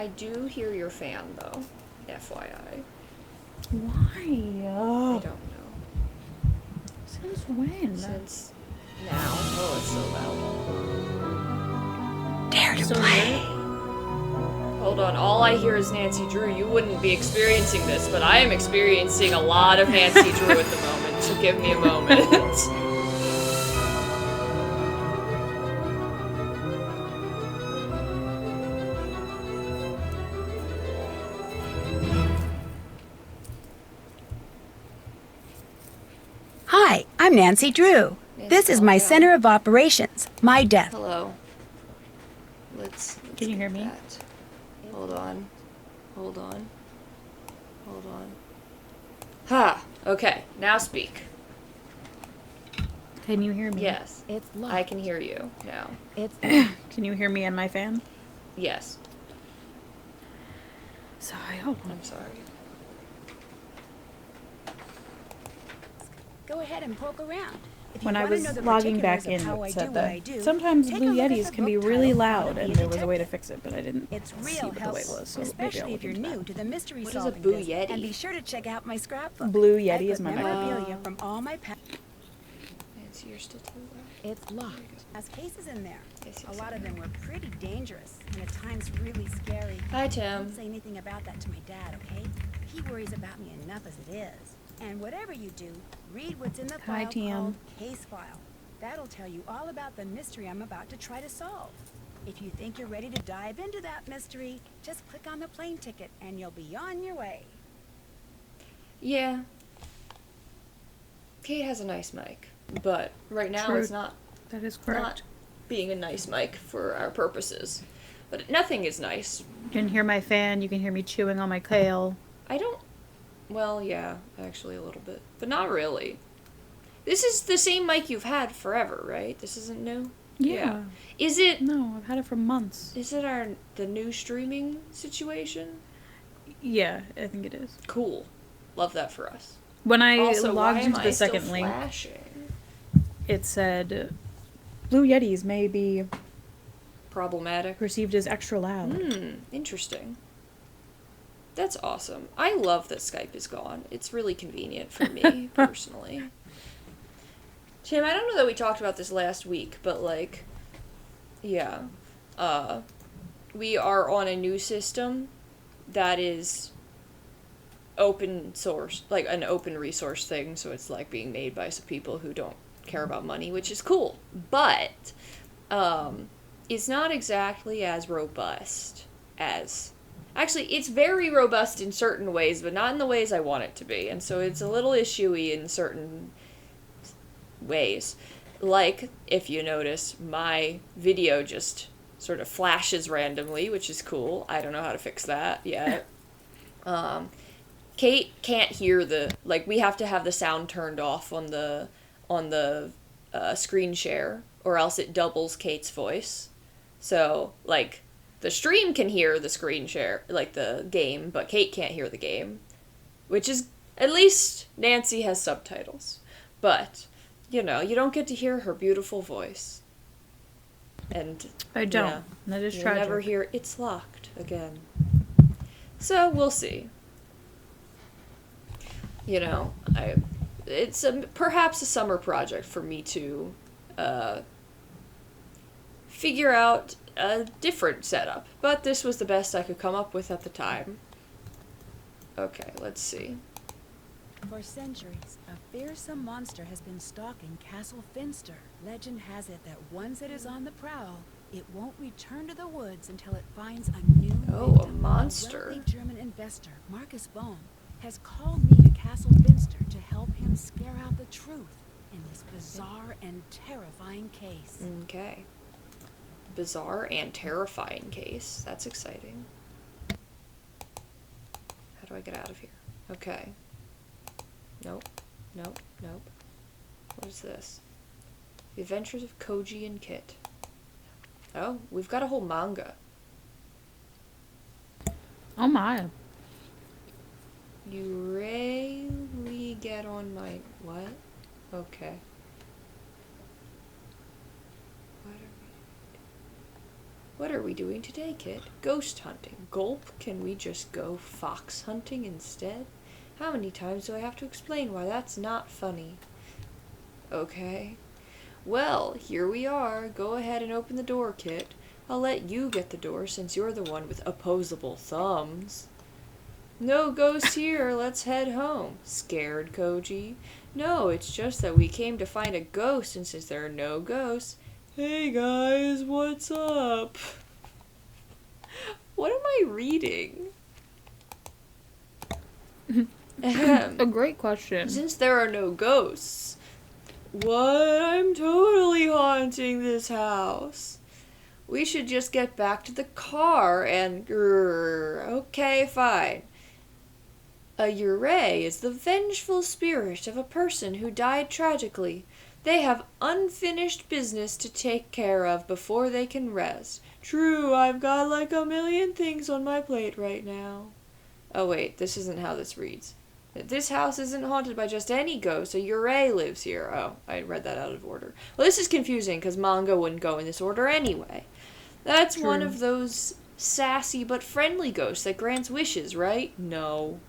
I do hear your fan, though. FYI. Why? I don't know. Since when? Since now. Oh, it's so loud. Dare to play. Hold on. All I hear is Nancy Drew. You wouldn't be experiencing this, but I am experiencing a lot of Nancy Drew at the moment, so give me a moment. Hi, I'm Nancy Drew. This is my center of operations, my death. Hello. Let's Can you hear me? that. Hold on. Hold on. Hold on. Ha! Okay, now speak. Can you hear me? Yes. It's locked. I can hear you now. It's Can you hear me and my fan? Yes. Sorry, hold on. I'm sorry. Go ahead and poke around. If When you I wanna was know the logging back particulars in, of how it I do said what I that do, sometimes take a Blue look at Yetis the can be book really title, loud, How to and Be a there was a way to Detective. fix it, but I didn't It's see real what the way helpful, was, so maybe I'll especially if look you're into new that. to the mystery What is a solving Boo business. And Yeti? be sure to check out my scrapbook. Blue I Yeti is put my microphone. memorabilia from all my past. Nancy, you're still too loud. It's locked. Has cases in there. Yes, A yes, lot I of them know. were pretty dangerous and at times really scary. Hi, Don't Tim. say anything about that to my dad, okay? He worries about me enough as it is. And whatever you do, read what's in the Hi, file Tim. called Case File. That'll tell you all about the mystery I'm about to try to solve. If you think you're ready to dive into that mystery, just click on the plane ticket and you'll be on your way. Yeah. Kate has a nice mic, but right now True. it's not That is correct. not being a nice mic for our purposes. But nothing is nice. You can hear my fan, you can hear me chewing on my kale. I don't. Well, yeah, actually a little bit, but not really. This is the same mic you've had forever, right? This isn't new. Yeah. Is it? No, I've had it for months. Is it the new streaming situation? Yeah, I think it is. Cool. Love that for us. When I Also, why logged am into I the still second link, flashing? it said Blue Yetis may be Problematic. perceived as extra loud. Interesting. That's awesome. I love that Skype is gone. It's really convenient for me, personally. Tim, I don't know that we talked about this last week, but, like, yeah. We are on a new system that is open source, like an open resource thing, so it's, like, being made by some people who don't care about money, which is cool. But, it's not exactly as robust as... Actually, it's very robust in certain ways, but not in the ways I want it to be. And so it's a little issue-y in certain ways. Like, if you notice, my video just sort of flashes randomly, which is cool. I don't know how to fix that yet. Kate can't hear like, we have to have the sound turned off on the screen share, or else it doubles Kate's voice. So, like, the stream can hear the screen share, like the game, but Kate can't hear the game. Which is, at least Nancy has subtitles. But, you know, you don't get to hear her beautiful voice. And I don't. yeah, That is you'll tragic. never hear "It's locked" again. So, we'll see. You know, it's perhaps a summer project for me to figure out a different setup, but this was the best I could come up with at the time. Okay, let's see. For centuries, a fearsome monster has been stalking Castle Finster. Legend has it that once it is on the prowl, it won't return to the woods until it finds a new Oh, victim. a monster. A wealthy German investor, Marcus Bohm, has called me to Castle Finster to help him scare out the truth in this bizarre and terrifying case. Okay. Bizarre and terrifying case. That's exciting. How do I get out of here? Okay. Nope. Nope. Nope. What is this? The Adventures of Koji and Kit. Oh, we've got a whole manga. Oh my. You really get on my... What? Okay. What are What are we doing today, kid? Ghost hunting. Gulp, can we just go fox hunting instead? How many times do I have to explain why that's not funny? Okay. Well, here we are. Go ahead and open the door, Kit. I'll let you get the door since you're the one with opposable thumbs. No ghosts here. Let's head home. Scared, Koji? No, it's just that we came to find a ghost, and since there are no ghosts... Hey guys, what's up? What am I reading? A great question. Since there are no ghosts... What? I'm totally haunting this house. We should just get back to the car and... Okay, fine. A Yurei is the vengeful spirit of a person who died tragically. They have unfinished business to take care of before they can rest. True, I've got like a million things on my plate right now. Oh wait, this isn't how this reads. This house isn't haunted by just any ghost. A Yurei lives here. Oh, I read that out of order. Well, this is confusing because manga wouldn't go in this order anyway. That's True. one of those sassy but friendly ghosts that grants wishes, right? No.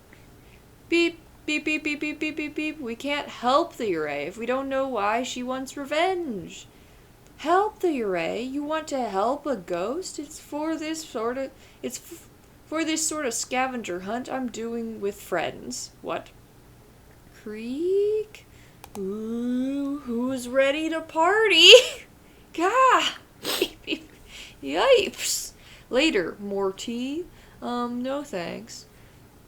Beep, beep, beep, beep, beep, beep, beep, beep. We can't help the Yurei if we don't know why she wants revenge. Help the Yurei? You want to help a ghost? It's for this sort of scavenger hunt I'm doing with friends. What? Creek? Ooh, who's ready to party? Gah! Yipes! Later, more tea? No thanks.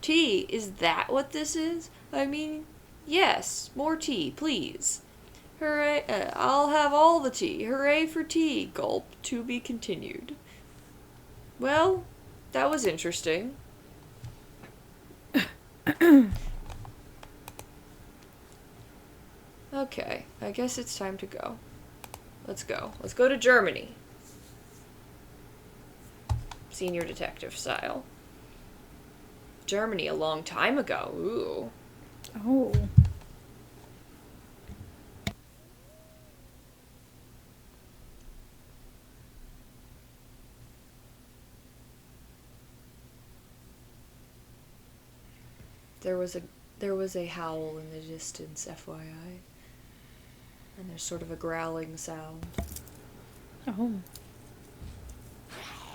Tea? Is that what this is? I mean, yes, more tea, please. Hooray, I'll have all the tea. Hooray for tea. Gulp, to be continued. Well, that was interesting. Okay, I guess it's time to go. Let's go. Let's go to Germany. Senior detective style. Germany a long time ago. Ooh. Oh. There was a howl in the distance, FYI. And there's sort of a growling sound. Oh.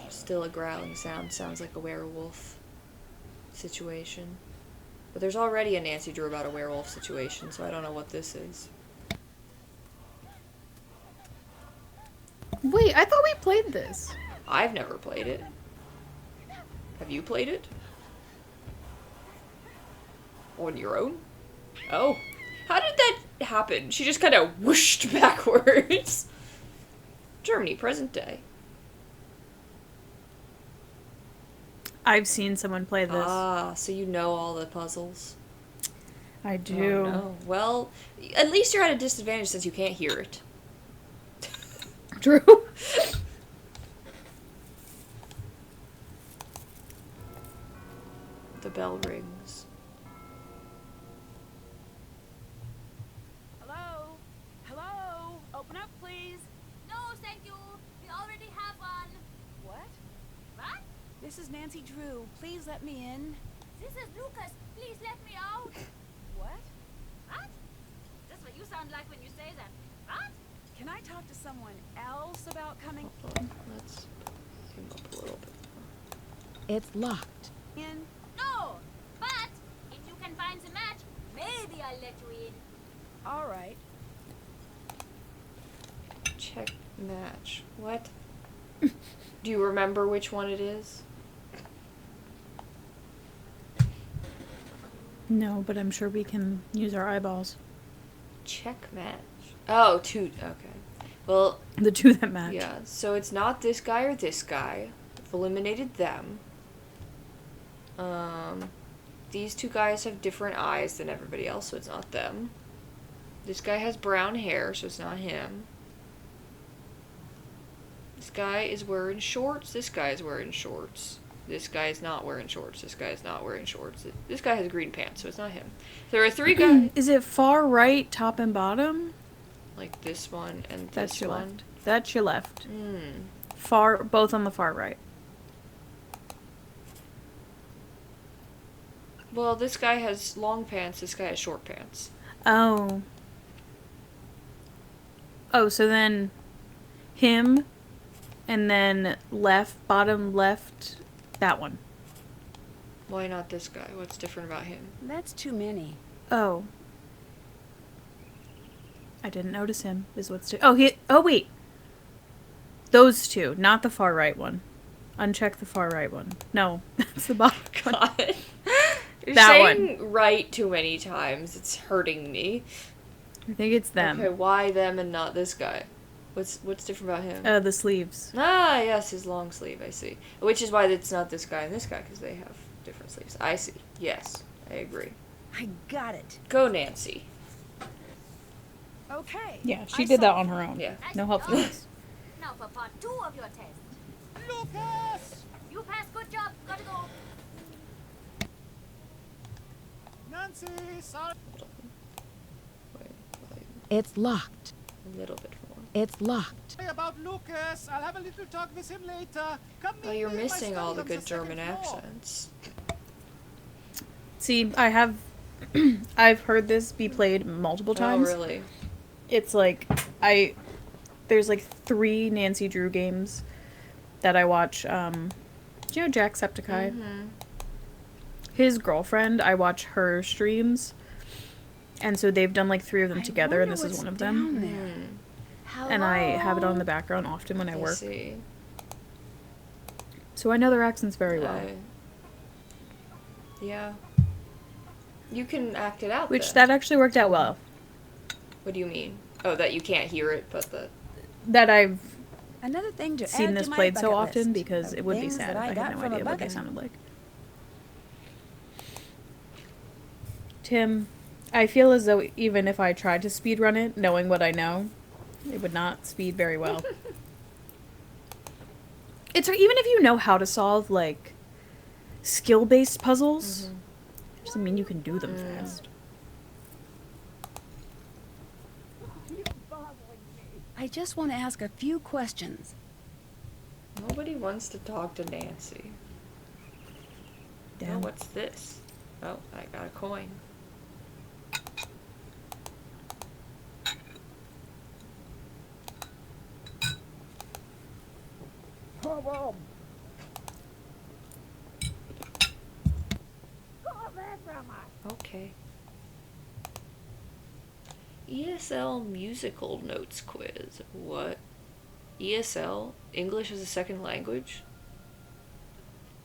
Still a growling sound. Sounds like a werewolf situation. But there's already a Nancy Drew about a werewolf situation, so I don't know what this is. Wait, I thought we played this. I've never played it. Have you played it? On your own? Oh. How did that happen? She just kind of whooshed backwards. Germany, present day. I've seen someone play this. Ah, so you know all the puzzles. I do. Oh, no. Well, at least you're at a disadvantage since you can't hear it. Drew. The bell rings. Hello? Hello? Open up, please. No, thank you. We already have one. What? What? This is Nancy Drew. Please let me in. This is Lucas. Please let me out. What? What? That's what you sound like when you say that. What? Can I talk to someone else about coming Hold on, let's zoom up a little bit. It's locked. In? No. But if you can find the match, maybe I'll let you in. All right. Check match. What? Do you remember which one it is? No, but I'm sure we can use our eyeballs. Check match. Oh, two. Okay. Well, The two that match. yeah. So it's not this guy or this guy. I've eliminated them. These two guys have different eyes than everybody else, so it's not them. This guy has brown hair, so it's not him. This guy is wearing shorts. This guy is wearing shorts. This guy is not wearing shorts. This guy is not wearing shorts. This guy has green pants, so it's not him. There are three guys. Is it far right, top and bottom? Like this one and That's this your one. left. That's your left. Both on the far right. Well, this guy has long pants, this guy has short pants. Oh. Oh, so then him, and then bottom left, that one. Why not this guy? What's different about him? That's too many. Oh. I didn't notice him, oh, wait. Those two, not the far right one. Uncheck the far right one. No, that's the bottom one. God. You're That saying right too many times. It's hurting me. I think it's them. Okay, why them and not this guy? What's different about him? The sleeves. Ah, yes, his long sleeve, I see. Which is why it's not this guy and this guy, because they have different sleeves. I see. Yes, I agree. I got it. Go, Nancy. Okay. Yeah, she I did that saw- on her own. Yeah. No help from us. Now for part 2 of your test. Lucas! You passed, good job. Gotta go. Nancy, sorry. Wait, It's locked. a little bit more. It's locked. About Lucas. I'll have a little talk with him later. Come Oh, meet you're me in my missing all the study on good German second floor. accents. See, I've heard this be played multiple times. Oh, really? It's like, there's like 3 Nancy Drew games that I watch. Do you know Jacksepticeye? Mm-hmm. His girlfriend, I watch her streams. And so they've done like 3 of them I together, and wonder this is what's one of them. down there. Mm, And I have it on the background often when I I work. see. So I know their accents very well. Yeah. You can act it out. Which, then. that actually worked out well. What do you mean? Oh, that you can't hear it, but the. That I've Another thing to seen add this to my played so bucket often, list because of it would be things sad that if I got had no from a idea what they buggin'. sounded like. Tim, I feel as though even if I tried to speedrun it, knowing what I know, it would not speed very well. It's even if you know how to solve, like, skill-based puzzles, it doesn't mean you can do them fast. I just want to ask a few questions. Nobody wants to talk to Nancy. Oh, Damn. what's this? Oh, I got a coin. Okay. ESL musical notes quiz. What? ESL? English as a second language?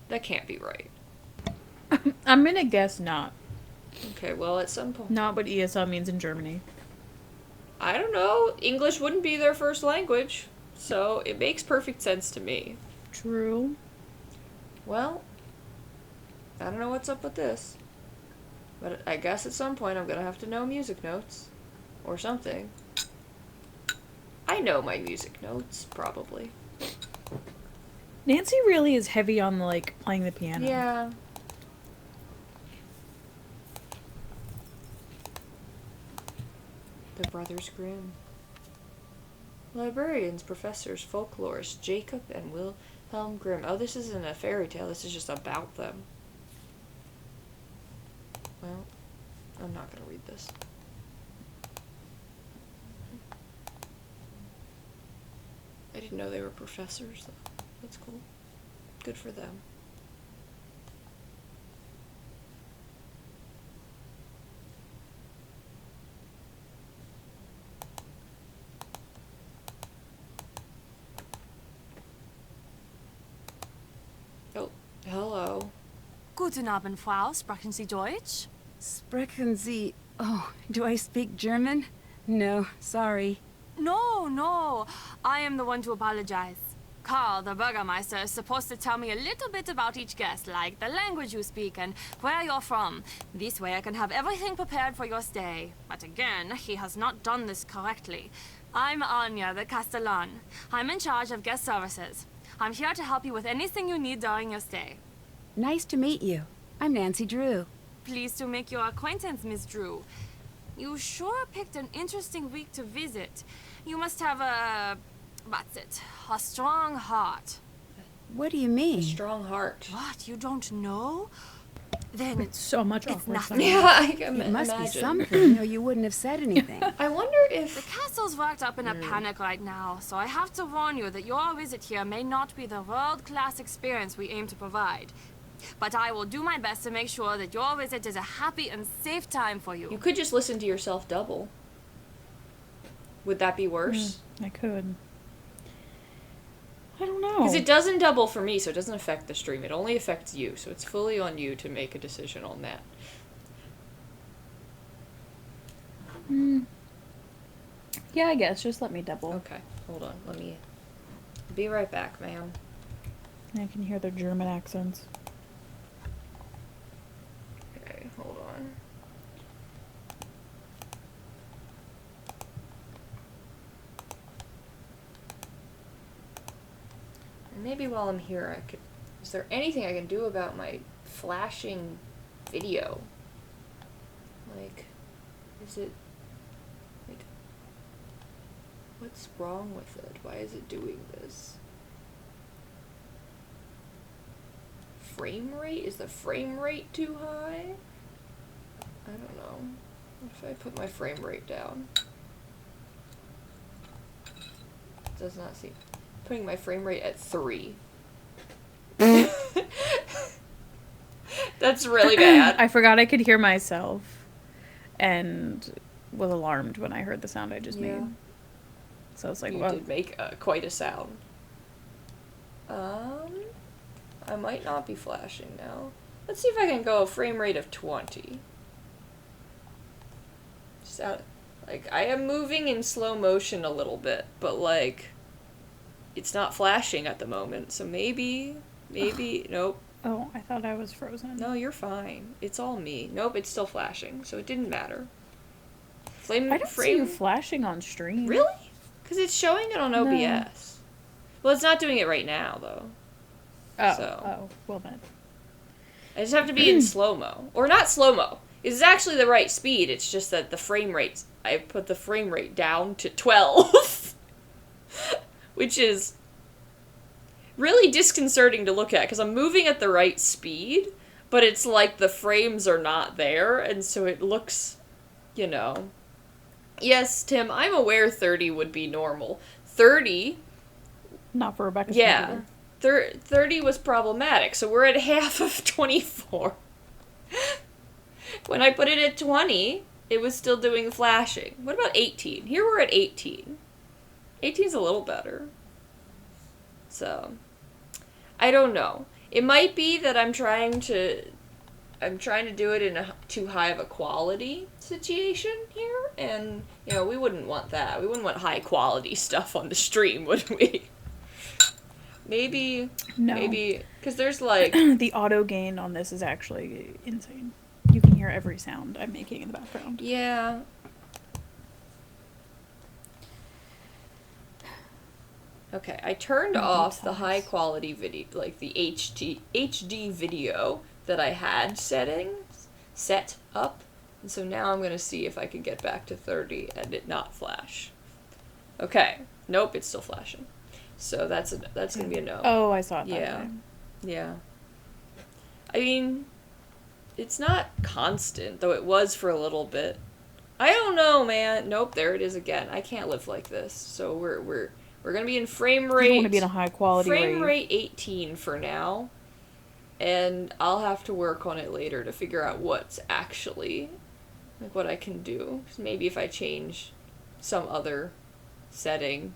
That can't be right. I'm gonna guess not. Okay, well, at some point. Not what ESL means in Germany. I don't know. English wouldn't be their first language, so it makes perfect sense to me. True. Well, I don't know what's up with this. But I guess at some point I'm gonna have to know music notes. Or something. I know my music notes, probably. Nancy really is heavy on, like, playing the piano. Yeah. The Brothers Grimm. Librarians, professors, folklorists, Jacob and Wilhelm Grimm. Oh, this isn't a fairy tale, this is just about them. Well, I'm not gonna read this. I didn't know they were professors, though. That's cool. Good for them. Oh, hello. Guten Abend, Frau. Sprechen Sie Deutsch? Sprechen Sie... Oh, do I speak German? No, sorry. No, no. I am the one to apologize. Karl, the Burgermeister, is supposed to tell me a little bit about each guest, like the language you speak and where you're from. This way I can have everything prepared for your stay. But again, he has not done this correctly. I'm Anya, the Castellan. I'm in charge of guest services. I'm here to help you with anything you need during your stay. Nice to meet you. I'm Nancy Drew. Pleased to make your acquaintance, Miss Drew. You sure picked an interesting week to visit. You must have a That's it. A strong heart. What do you mean? A strong heart. What? You don't know? Then It's so much it's awkward nothing. silence. Yeah, I can It must be imagine. something, or you wouldn't have said anything. I wonder The if... castle's worked up in a panic right now, so I have to warn you that your visit here may not be the world-class experience we aim to provide. But I will do my best to make sure that your visit is a happy and safe time for you. You could just listen to yourself double. Would that be worse? I could. I don't know. Because it doesn't double for me, so it doesn't affect the stream. It only affects you, so it's fully on you to make a decision on that. Yeah, I guess. Just let me double. Okay, hold on. Let me... Be right back, ma'am. I can hear their German accents. Okay, hold on. And maybe while I'm here, I could... Is there anything I can do about my flashing video? Like, is it... Like, what's wrong with it? Why is it doing this? Frame rate? Is the frame rate too high? I don't know. What if I put my frame rate down? It does not seem... Putting my frame rate at 3. That's really bad. I forgot I could hear myself and was alarmed when I heard the sound I just Yeah. made. So I was like, You well, did make quite a sound. I might not be flashing now. Let's see if I can go a frame rate of 20. Just out, like, I am moving in slow motion a little bit, but like, it's not flashing at the moment, so maybe, nope. oh, I thought I was frozen. No, you're fine. It's all me. Nope, it's still flashing, so it didn't matter. I don't see you flashing on stream. Really? Because it's showing it on No. OBS. Well, it's not doing it right now, though. Oh, So. well then. I just have to be in slow-mo. Or not slow-mo. It's actually the right speed, it's just that the frame rate... I put the frame rate down to 12. Which is really disconcerting to look at, because I'm moving at the right speed, but it's like the frames are not there, and so it looks, you know... Yes, Tim, I'm aware 30 would be normal. 30... Not for Rebecca's Yeah. computer. 30 was problematic, so we're at half of 24. When I put it at 20, it was still doing flashing. What about 18? Here we're at 18. 18's a little better. So, I don't know. It might be that I'm trying to do it in a too high of a quality situation here, and, you know, we wouldn't want that. We wouldn't want high quality stuff on the stream, would we? Maybe, because there's like... The auto gain on this is actually insane. You can hear every sound I'm making in the background. Yeah. Okay, I turned off the high quality video, like the HD video that I had set up, and so now I'm gonna see if I can get back to 30 and it not flash. Okay, nope, it's still flashing. So that's gonna be a no. Oh, I saw it that Yeah. way. Yeah. I mean, it's not constant, though it was for a little bit. I don't know, man. Nope, there it is again. I can't live like this. So we're gonna be in frame rate. You don't want to be in a high quality frame rate. rate 18 for now, and I'll have to work on it later to figure out what's actually like what I can do. 'Cause maybe if I change some other setting,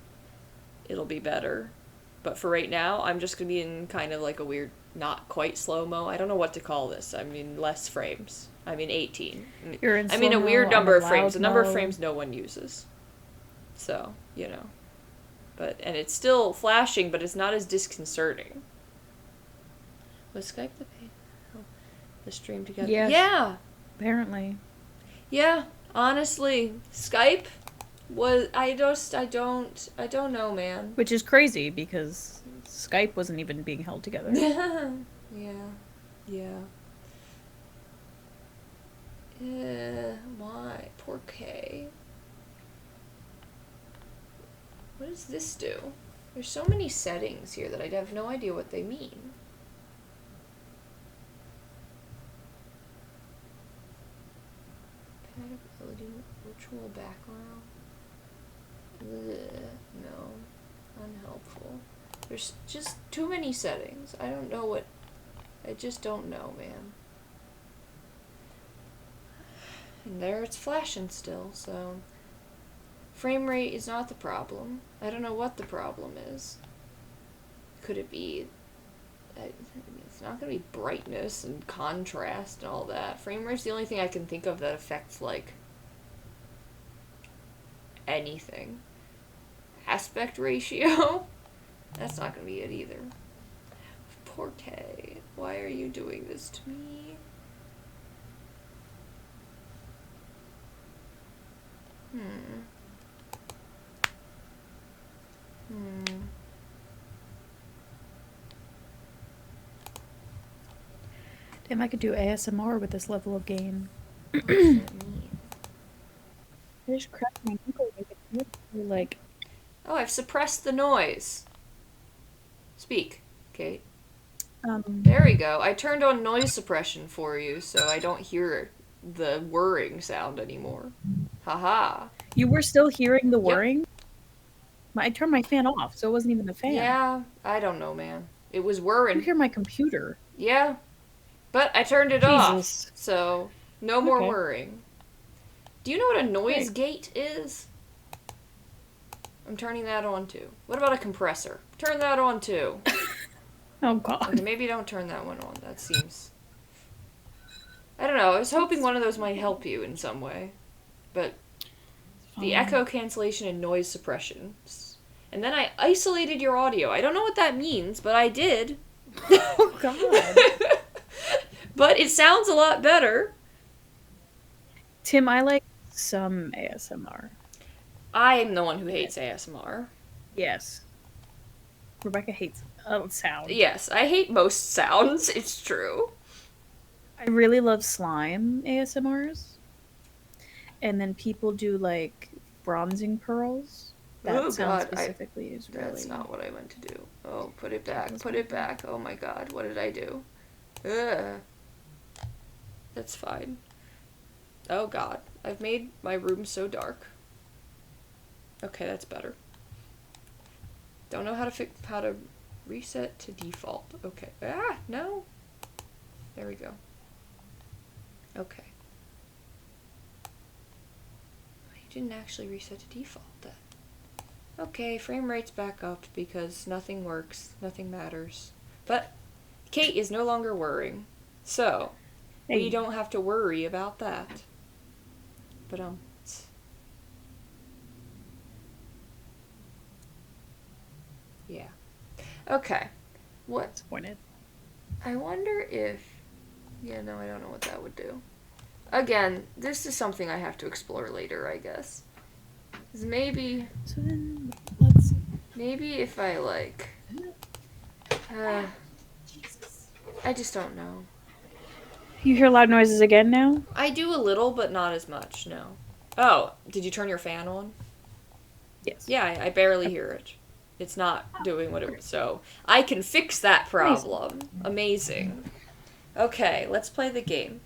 it'll be better. But for right now, I'm just gonna be in kind of like a weird, not quite slow-mo. I don't know what to call this. I mean, less frames. I mean, 18. You're in I mean, a slow-mo, weird I'm number in of frames. A loud number of mode. frames no one uses. So, you know. And it's still flashing, but it's not as disconcerting. Was Skype the stream together? Yes. Yeah. Apparently. Yeah. Honestly, Skype was... I don't know, man. Which is crazy because Skype wasn't even being held together. Yeah. Why? Poor Kay. What does this do? There's so many settings here that I have no idea what they mean. Compatibility, virtual background. Ugh, no. Unhelpful. There's just too many settings. I don't know what... I just don't know, man. And there it's flashing still, so... Frame rate is not the problem. I don't know what the problem is. Could it be... It's not going to be brightness and contrast and all that. Frame rate's the only thing I can think of that affects, like... anything. Aspect ratio? That's not going to be it either. Porte, why are you doing this to me? Damn, I could do ASMR with this level of gain. What does that mean? I just cracked my knuckle like... Oh, I've suppressed the noise. Speak, Kate. There we go. I turned on noise suppression for you, so I don't hear the whirring sound anymore. Haha. You were still hearing the whirring? I turned my fan off, so it wasn't even the fan. Yeah, I don't know, man. It was whirring. You hear my computer. Yeah, but I turned it off, so no more whirring. Do you know what a noise gate is? I'm turning that on too. What about a compressor? Turn that on too. Oh god. Okay, maybe don't turn that one on. That seems... I don't know. I was hoping one of those might help you in some way. But the echo cancellation and noise suppression. And then I isolated your audio. I don't know what that means, but I did. Oh god. But it sounds a lot better. Tim, I like some ASMR. I'm the one who hates ASMR. Yes. Rebecca hates sound. Yes, I hate most sounds. It's true. I really love slime ASMRs. And then people do, like, bronzing pearls. That sound specifically is really... That's not what I meant to do. Oh, put it back. Put it back. Oh my god, what did I do? Ugh. That's fine. Oh god, I've made my room so dark. Okay, that's better. Don't know how to reset to default. Okay. Ah, no. There we go. Okay. You didn't actually reset to default then. Okay, frame rate's back up because nothing works, nothing matters. But Kate is no longer worrying. So, we don't have to worry about that. But yeah. Okay. What? Disappointed. I wonder if... Yeah, no, I don't know what that would do. Again, this is something I have to explore later, I guess. 'Cause maybe... So then, let's... Maybe if I, like... I just don't know. You hear loud noises again now? I do a little, but not as much, no. Oh, did you turn your fan on? Yes. Yeah, I barely hear it. It's not doing what it was, so I can fix that problem. Amazing. Okay, let's play the game.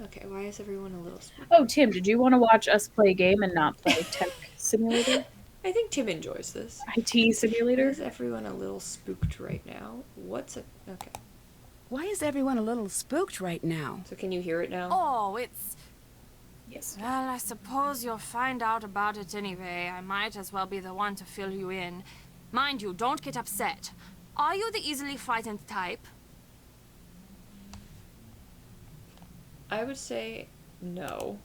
Okay, why is everyone a little spooked? Oh, Tim, did you want to watch us play a game and not play Tech Simulator? I think Tim enjoys this. IT Simulator? Is everyone a little spooked right now? Okay. Why is everyone a little spooked right now? So can you hear it now? Oh, it's... Yes. Well, I suppose you'll find out about it anyway. I might as well be the one to fill you in. Mind you, don't get upset. Are you the easily frightened type? I would say no.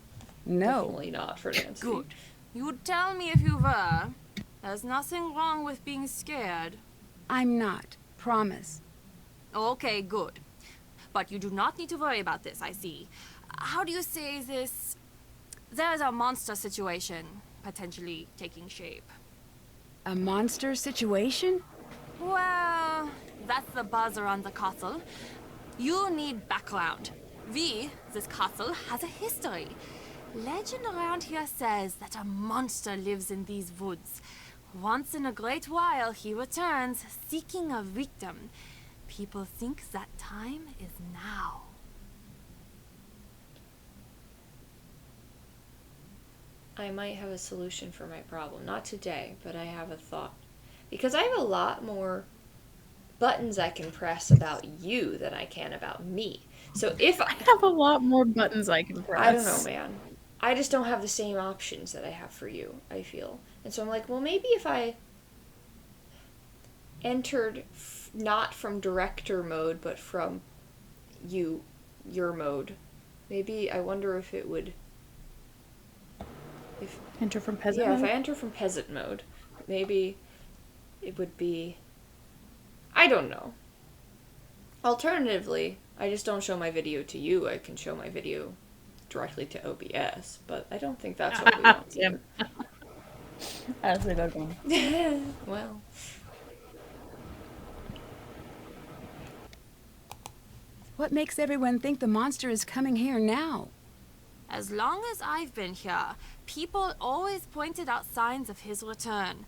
No. Definitely not for Nancy. Good. You'd tell me if you were. There's nothing wrong with being scared. I'm not. Promise. Okay, good. But you do not need to worry about this, I see. How do you say this? There's a monster situation potentially taking shape. A monster situation? Well, that's the buzz around the castle. You need background. This castle, has a history. Legend around here says that a monster lives in these woods. Once in a great while, he returns, seeking a victim. People think that time is now. I might have a solution for my problem. Not today, but I have a thought. Because I have a lot more buttons I can press about you than I can about me. So if I have a lot more buttons I can press. I don't know, man. I just don't have the same options that I have for you, I feel. And so I'm like, well, maybe if I entered not from director mode, but from your mode, maybe I wonder if it would... Enter from peasant Yeah, mode? if I enter from peasant mode, maybe it would be... I don't know. Alternatively, I just don't show my video to you. I can show my video directly to OBS, but I don't think that's what we want to do. That's a good one. Well, What makes everyone think the monster is coming here now? As long as I've been here, people always pointed out signs of his return.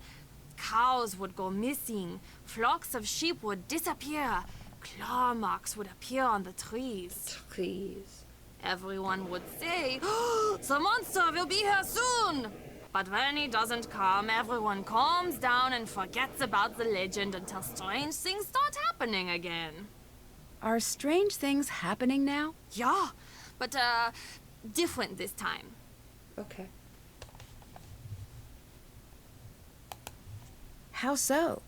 Cows would go missing, flocks of sheep would disappear, claw marks would appear on the trees. please. Everyone would say, "Oh, the monster will be here soon!" But when he doesn't come, everyone calms down and forgets about the legend until strange things start happening again. Are strange things happening now? Yeah, but different this time. Okay. How so?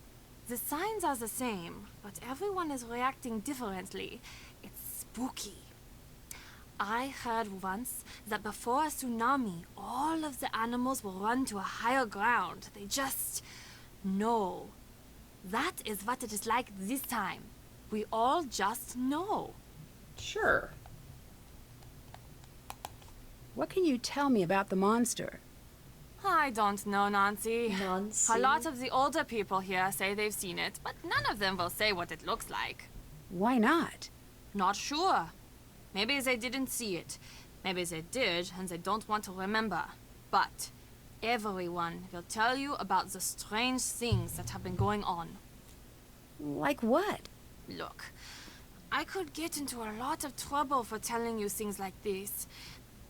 The signs are the same, but everyone is reacting differently. It's spooky. I heard once that before a tsunami, all of the animals will run to a higher ground. They just know. That is what it is like this time. We all just know. Sure. What can you tell me about the monster? I don't know, Nancy. Nancy. A lot of the older people here say they've seen it, but none of them will say what it looks like. Why not? Not sure. Maybe they didn't see it. Maybe they did, and they don't want to remember. But everyone will tell you about the strange things that have been going on. Like what? Look, I could get into a lot of trouble for telling you things like this.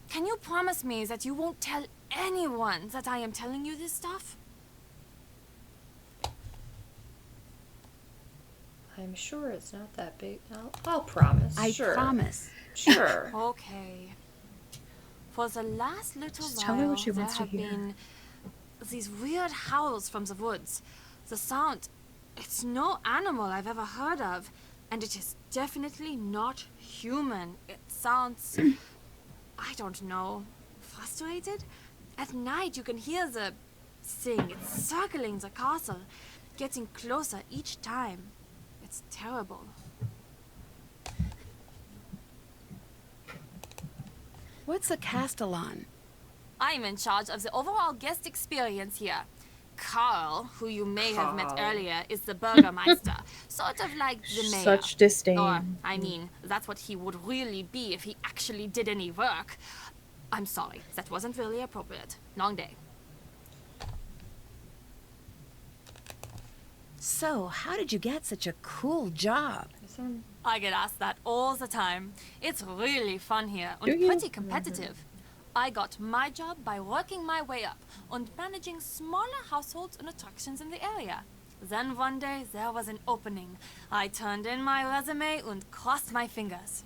Can you promise me that you won't tell anyone that I am telling you this stuff? I'm sure it's not that big. I'll promise. I Sure. promise. Sure. Okay. For the last little Just tell her while, what she there wants to have hear. been these weird howls from the woods. The sound, it's no animal I've ever heard of, and it is definitely not human. It sounds, I don't know, frustrated? At night you can hear the thing. It's circling the castle, getting closer each time. It's terrible. What's a castellan? I'm in charge of the overall guest experience here. Carl, who you may have met Carl. earlier, is the Burgermeister, sort of like the mayor. Such disdain. Or, I mean, that's what he would really be if he actually did any work. I'm sorry, that wasn't really appropriate. Long day. So, how did you get such a cool job? I get asked that all the time. It's really fun here Do and you? pretty competitive. I got my job by working my way up and managing smaller households and attractions in the area. Then one day there was an opening. I turned in my resume and crossed my fingers.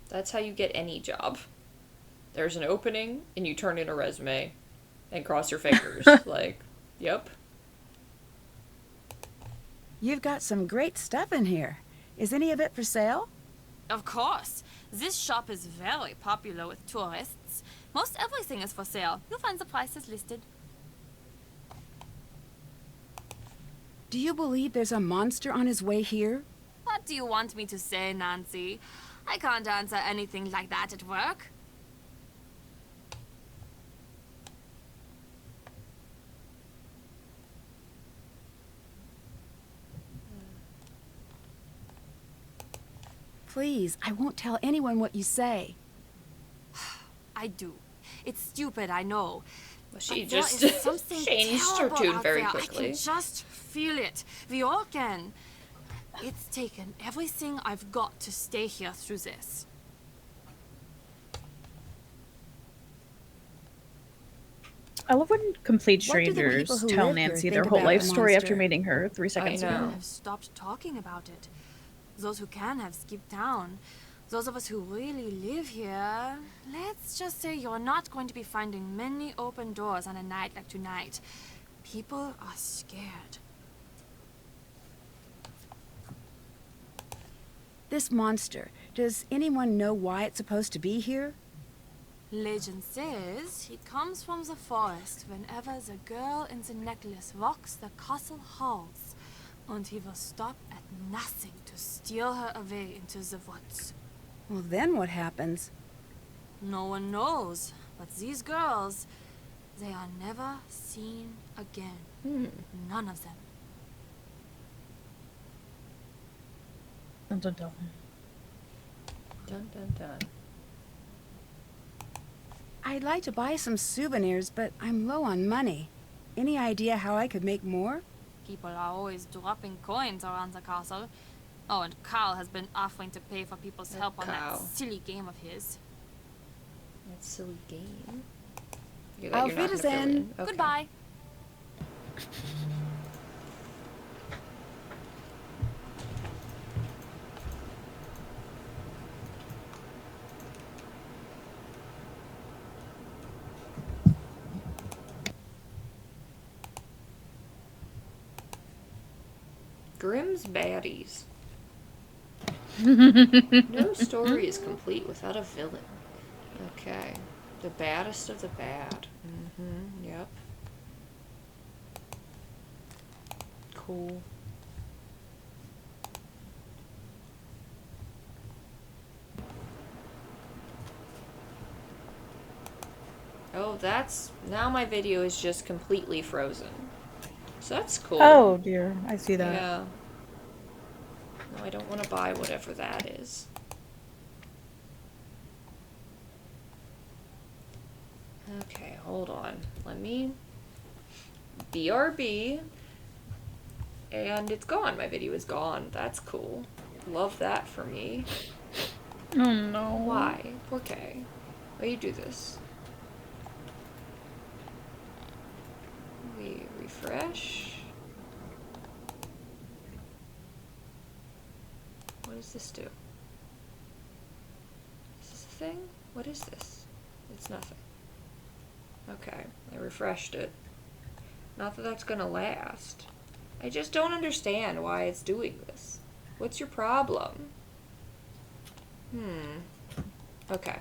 That's how you get any job. There's an opening, and you turn in a resume, and cross your fingers. Like, yep. You've got some great stuff in here. Is any of it for sale? Of course. This shop is very popular with tourists. Most everything is for sale. You'll find the prices listed. Do you believe there's a monster on his way here? What do you want me to say, Nancy? I can't answer anything like that at work. Please, I won't tell anyone what you say. I do. It's stupid, I know. Well, she But there just is something changed her terrible tune out very there. I quickly. can just feel it. We all can. It's taken everything I've got to stay here through this. I love when complete What do the people strangers who tell live here Nancy think their whole about life the story after monster? meeting her 3 seconds know. ago. Have stopped talking about it. Those who can have skipped town. Those of us who really live here, let's just say you're not going to be finding many open doors on a night like tonight. People are scared. This monster, does anyone know why it's supposed to be here? Legend says he comes from the forest whenever the girl in the necklace walks the castle halls, and he will stop at nothing to steal her away into the woods. Well, then what happens? No one knows, but these girls, they are never seen again. None of them. Dun, dun, dun. Dun dun dun. I'd like to buy some souvenirs, but I'm low on money. Any idea how I could make more? People are always dropping coins around the castle. Oh, and Carl has been offering to pay for people's help on that Carl. silly game of his. That silly game. You're Auf not gonna fill Wiedersehen. in. Okay. Goodbye. Grimm's baddies. No story is complete without a villain. Okay. The baddest of the bad. Yep. Cool. Oh, that's... Now my video is just completely frozen. So that's cool. Oh dear, I see that. Yeah. No, I don't want to buy whatever that is. Okay, hold on. Let me... BRB. And it's gone. My video is gone. That's cool. Love that for me. Oh no. Why? Okay. Why you do this? We refresh. What does this do? Is this a thing? What is this? It's nothing. Okay, I refreshed it. Not that that's gonna last. I just don't understand why it's doing this. What's your problem? Okay.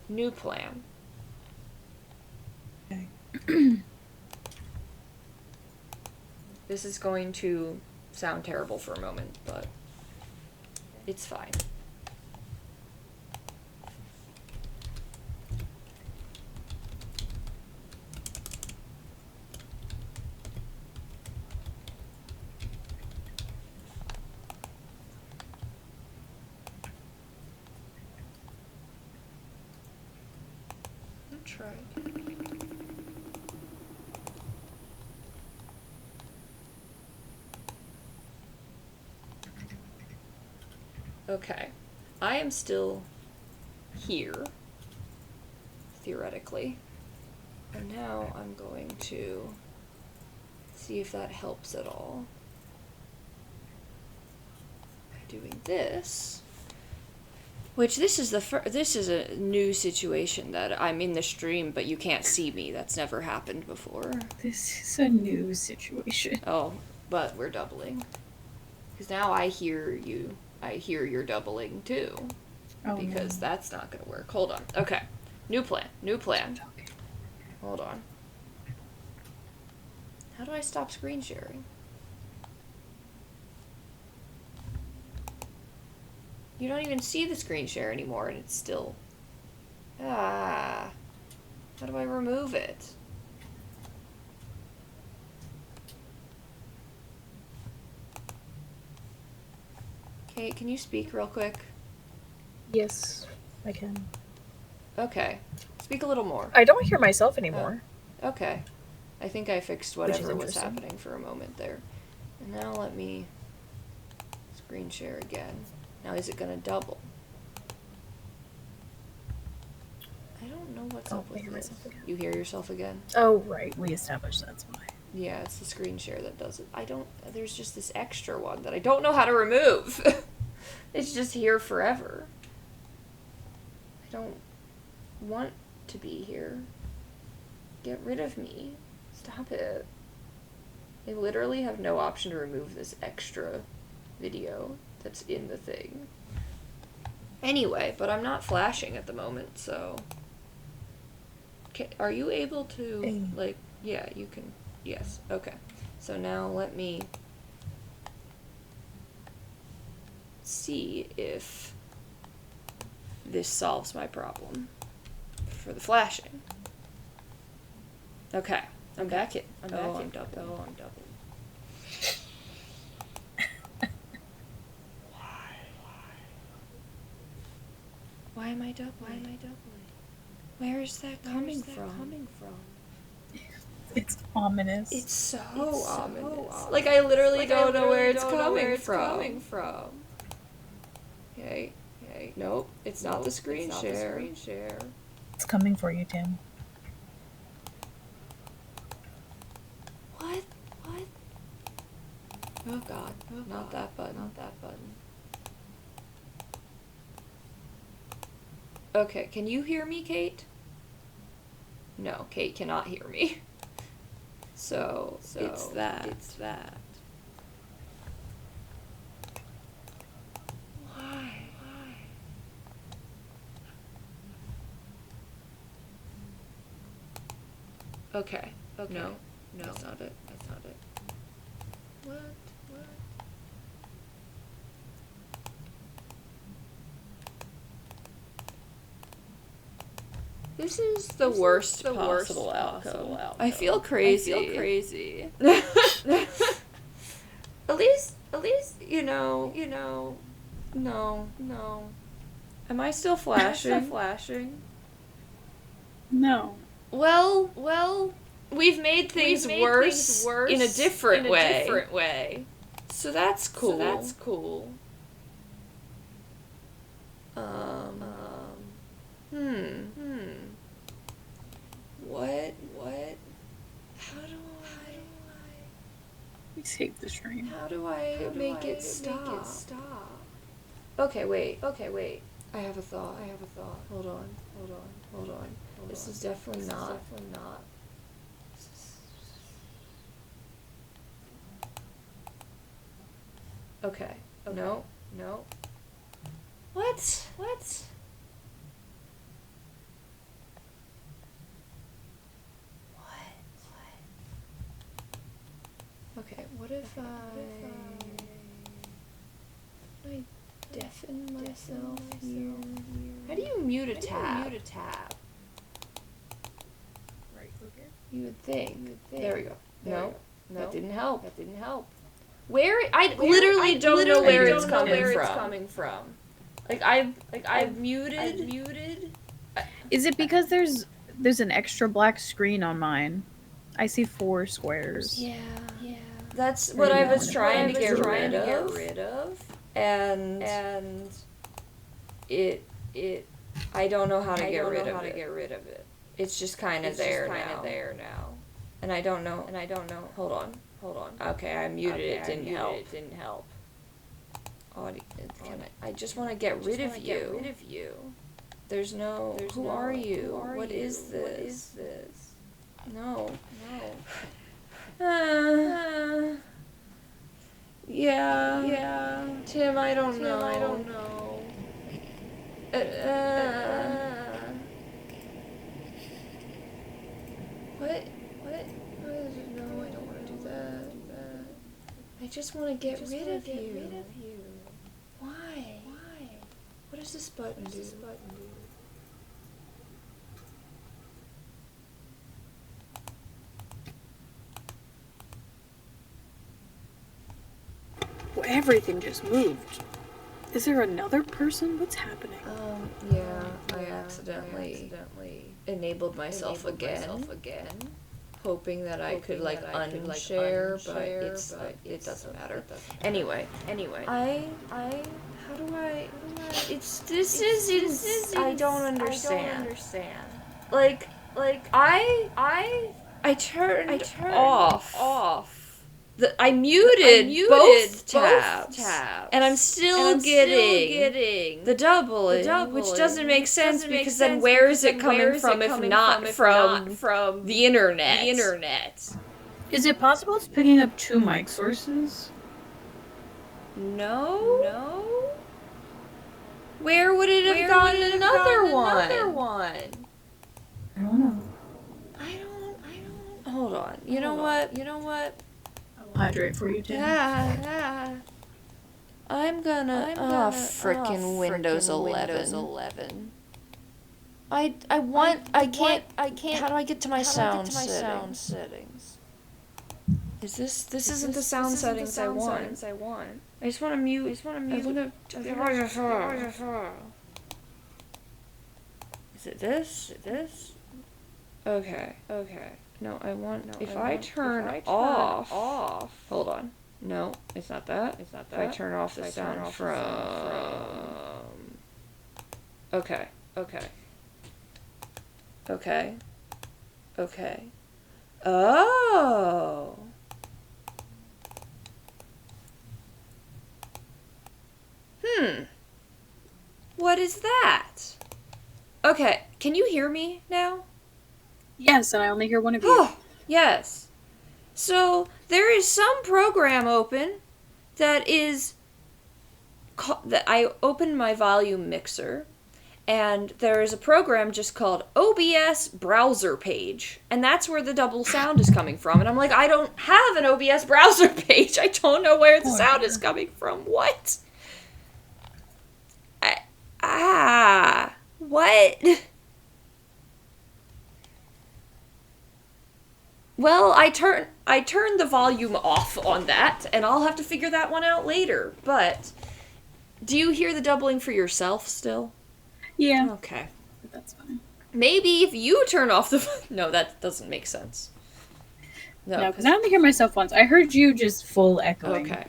New plan. Okay. This is going to sound terrible for a moment, but it's fine. I'll try. Okay. I am still here, theoretically. And now I'm going to see if that helps at all. By doing this. Which this is this is a new situation that I'm in the stream, but you can't see me. That's never happened before. This is a new situation. Oh, but we're doubling. Because now I hear you. I hear you're doubling too. Oh, Because no. that's not going to work. Hold on. Okay. New plan. New plan. Okay. Hold on. How do I stop screen sharing? You don't even see the screen share anymore, and it's still... Ah. How do I remove it? Kate, can you speak real quick? Yes, I can. Okay. Speak a little more. I don't hear myself anymore. Okay. I think I fixed Which is whatever was interesting. happening for a moment there. And now let me screen share again. Now is it gonna double? I don't know what's Oh, up I with hear this. myself again. You hear yourself again? Oh, right. We established that's why. Yeah, it's the screen share that does it. There's just this extra one that I don't know how to remove. It's just here forever. I don't want to be here. Get rid of me. Stop it. I literally have no option to remove this extra video that's in the thing. Anyway, but I'm not flashing at the moment, so... Are you able to, like... Yeah, you can... Yes, okay. So now let me... see if this solves my problem for the flashing. Okay, I'm back in. I'm back in double. Oh, I'm double. Why am I doubling? Where is that coming from? It's ominous. It's so ominous. Like, I literally don't know where it's coming from. Okay. Nope, it's not the screen share. It's coming for you, Tim. What? Oh god, not that button. Okay, can you hear me, Kate? No, Kate cannot hear me. So it's that. Why? Okay. No, that's not it. What? This is the worst possible outcome. I feel crazy. At least, no. Am I still flashing? No. Well, we've made things worse in a different way. So that's cool. What? How do I We saved the stream. make it stop? Okay, wait. I have a thought. Hold on. This is definitely not. Okay. No. What? Okay, what if I deafen myself here? How do you mute a tab? Right, okay. You would think. There we go. No, that didn't help. Where I literally don't know where it's coming from. Like I've muted. Is it because there's an extra black screen on mine? I see 4 squares. Yeah. That's what I was trying to get rid of. And it I don't know how to get rid of it. It's just kind of there now. And I don't know. Hold on. Okay, I muted it. Didn't help. I just want to get rid of you. There's no. Who are you? What is this? No. Yeah. Tim, I don't know. What? No, I don't want to do that. I just want to get rid of you. Why? What does this button do? Well, everything just moved. Is there another person? What's happening? Yeah, I accidentally enabled myself again, hoping that I could like unshare, but it doesn't matter. Anyway, how do I? This is I don't understand. Like I turned off. I muted both tabs, and I'm still getting the doubling, which doesn't make sense because then where is it coming from if not from the internet? Is it possible it's picking up two mic sources? No. Where would it have gotten another one? I don't know. I don't. Hold on. You know what? I will hydrate for you, Tim. Yeah. I'm gonna frickin' Windows 11. I can't. How do I get to my sound settings? Is this isn't the sound settings I want. I just want to mute. Is it this? Okay. No, I want. If I turn off. Hold on. No, it's not that. If I turn off the sound from. Okay. Oh. What is that? Okay, can you hear me now? Yes, and I only hear one of you. Oh, yes. So, there is some program open that I opened my volume mixer, and there is a program just called OBS browser page, and that's where the double sound is coming from. And I'm like, I don't have an OBS browser page. I don't know where the sound is coming from. What? What? Well, I turned the volume off on that, and I'll have to figure that one out later. But do you hear the doubling for yourself still? Yeah. Okay. But that's fine. Maybe if you turn off the... No, that doesn't make sense. No, because I only hear myself once. I heard you just full echoing. Okay.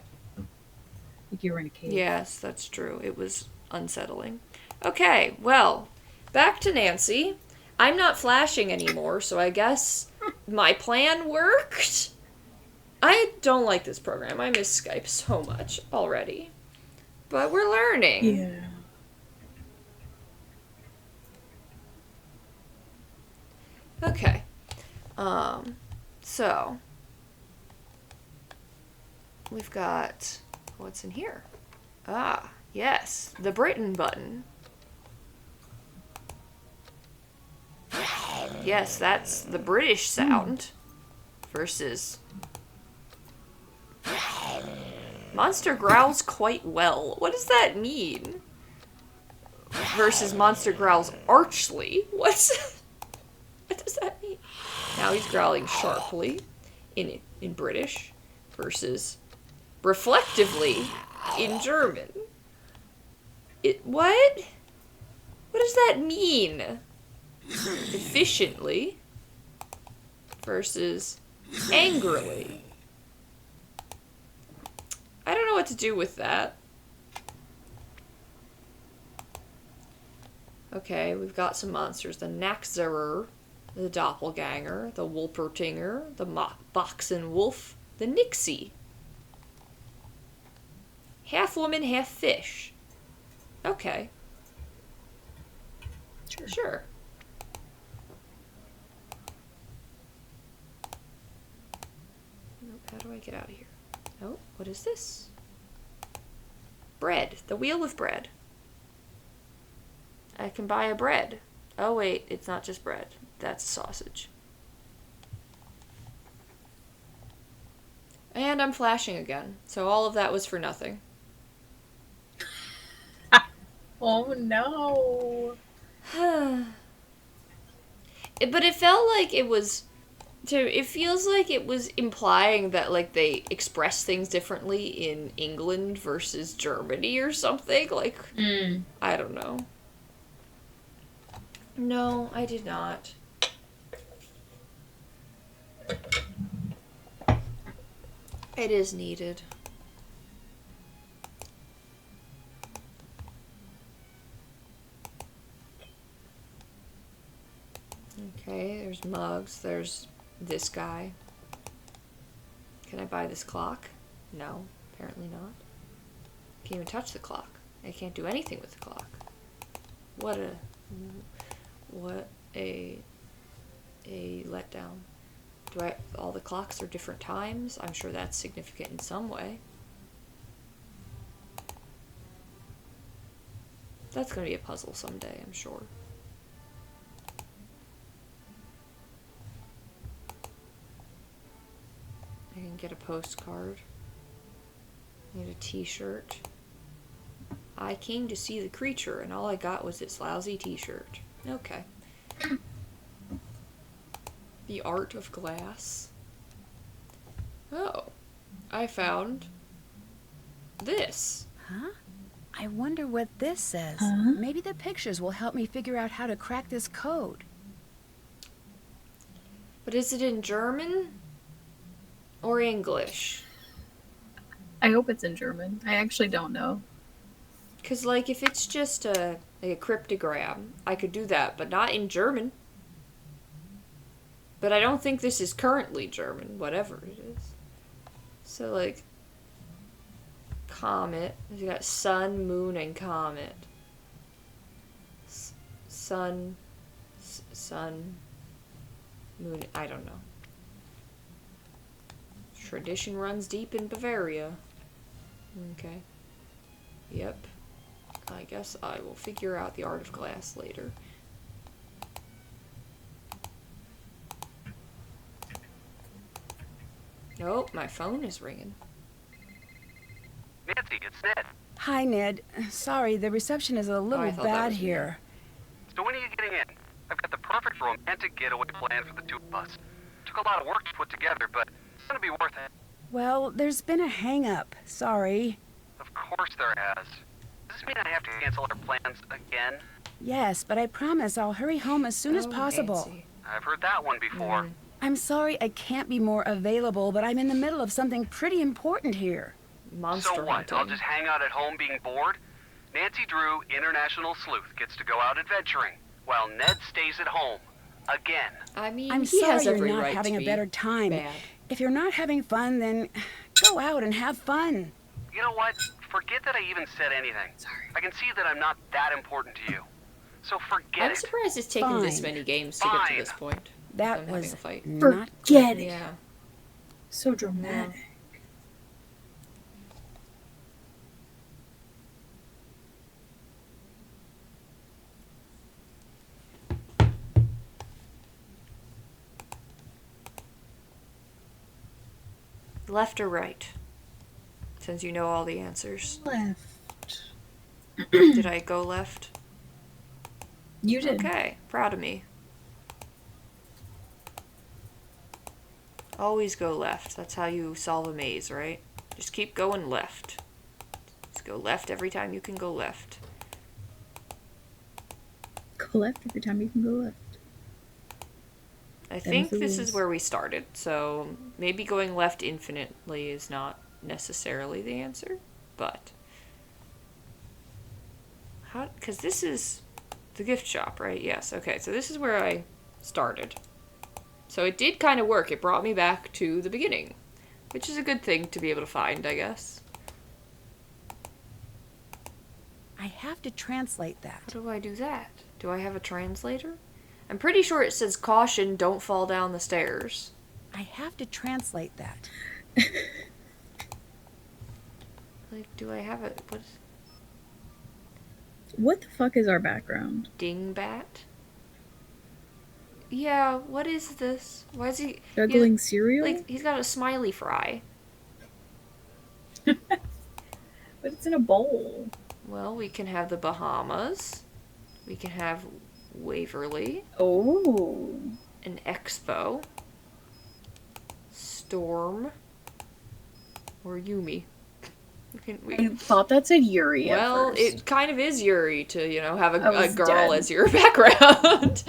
Like you were in a cave. Yes, that's true. It was unsettling. Okay, well, back to Nancy. I'm not flashing anymore, so I guess my plan worked. I don't like this program. I miss Skype so much already. But we're learning. Yeah. Okay. So we've got what's in here? Ah, yes, the Britain button. Yes, that's the British sound versus Monster growls quite well. What does that mean? Versus Monster growls archly. What does that mean? Now he's growling sharply in British versus reflectively in German. What? What does that mean? Efficiently versus angrily. I don't know what to do with that. Okay, we've got some monsters. The Naxxerer, the Doppelganger, the Wolpertinger, the Boxen Wolf, the Nixie. Half woman, half fish. Okay. Sure. How do I get out of here? Oh, what is this? Bread. The wheel of bread. I can buy a bread. Oh wait, it's not just bread. That's a sausage. And I'm flashing again. So all of that was for nothing. Oh no. But it felt like it was So it feels like it was implying that, like, they express things differently in England versus Germany or something. Like, I don't know. No, I did not. It is needed. Okay, there's mugs. There's this guy. Can I buy this clock? No, apparently not. Can't even touch the clock. I can't do anything with the clock. What a letdown. All the clocks are different times? I'm sure that's significant in some way. That's gonna be a puzzle someday, I'm sure. I can get a postcard. I need a t-shirt. I came to see the creature, and all I got was this lousy t-shirt. Okay. The art of glass. Oh. I found this. Huh? I wonder what this says. Huh? Maybe the pictures will help me figure out how to crack this code. But is it in German? Or English? I hope it's in German. I actually don't know. Because, like, if it's just a cryptogram, I could do that, but not in German. But I don't think this is currently German, whatever it is. So, like, comet. You got sun, moon, and comet. Sun, moon, I don't know. Tradition runs deep in Bavaria. Okay. Yep. I guess I will figure out the art of glass later. Nope, my phone is ringing. Nancy, it's Ned. Hi, Ned. Sorry, the reception is a I little thought that bad was me. here. So when are you getting in? I've got the perfect romantic getaway plan for the two of us. Took a lot of work to put together, but it's gonna be worth it. Well, there's been a hang-up. Sorry. Of course there has. Does this mean I have to cancel our plans again? Yes, but I promise I'll hurry home as soon as Oh, possible. Nancy. I've heard that one before. I'm sorry I can't be more available, but I'm in the middle of something pretty important here. Monster So what? hunting. I'll just hang out at home being bored? Nancy Drew, international sleuth, gets to go out adventuring, while Ned stays at home. Again. I mean, I'm he sorry has you're every not right having to a be better time. bad. If you're not having fun, then go out and have fun. You know what? Forget that I even said anything. Sorry. I can see that I'm not that important to you. So forget I'm it. surprised it's taken this Fine. many games to get to Fine. this point. That Them having was a fight. not Forget good. it. Yeah. So dramatic. Left or right? Since you know all the answers. Left. Did I go left? You did. Okay, proud of me. Always go left. That's how you solve a maze, right? Just keep going left. Just go left every time you can go left. Go left every time you can go left. I Them's think the this is rules. where we started, so maybe going left infinitely is not necessarily the answer, but how? Because this is the gift shop, right? Yes. Okay, so this is where I started. So it did kind of work. It brought me back to the beginning, which is a good thing to be able to find, I guess. I have to translate that. How do I do that? Do I have a translator? I'm pretty sure it says caution, don't fall down the stairs. I have to translate that. Like, do I have it? What is What the fuck is our background? dingbat? Yeah, what is this? Why is he Juggling cereal? like he's got a smiley fry? But it's in a bowl. Well, we can have the Bahamas. We can have Waverly, Oh. an expo. Storm. Or Yumi. I thought that said Yuri at Well, first. it kind of is Yuri to, you know, have I a was girl dead. as your background.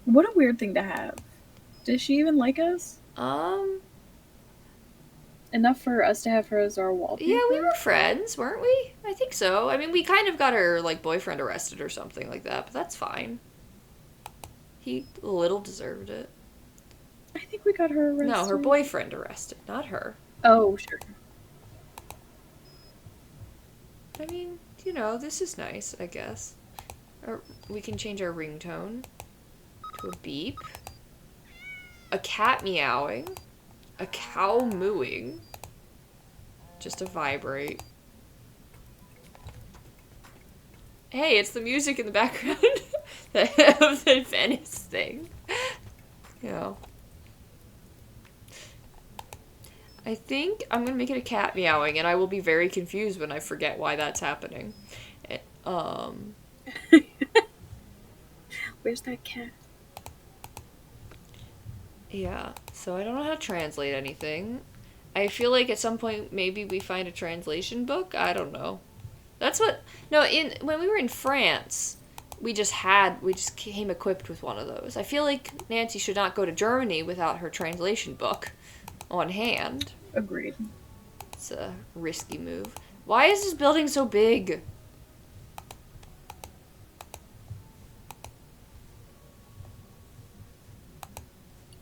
What a weird thing to have. Does she even like us? Enough for us to have her as our wallpaper? Yeah, we were friends, weren't we? I think so. I mean, we kind of got her, like, boyfriend arrested or something like that, but that's fine. He a little deserved it. I think we got her arrested. No, her boyfriend arrested, not her. Oh, sure. I mean, you know, this is nice, I guess. Or we can change our ringtone to a beep. A cat meowing. A cow mooing. Just a vibrate. Hey, it's the music in the background of the Venice thing. You know. I think I'm gonna make it a cat meowing, and I will be very confused when I forget why that's happening. Where's that cat? Yeah, so I don't know how to translate anything. I feel like at some point maybe we find a translation book. I don't know. That's what. No, when we were in France, we just came equipped with one of those. I feel like Nancy should not go to Germany without her translation book on hand. Agreed. It's a risky move. Why is this building so big?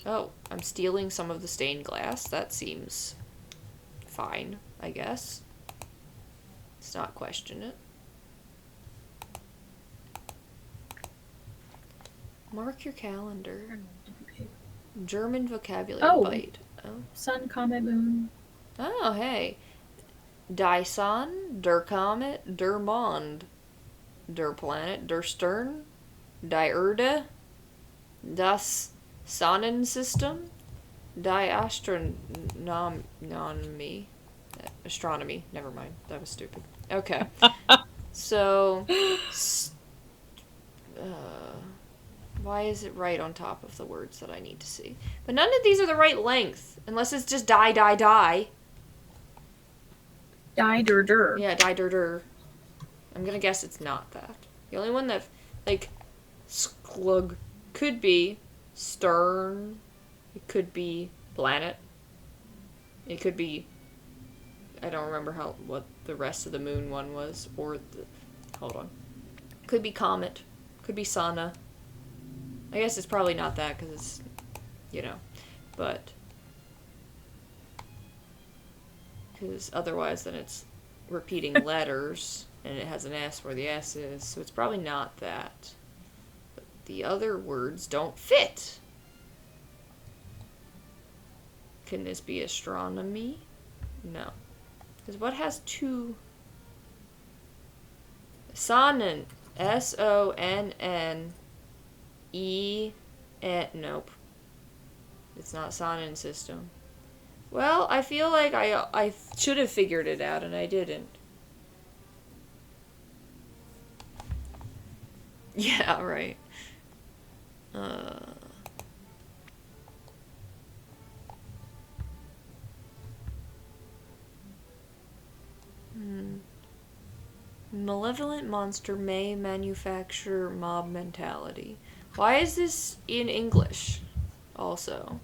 Oh, I'm stealing some of the stained glass. That seems fine, I guess. Let's not question it. Mark your calendar. German vocabulary Oh. bite. Oh. Sun, comet, moon. Oh, hey. Die Son, Der Comet, Der Mond, Der Planet, Der Stern, Die Erde, Das Sonnensystem, Die Astronomy. Astronomy. Never mind. That was stupid. Okay. So, why is it right on top of the words that I need to see? But none of these are the right length, unless it's just die, die, die. Die, dur, dur. Yeah, die, dur, dur. I'm gonna guess it's not that. The only one that, like, sklug could be stern. It could be planet. It could be, I don't remember what the rest of the moon one was, or hold on. Could be comet. Could be sauna. I guess it's probably not that, because it's, you know, but, because otherwise then it's repeating letters, and it has an S where the S is, so it's probably not that. But the other words don't fit. Can this be astronomy? No. Because what has two? Sonnen. S-O-N-N-E. Nope. It's not Sonnen system. Well, I feel like I should have figured it out, and I didn't. Yeah, right. Malevolent monster may manufacture mob mentality. Why is this in English? Also.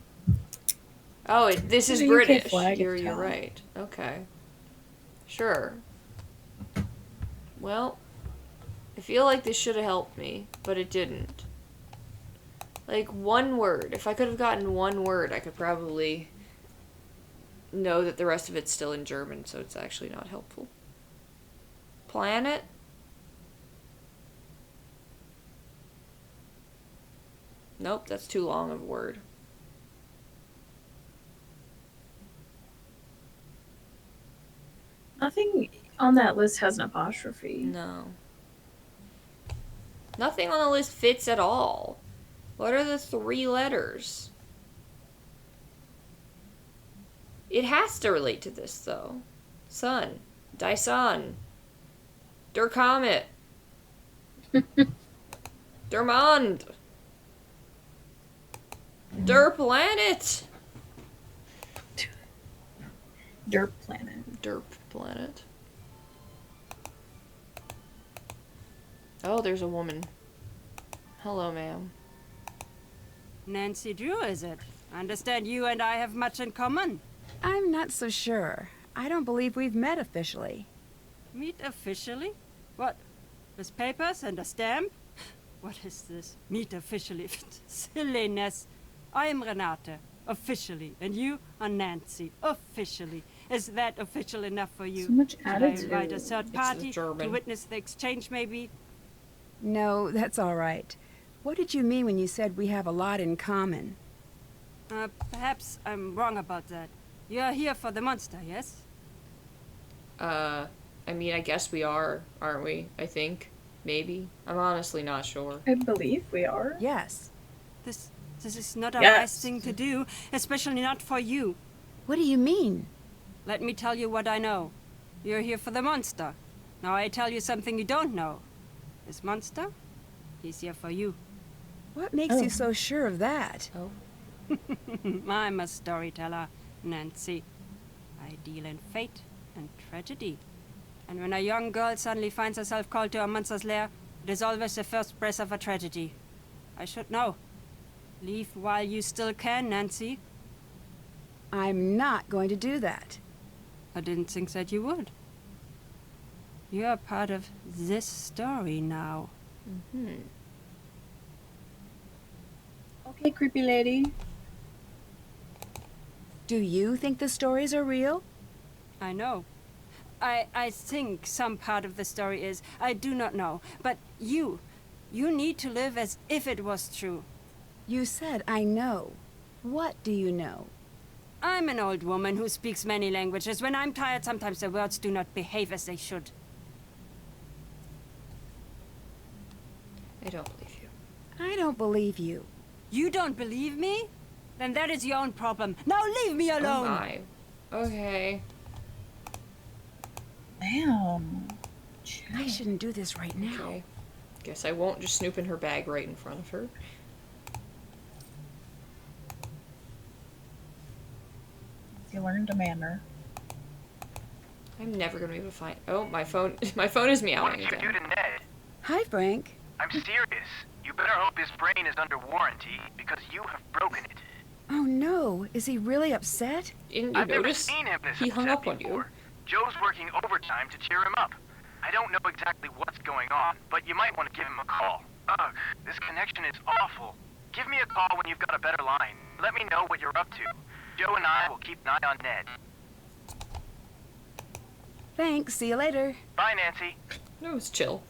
Oh, this is There's a UK British. flag at the You're top. right. Okay. Sure. Well, I feel like this should have helped me, but it didn't. Like, one word. If I could have gotten one word, I could probably know that the rest of it's still in German, so it's actually not helpful. Planet? Nope, that's too long of a word. Nothing on that list has an apostrophe. No. Nothing on the list fits at all. What are the 3 letters? It has to relate to this, though. Sun. Dyson. Der Comet. Der Mond. Der planet! Derp planet. Derp planet. Oh, there's a woman. Hello, ma'am. Nancy Drew, is it? I understand you and I have much in common. I'm not so sure. I don't believe we've met officially. Meet officially? What? With papers and a stamp? What is this? Meet officially? Silliness. I am Renate, officially, and you are Nancy, officially. Is that official enough for you? So much Should I attitude. invite a third It's party to German. witness the exchange, maybe? No, that's all right. What did you mean when you said we have a lot in common? Perhaps I'm wrong about that. You're here for the monster, yes? I mean, I guess we are, aren't we? I think. Maybe. I'm honestly not sure. I believe we are. Yes. This is not a Yes. wise thing to do, especially not for you. What do you mean? Let me tell you what I know. You're here for the monster. Now I tell you something you don't know. This monster, he's here for you. What makes Oh. you so sure of that? Oh. I'm a storyteller, Nancy. I deal in fate and tragedy. And when a young girl suddenly finds herself called to a monster's lair, it is always the first breath of a tragedy. I should know. Leave while you still can, Nancy. I'm not going to do that. I didn't think that you would. You're part of this story now. Okay, creepy lady. Do you think the stories are real? I know. I think some part of the story is. I do not know. But you need to live as if it was true. You said I know. What do you know? I'm an old woman who speaks many languages. When I'm tired, sometimes the words do not behave as they should. I don't believe you. I don't believe you. You don't believe me? Then that is your own problem. Now leave me Oh alone! my. Okay. Damn. I shouldn't do this right now. Okay. Guess I won't just snoop in her bag right in front of her. You learned a manner. I'm never gonna be able to find. Oh, my phone. My phone is meowing What did you do again. to Ned? Hi, Frank. I'm serious. You better hope his brain is under warranty, because you have broken it. Oh no, is he really upset? Didn't you I've never notice? seen him this He hung upset up on before. you. Joe's working overtime to cheer him up. I don't know exactly what's going on, but you might want to give him a call. Ugh, this connection is awful. Give me a call when you've got a better line. Let me know what you're up to. Joe and I will keep an eye on Ned. Thanks, see you later. Bye, Nancy. No, it's chill.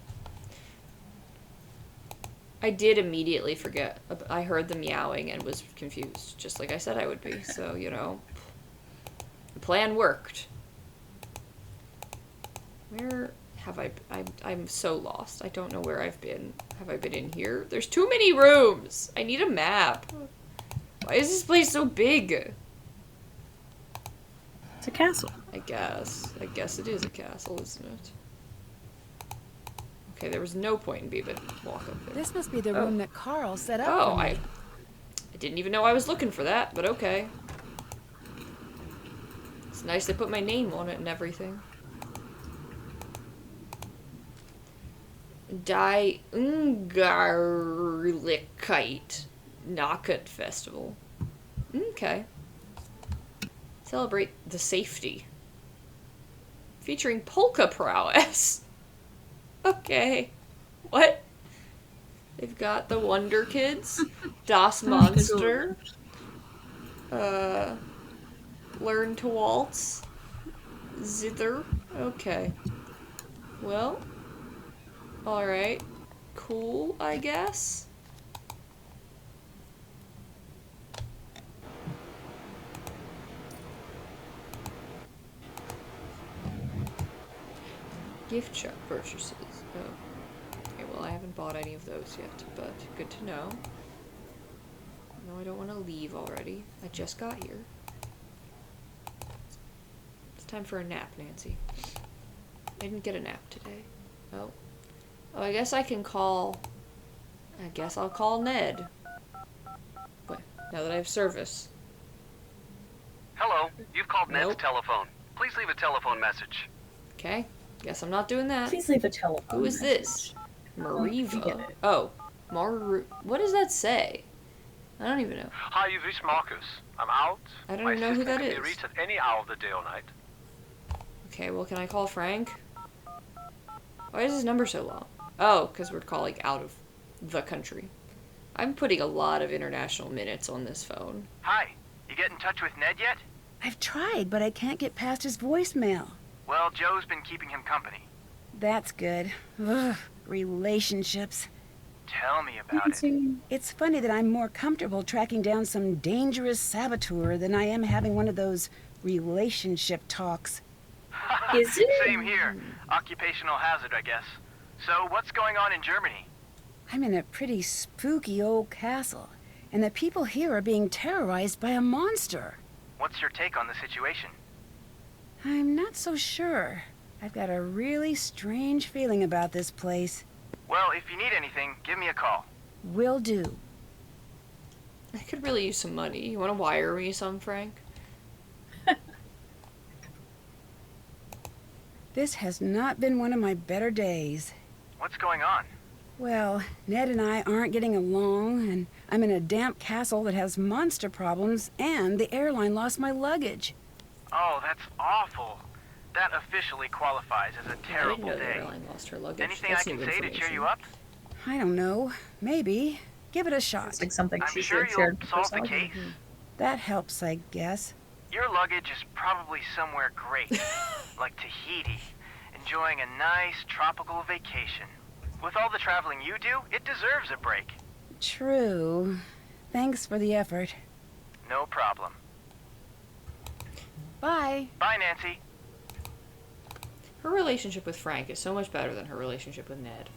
I did immediately forget. I heard the meowing and was confused, just like I said I would be. So, you know, the plan worked. Where have I'm so lost. I don't know where I've been. Have I been in here? There's too many rooms. I need a map. Why is this place so big? It's a castle. I guess it is a castle, isn't it? Okay, there was no point in me but walk up there. This must be the Oh. room that Carl set up Oh, for me. I didn't even know I was looking for that, but okay. It's nice they put my name on it and everything. Die Ungarlichkeit Knocket Festival. Okay. Celebrate the safety. Featuring polka prowess. Okay. What? They've got the Wonder Kids, Das Monster, Learn to Waltz, Zither. Okay. Well, alright. Cool, I guess. Gift shop purchases. Oh. Okay, well, I haven't bought any of those yet, but good to know. No, I don't want to leave already. I just got here. It's time for a nap, Nancy. I didn't get a nap today. Oh. Oh, I guess I can call... I guess I'll call Ned. What? Now that I have service. Hello, you've called Ned's Nope. telephone. Please leave a telephone message. Okay. Guess I'm not doing that. Please leave a telephone Who is this? You Mariva. get it. Oh. What does that say? I don't even know. Hi, you've reached Marcus. I'm out. I don't My even know who assistant that can is. be reached at any hour of the day or night. Okay, well, can I call Frank? Why is his number so long? Oh, because we're calling out of the country. I'm putting a lot of international minutes on this phone. Hi, you get in touch with Ned yet? I've tried, but I can't get past his voicemail. Well, Joe's been keeping him company. That's good. Ugh, relationships. Tell me about it. It's funny that I'm more comfortable tracking down some dangerous saboteur than I am having one of those relationship talks. Is it? Same here. Occupational hazard, I guess. So, what's going on in Germany? I'm in a pretty spooky old castle, and the people here are being terrorized by a monster. What's your take on the situation? I'm not so sure. I've got a really strange feeling about this place. Well, if you need anything, give me a call. Will do. I could really use some money. You want to wire me some, Frank? This has not been one of my better days. What's going on? Well, Ned and I aren't getting along, and I'm in a damp castle that has monster problems, and the airline lost my luggage. Oh, that's awful. That officially qualifies as a terrible I didn't know day. the airline lost her luggage. Anything That's I can new say to cheer information. you up? I don't know. Maybe. Give it a shot. It's like something I'm she sure should you'll share solve the herself. case. That helps, I guess. Your luggage is probably somewhere great, like Tahiti, enjoying a nice tropical vacation. With all the traveling you do, it deserves a break. True. Thanks for the effort. No problem. Bye. Bye, Nancy. Her relationship with Frank is so much better than her relationship with Ned.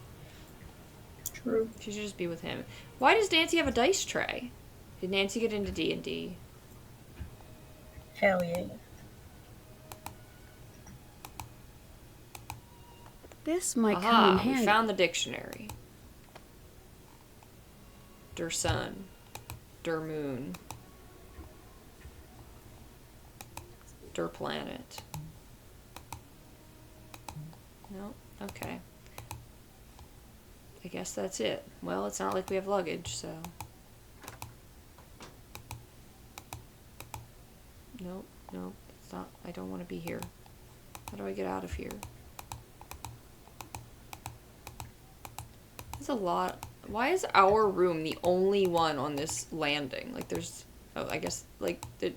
True. She should just be with him. Why does Nancy have a dice tray? Did Nancy get into D&D? Hell yeah. This might come in Aha, handy. we found the dictionary. Der sun. Der moon. Der planet. No? Okay. I guess that's it. Well, it's not like we have luggage, so... Nope, nope, it's not... I don't want to be here. How do I get out of here? There's a lot... Why is our room the only one on this landing? Like, there's... Oh, I guess, like, it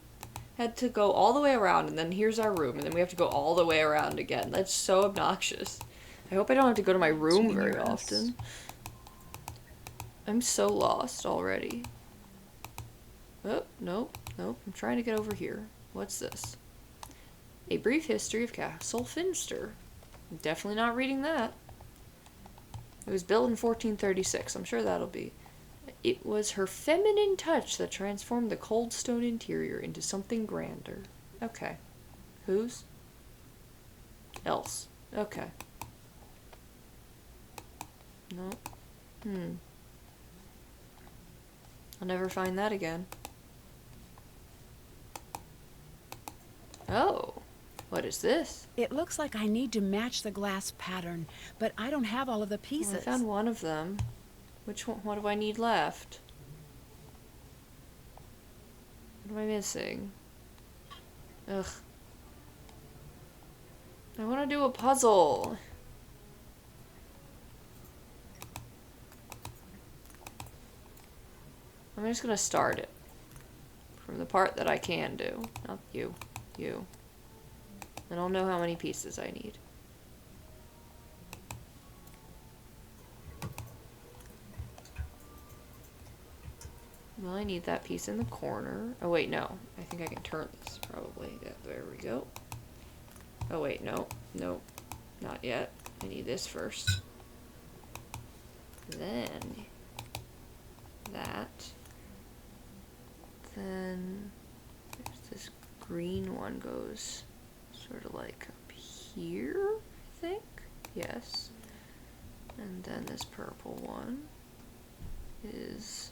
had to go all the way around, and then here's our room, and then we have to go all the way around again. That's so obnoxious. I hope I don't have to go to my room very often. I'm so lost already. Oh, nope, nope. I'm trying to get over here. What's this? A brief history of Castle Finster. I'm definitely not reading that. It was built in 1436. I'm sure that'll be. It was her feminine touch that transformed the cold stone interior into something grander. Okay. Whose? Else. Okay. No. I'll never find that again. Oh. What is this? It looks like I need to match the glass pattern, but I don't have all of the Well, pieces. I found one of them. Which one? What do I need left? What am I missing? Ugh. I want to do a puzzle. I'm just gonna start it. From the part that I can do. Not you. You. I don't know how many pieces I need. Well, I need that piece in the corner. Oh, wait, no. I think I can turn this, probably. Yeah, there we go. Oh, wait, no. Nope. Not yet. I need this first. Then... that. Then... there's this green one goes sort of like up here, I think? Yes. And then this purple one is...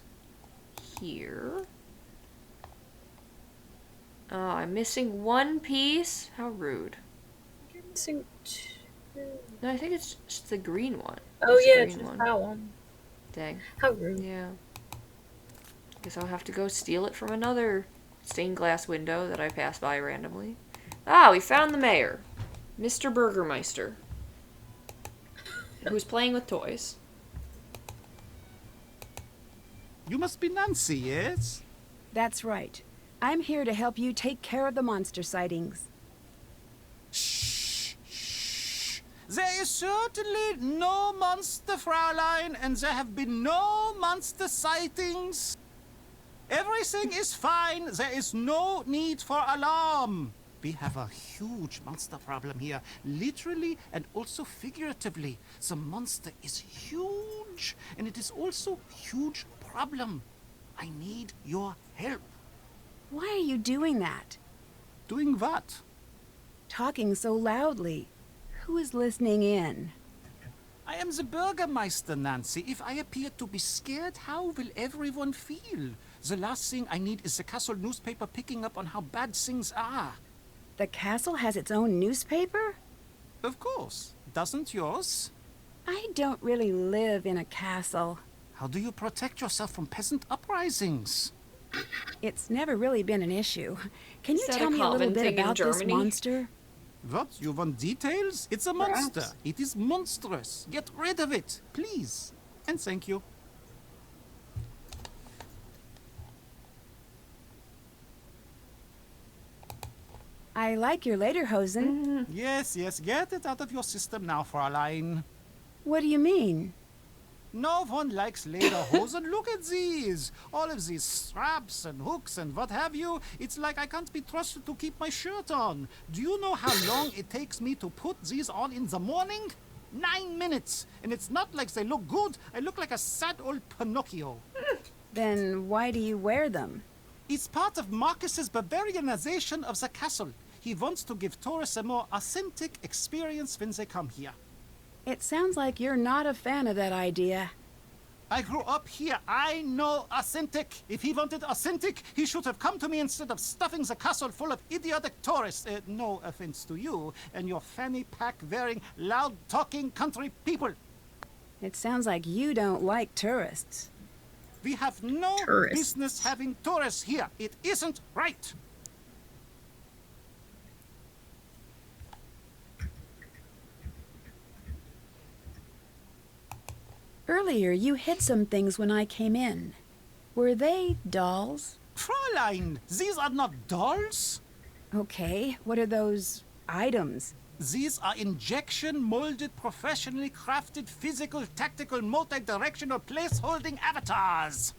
here. Oh, I'm missing one piece? How rude. You're missing 2. No, I think it's just the green one. Oh It's the yeah, green it's just one. that one. Dang. How rude. Yeah. Guess I'll have to go steal it from another stained glass window that I passed by randomly. Ah, we found the mayor. Mr. Burgermeister. Who's playing with toys. You must be Nancy, yes? That's right. I'm here to help you take care of the monster sightings. Shh, shh. There is certainly no monster, Fraulein, and there have been no monster sightings. Everything is fine. There is no need for alarm. We have a huge monster problem here, literally and also figuratively. The monster is huge, and it is also a huge problem. I need your help. Why are you doing that? Doing what? Talking so loudly. Who is listening in? I am the Burgermeister, Nancy. If I appear to be scared, how will everyone feel? The last thing I need is the castle newspaper picking up on how bad things are. The castle has its own newspaper? Of course. Doesn't yours? I don't really live in a castle. How do you protect yourself from peasant uprisings? It's never really been an issue. Can you Is that tell a me a little common bit thing in about this Germany? monster? What? You want details? It's a Perhaps. monster. It is monstrous. Get rid of it, please. And thank you. I like your lederhosen. Yes, yes. Get it out of your system now, Fraulein. What do you mean? No one likes lederhosen. Look at these. All of these straps and hooks and what have you. It's like I can't be trusted to keep my shirt on. Do you know how long it takes me to put these on in the morning? 9 minutes. And it's not like they look good. I look like a sad old Pinocchio. Then why do you wear them? It's part of Marcus's Bavarianization of the castle. He wants to give tourists a more authentic experience when they come here. It sounds like you're not a fan of that idea. I grew up here. I know authentic. If he wanted authentic, he should have come to me instead of stuffing the castle full of idiotic tourists. No offense to you and your fanny pack wearing, loud talking country people. It sounds like you don't like tourists. We have no Tourists. business having tourists here. It isn't right. Earlier, you hid some things when I came in. Were they dolls? Fräulein, these are not dolls. Okay, what are those items? These are injection-molded, professionally crafted, physical, tactical, multi-directional place-holding avatars.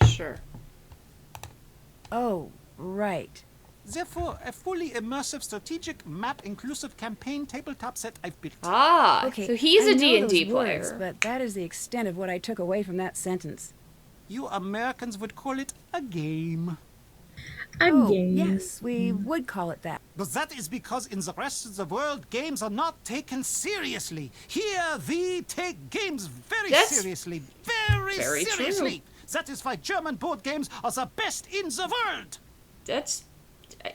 Sure. Oh, right. Therefore, a fully immersive, strategic, map-inclusive campaign tabletop set I've built. Ah, Okay, so he's I a know D&D those words, player. but that is the extent of what I took away from that sentence. You Americans would call it a game. I'm Oh, game. yes, we would call it that. But that is because in the rest of the world, games are not taken seriously. Here, we take games very That's seriously. Very very true. seriously. That is why German board games are the best in the world. That's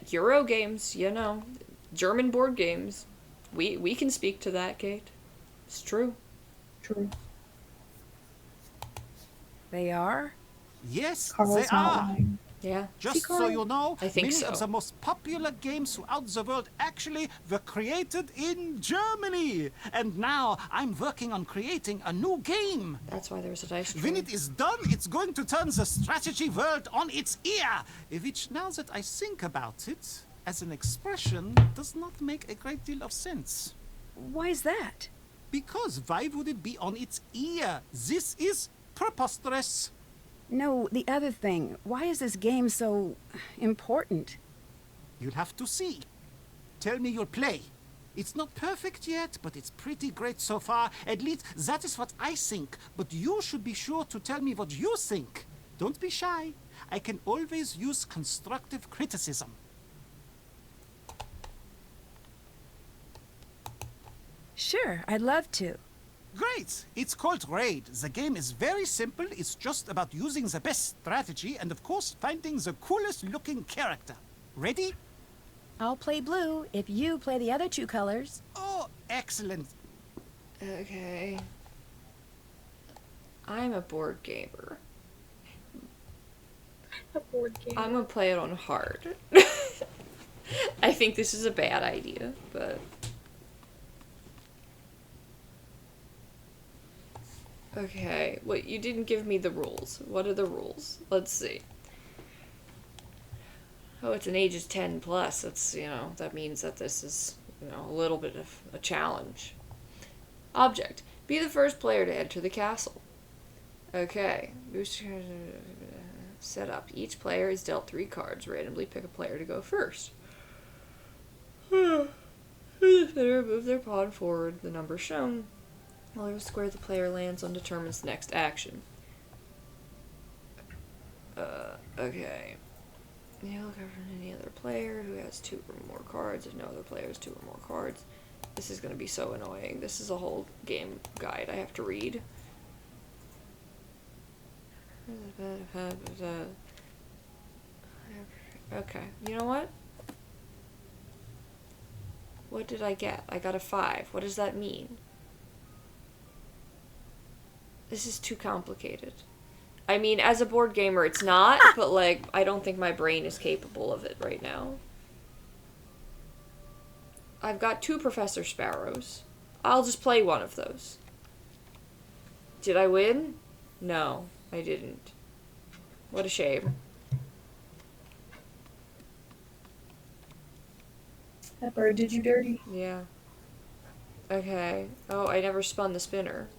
Euro games, you know. German board games. We can speak to that, Kate. It's true. True. They are? Yes, Carl's they not are. lying. Yeah. Just so you know, I think many so. of the most popular games throughout the world actually were created in Germany. And now I'm working on creating a new game. That's why there's a dice tray. When it is done, it's going to turn the strategy world on its ear. Which, now that I think about it, as an expression, does not make a great deal of sense. Why is that? Because why would it be on its ear? This is preposterous. No, the other thing. Why is this game so important? You'll have to see. Tell me you'll play. It's not perfect yet, but it's pretty great so far. At least that is what I think. But you should be sure to tell me what you think. Don't be shy. I can always use constructive criticism. Sure, I'd love to. Great! It's called Raid. The game is very simple. It's just about using the best strategy and, of course, finding the coolest looking character. Ready? I'll play blue if you play the other 2 colors. Oh, excellent. Okay. I'm a board gamer. A board game. I'm gonna play it on hard. I think this is a bad idea, but... Okay, wait, you didn't give me the rules. What are the rules? Let's see. Oh, it's an ages 10 plus. That's, that means that this is, a little bit of a challenge. Object. Be the first player to enter the castle. Okay. Set up. Each player is dealt 3 cards. Randomly pick a player to go first. The player move their pawn forward. The number shown. Whatever square the player lands on determines the next action. Okay. Yeah, look over any other player who has 2 or more cards. If no other player has 2 or more cards. This is going to be so annoying. This is a whole game guide I have to read. Okay, you know what? What did I get? I got a 5. What does that mean? This is too complicated. I mean, as a board gamer, it's not, but, like, I don't think my brain is capable of it right now. I've got 2 Professor Sparrows. I'll just play one of those. Did I win? No, I didn't. What a shame. That bird did you dirty. Yeah. Okay. Oh, I never spun the spinner.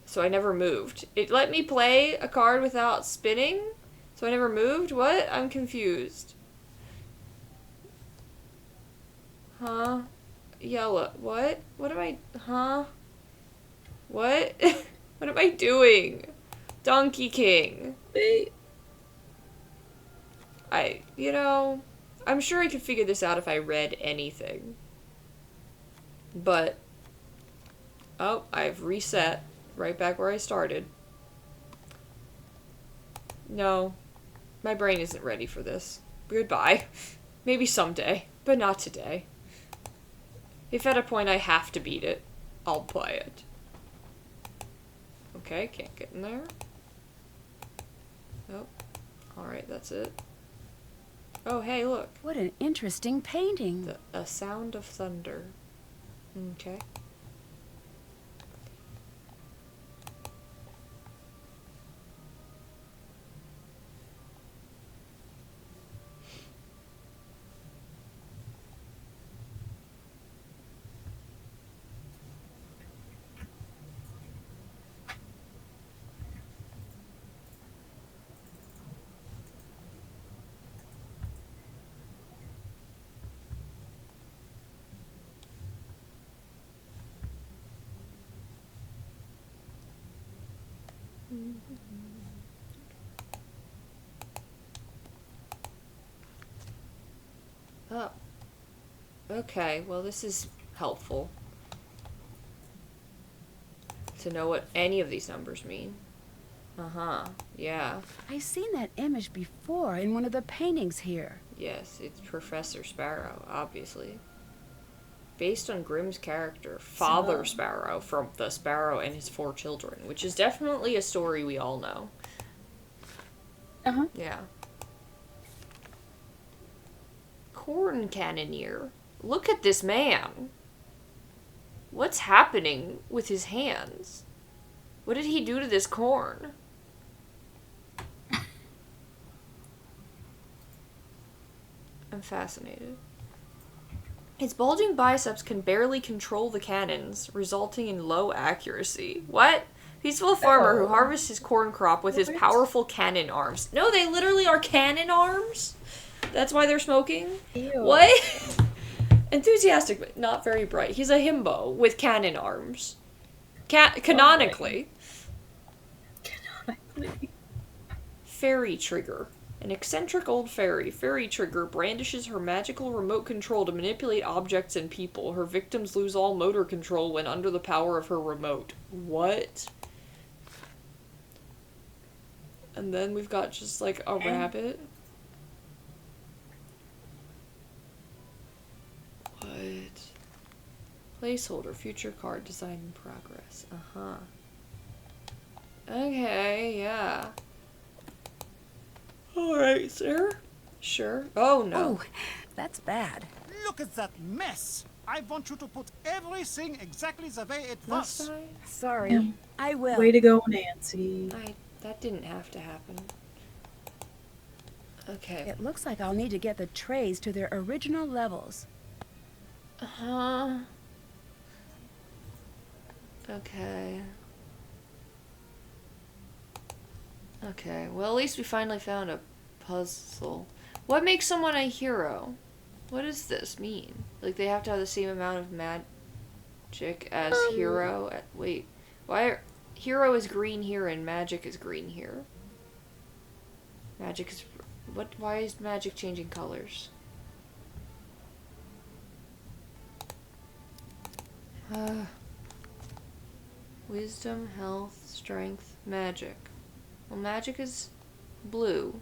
So I never moved. It let me play a card without spinning? So I never moved? What? I'm confused. Huh? Yellow. What? What am I... Huh? What? What am I doing? Donkey King. I'm sure I could figure this out if I read anything. But... Oh, I've reset. Right back where I started. No. My brain isn't ready for this. Goodbye. Maybe someday, but not today. If at a point I have to beat it, I'll play it. Okay, can't get in there. Nope. Alright, that's it. Oh, hey, look. What an interesting painting. A sound of thunder. Okay. Oh. Okay, well this is helpful. To know what any of these numbers mean. Uh-huh, yeah. I've seen that image before in one of the paintings here. Yes, it's Professor Sparrow, obviously. Based on Grimm's character, Father Sparrow, from The Sparrow and His 4 Children, which is definitely a story we all know. Uh-huh. Yeah. Corn Cannoneer. Look at this man. What's happening with his hands? What did he do to this corn? I'm fascinated. His bulging biceps can barely control the cannons, resulting in low accuracy. What? Peaceful farmer who harvests his corn crop with his powerful cannon arms. No, they literally are cannon arms? That's why they're smoking? Ew. What? Enthusiastic, but not very bright. He's a himbo with cannon arms. Canonically. Canonically. Fairy Trigger. An eccentric old fairy, Fairy Trigger, brandishes her magical remote control to manipulate objects and people. Her victims lose all motor control when under the power of her remote. What? And then we've got just like a rabbit. What? Placeholder, future card, design in progress. Uh-huh. Okay, yeah. Alright, sir. Sure. Oh, no. Oh, that's bad. Look at that mess. I want you to put everything exactly the way it Must was. I? Sorry. Yeah. I will. Way to go, Nancy. That didn't have to happen. Okay. It looks like I'll need to get the trays to their original levels. Uh-huh. Okay. Okay, well at least we finally found a puzzle. What makes someone a hero? What does this mean? Like they have to have the same amount of magic as hero? Wait, hero is green here and magic is green here? Magic is... why is magic changing colors? Wisdom, health, strength, magic. Well, magic is blue.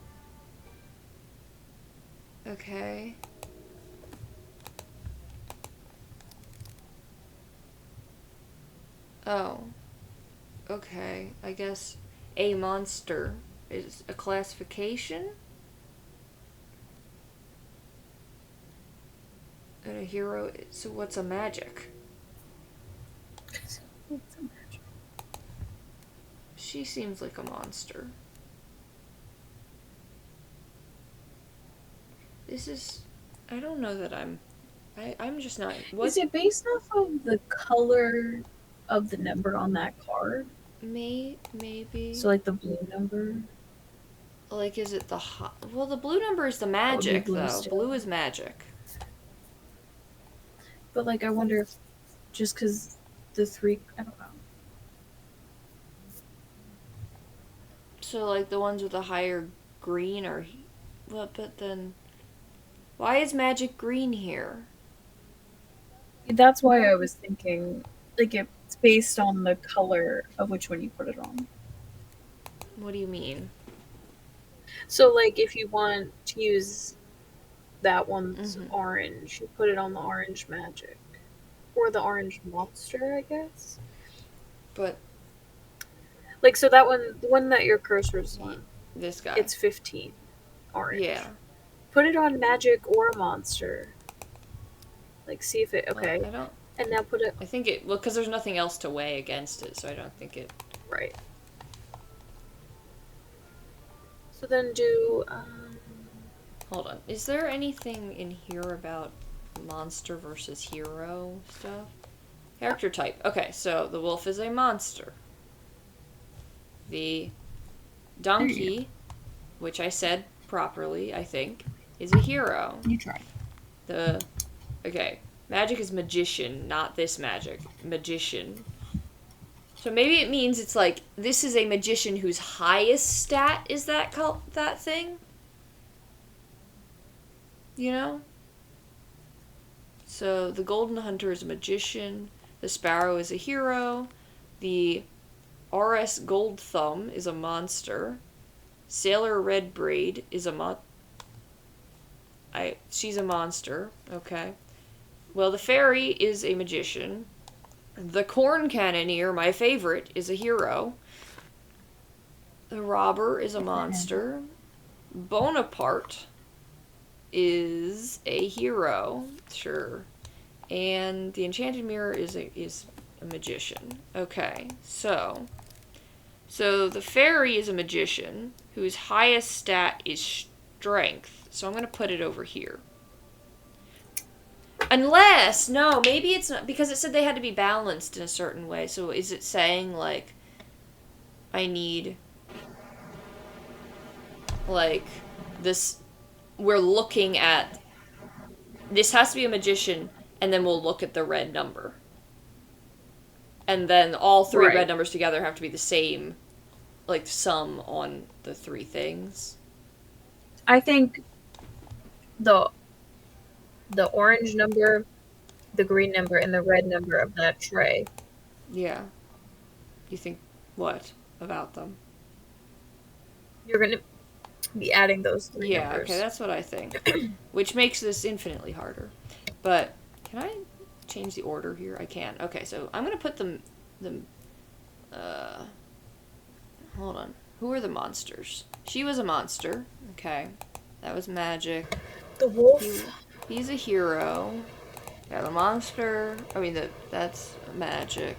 Okay. Oh. Okay. I guess a monster is a classification? And a hero, so what's a magic? She seems like a monster. This is... I don't know that I'm just not... Is it based off of the color of the number on that card? Maybe. So, like, the blue number? Like, is it the... Well, the blue number is the magic, blue though. still. Blue is magic. But, like, I wonder if just because the three... I don't know. So, like, the ones with the higher green are... Well, but then... Why is magic green here? That's why I was thinking, like, it's based on the color of which one you put it on. What do you mean? So, like, if you want to use that one's orange, you put it on the orange magic. Or the orange monster, I guess. But... Like, so that one, the one that your cursor's on. This guy. It's 15 orange. Yeah. Put it on magic or monster. Like, see if it... Okay. Well, I don't... And now put it... I think it... Well, because there's nothing else to weigh against it, so I don't think it... Right. So then do... Hold on. Is there anything in here about monster versus hero stuff? Character type. Okay, so the wolf is a monster. The donkey, which I said properly, I think, is a hero. You try. Okay, magic is magician, not this magic. Magician. So maybe it means it's like, this is a magician whose highest stat is that thing? You know? So the golden hunter is a magician, the sparrow is a hero, the RS Gold Thumb is a monster, Sailor Red Braid is a she's a monster, okay. Well, the fairy is a magician. The corn cannoneer, my favorite, is a hero. The robber is a monster. Bonaparte is a hero, sure. And the enchanted mirror is a magician. Okay, so the fairy is a magician whose highest stat is strength. So I'm going to put it over here. Unless, no, maybe it's not, because it said they had to be balanced in a certain way. So is it saying, like, I need, like, this, we're looking at, this has to be a magician, and then we'll look at the red number. And then all three red numbers together have to be the same, like, sum on the three things. I think the orange number, the green number, and the red number of that tray. Yeah. You think what about them? You're going to be adding those three numbers. Yeah, okay, that's what I think. Which makes this infinitely harder. But Can I change the order here? I can. Okay, so I'm gonna put them. Hold on. Who are the monsters? She was a monster. Okay, that was magic. The wolf. He's a hero. Yeah, the monster. I mean, that's magic.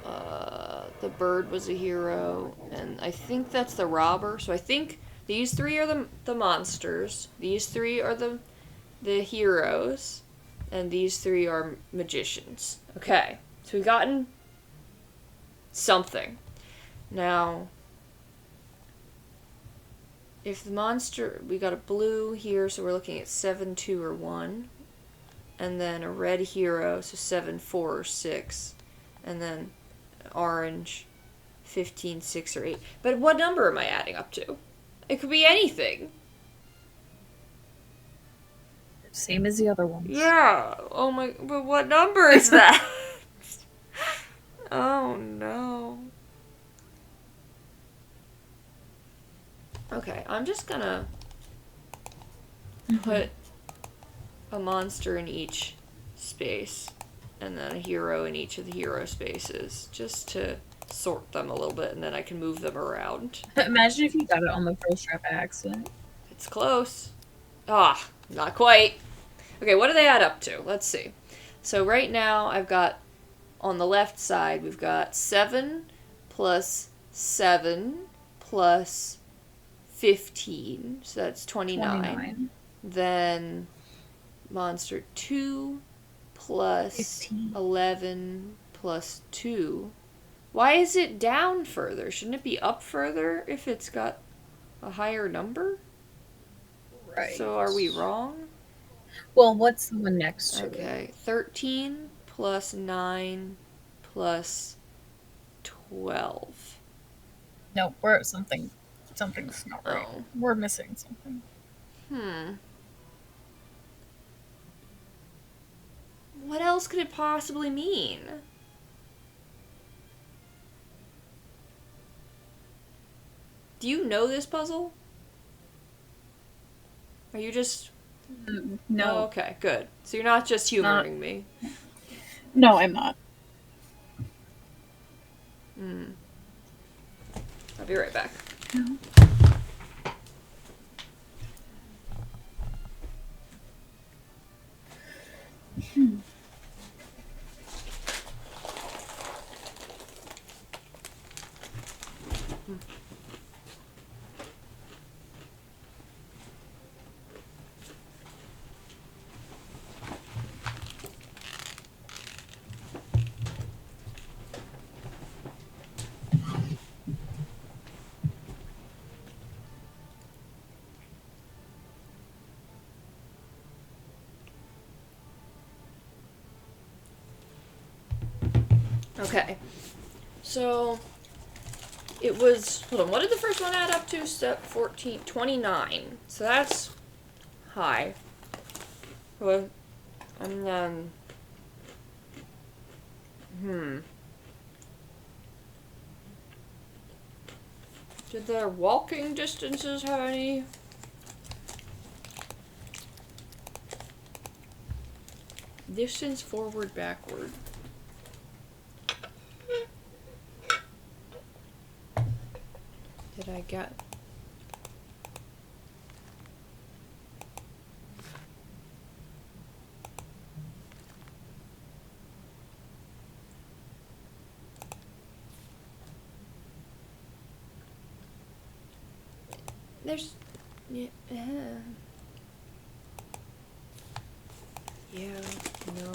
The bird was a hero, and I think that's the robber. So I think these three are the monsters. These three are the heroes, and these three are magicians. Okay, so we've gotten something. Now, if the monster, we got a blue here, so we're looking at 7, 2, or 1, and then a red hero, so 7, 4, or 6, and then orange, 15, 6, or 8. But what number am I adding up to? It could be anything. Same as the other ones. Yeah. Oh my. But what number is that? Oh no. Okay, I'm just gonna put a monster in each space and then a hero in each of the hero spaces just to sort them a little bit, and then I can move them around. Imagine if you got it on the first try by accident. It's close. Ah, not quite. Okay, what do they add up to? Let's see. So right now I've got, on the left side, we've got 7 plus 7 plus 15. So that's 29. Then monster 2 plus 15. 11 plus 2. Why is it down further? Shouldn't it be up further if it's got a higher number? Right. So are we wrong? Well, what's the one next to it? Okay, 13 plus 9 plus 12. No, we're at something. Something's not right. Oh. We're missing something. What else could it possibly mean? Do you know this puzzle? Are you just... No. Oh, okay, good. So you're not just humoring me. No, I'm not. I'll be right back. No. Okay. So, it was... Hold on, what did the first one add up to? Step 14... 29. So that's high. Well, and then... Did their walking distances have any... Distance forward, backward. Did I get... There's... Yeah, no.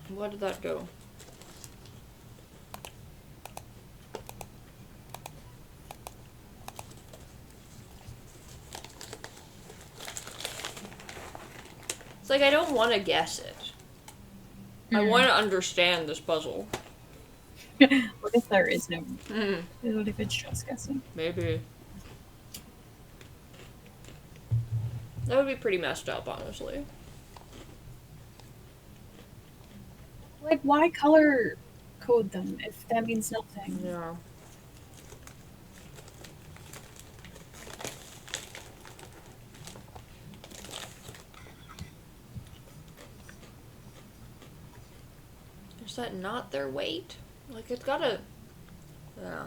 What did that go? It's like I don't want to guess it. I want to understand this puzzle. What if there is no? Mm, What if it's just guessing? maybe. That would be pretty messed up, honestly. Like, why color code them if that means nothing? Yeah. Is that not their weight? Like, it's gotta... Yeah.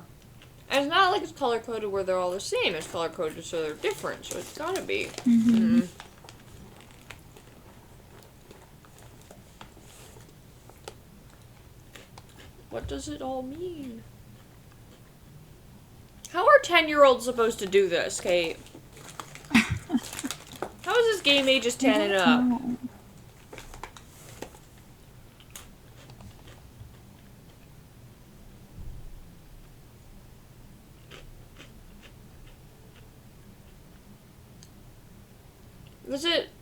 And it's not like it's color-coded where they're all the same. It's color-coded so they're different, so it's gotta be. Mm-hmm. What does it all mean? How are 10-year-olds supposed to do this, Kate? How is this game ages 10 and up? No.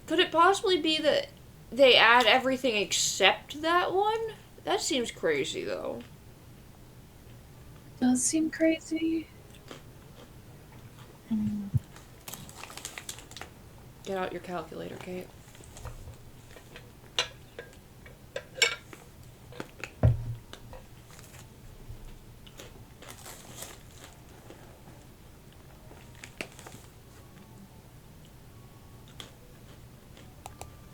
Could it possibly be that they add everything except that one? That seems crazy, though. Does seem crazy. Get out your calculator, Kate.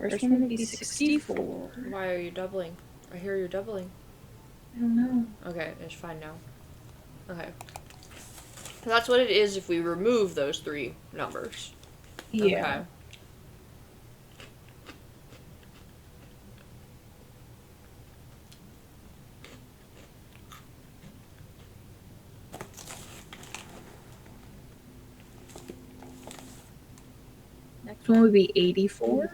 First one would be 64. Why are you doubling? I hear you're doubling. I don't know. Okay, it's fine now. Okay. So that's what it is if we remove those three numbers. Yeah. Okay. Next one would be 84.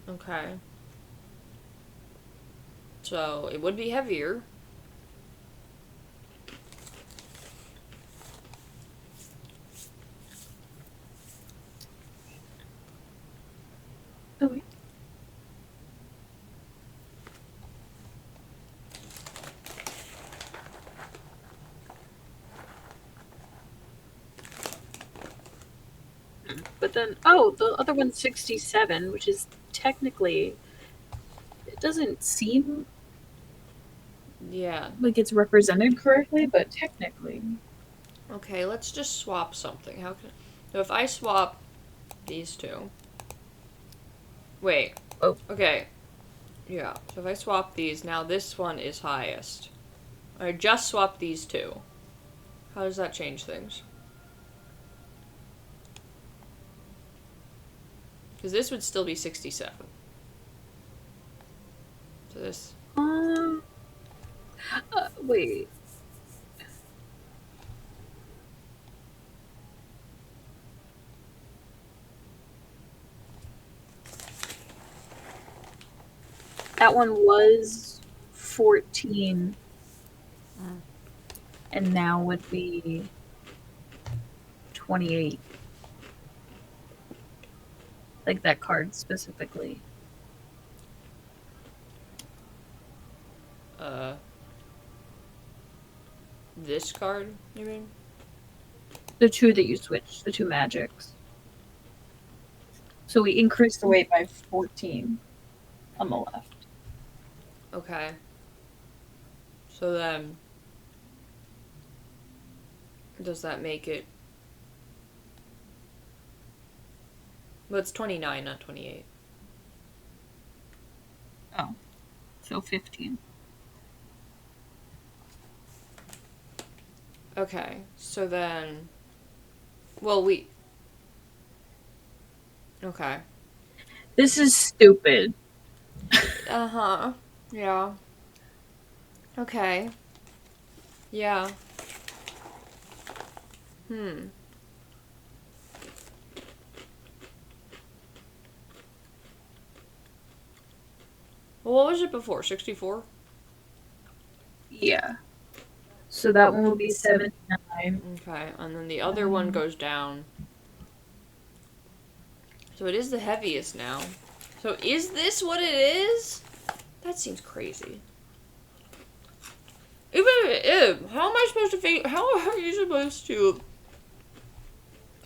Okay. So it would be heavier. Oh, wait. But then, oh, the other one's 67, which is technically, it doesn't seem Yeah. like it's represented correctly, but technically. Okay, let's just swap something. How can... So if I swap these two... Wait. Oh. Okay. Yeah, so if I swap these, now this one is highest. I just swapped these two. How does that change things? Because this would still be 67. So this... Wait. That one was 14. And now would be 28. Like that card specifically. This card, you mean? The two that you switched, the two magics. So we increased the weight by 14 on the left. Okay. So then... Does that make it... Well, it's 29, not 28. Oh. So 15. Okay, so then... Well, we... Okay. This is stupid. Uh-huh. Yeah. Okay. Yeah. Well, what was it before? 64? Yeah. So that one will be 79. Okay, and then the other one goes down. So it is the heaviest now. So is this what it is? That's That seems crazy. Even how am I supposed to figure? How are you supposed to?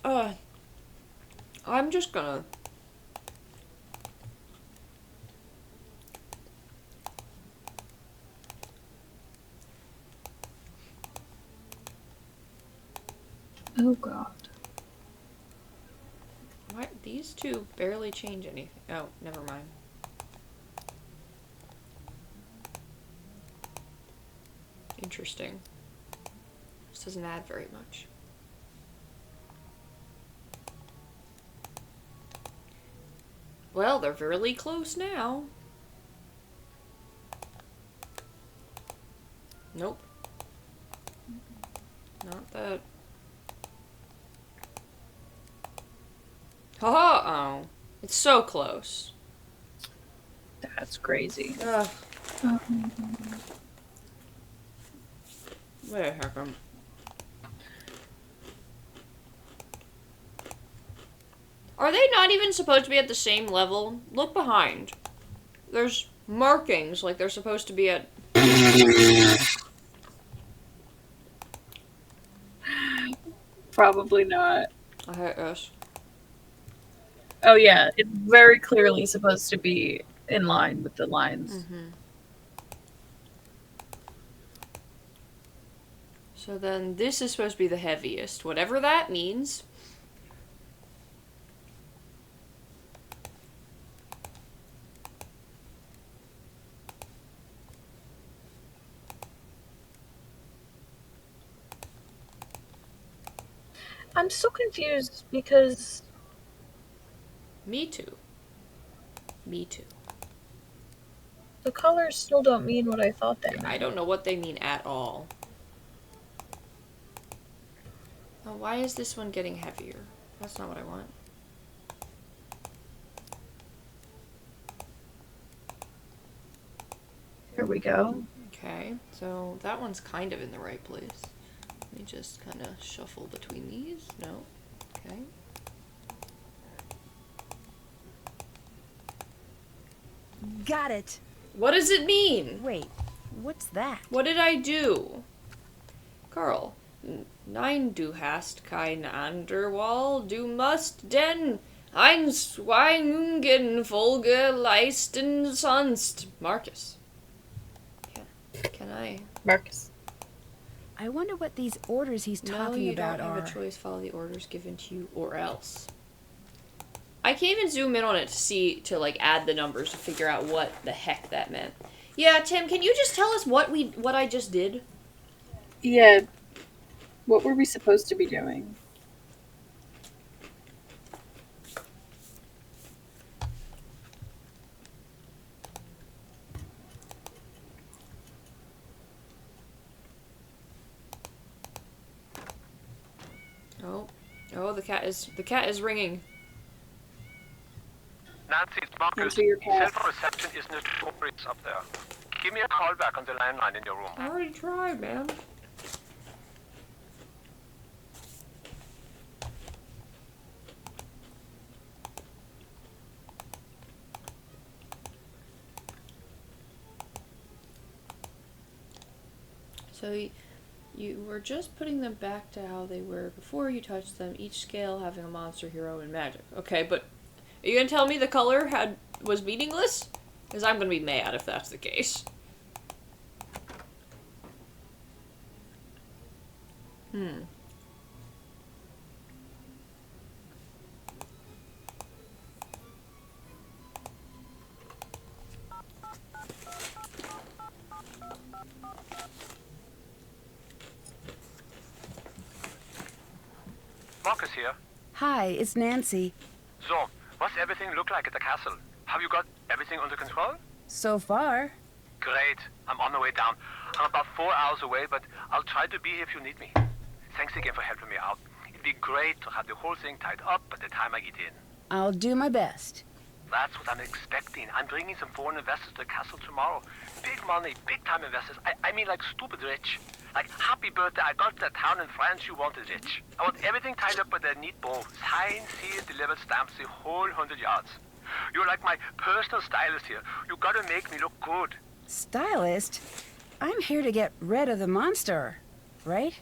I'm just gonna. Oh god. Why these two barely change anything? Oh, never mind. Interesting. This doesn't add very much. Well, they're really close now. Nope. Not that. Haha! Oh. It's so close. That's crazy. Ugh. Wait a second. Are they not even supposed to be at the same level? Look behind. There's markings like they're supposed to be at... Probably not. I hate this. Oh yeah, it's very clearly supposed to be in line with the lines. Mm-hmm. So then this is supposed to be the heaviest, whatever that means. I'm so confused because... Me too. Me too. the colors still don't mean what I thought they meant. I don't know what they mean at all. Oh, why is this one getting heavier? That's not what I want. Here we go. Okay, so that one's kind of in the right place. Let me just kind of shuffle between these. No. Okay. Got it. What does it mean? Wait, what's that? What did I do? Carl, nein, du hast kein Anderwall, du musst den Einsweigenfolge leisten sonst. Marcus. Can I? Marcus. I wonder what these orders he's No, talking you about don't are. have a choice. Follow the orders given to you, or else. I can't even zoom in on it to like add the numbers to figure out what the heck that meant. Yeah, Tim, can you just tell us what I just did? Yeah. What were we supposed to be doing? Oh, the cat is ringing. Nancy, it's Marcus. Answer your cat. Cell phone reception is notorious up there. Give me a call back on the landline in your room. I already tried, man. So you were just putting them back to how they were before you touched them, each scale having a monster, hero, and magic. Okay, but are you gonna tell me the color was meaningless? Because I'm gonna be mad if that's the case. Marcus here. Hi, it's Nancy. So, what's everything look like at the castle? Have you got everything under control? So far. Great. I'm on the way down. I'm about 4 hours away, but I'll try to be here if you need me. Thanks again for helping me out. It'd be great to have the whole thing tied up by the time I get in. I'll do my best. That's what I'm expecting. I'm bringing some foreign investors to the castle tomorrow. Big money, big time investors. I mean like stupid rich. Like, happy birthday, I got that town in France you wanted rich. I want everything tied up by the neat bow. Signed, sealed, delivered, stamps, the whole 100 yards. You're like my personal stylist here. You gotta make me look good. Stylist? I'm here to get rid of the monster, right?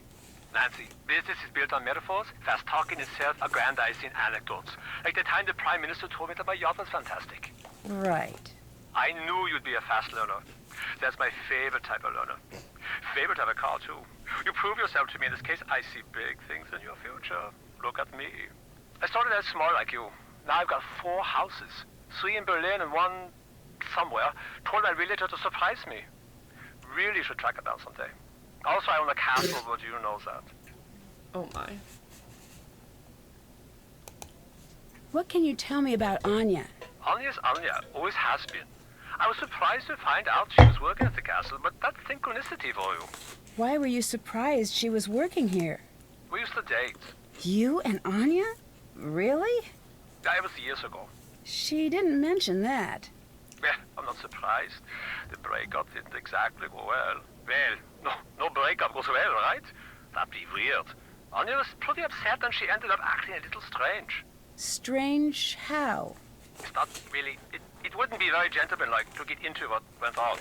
Nancy, business is built on metaphors, fast talking is self-aggrandizing anecdotes. Like the time the Prime Minister told me that my yacht was fantastic. Right. I knew you'd be a fast learner. That's my favorite type of learner. Favorite type of car, too. You prove yourself to me. In this case, I see big things in your future. Look at me. I started out small like you. Now I've got 4 houses. 3 in Berlin and 1 somewhere. Told my realtor to surprise me. Really should track it down someday. Also, I own a castle, but you know that. Oh my. What can you tell me about Anya? Anya's Anya. Always has been. I was surprised to find out she was working at the castle, but that's synchronicity for you. Why were you surprised she was working here? We used to date. You and Anya? Really? Yeah, it was years ago. She didn't mention that. Yeah, I'm not surprised. The breakup didn't exactly go well. Well, no breakup goes well, right? That'd be weird. Anya was pretty upset and she ended up acting a little strange. Strange how? It's not really... It wouldn't be very gentlemanlike to get into what went on.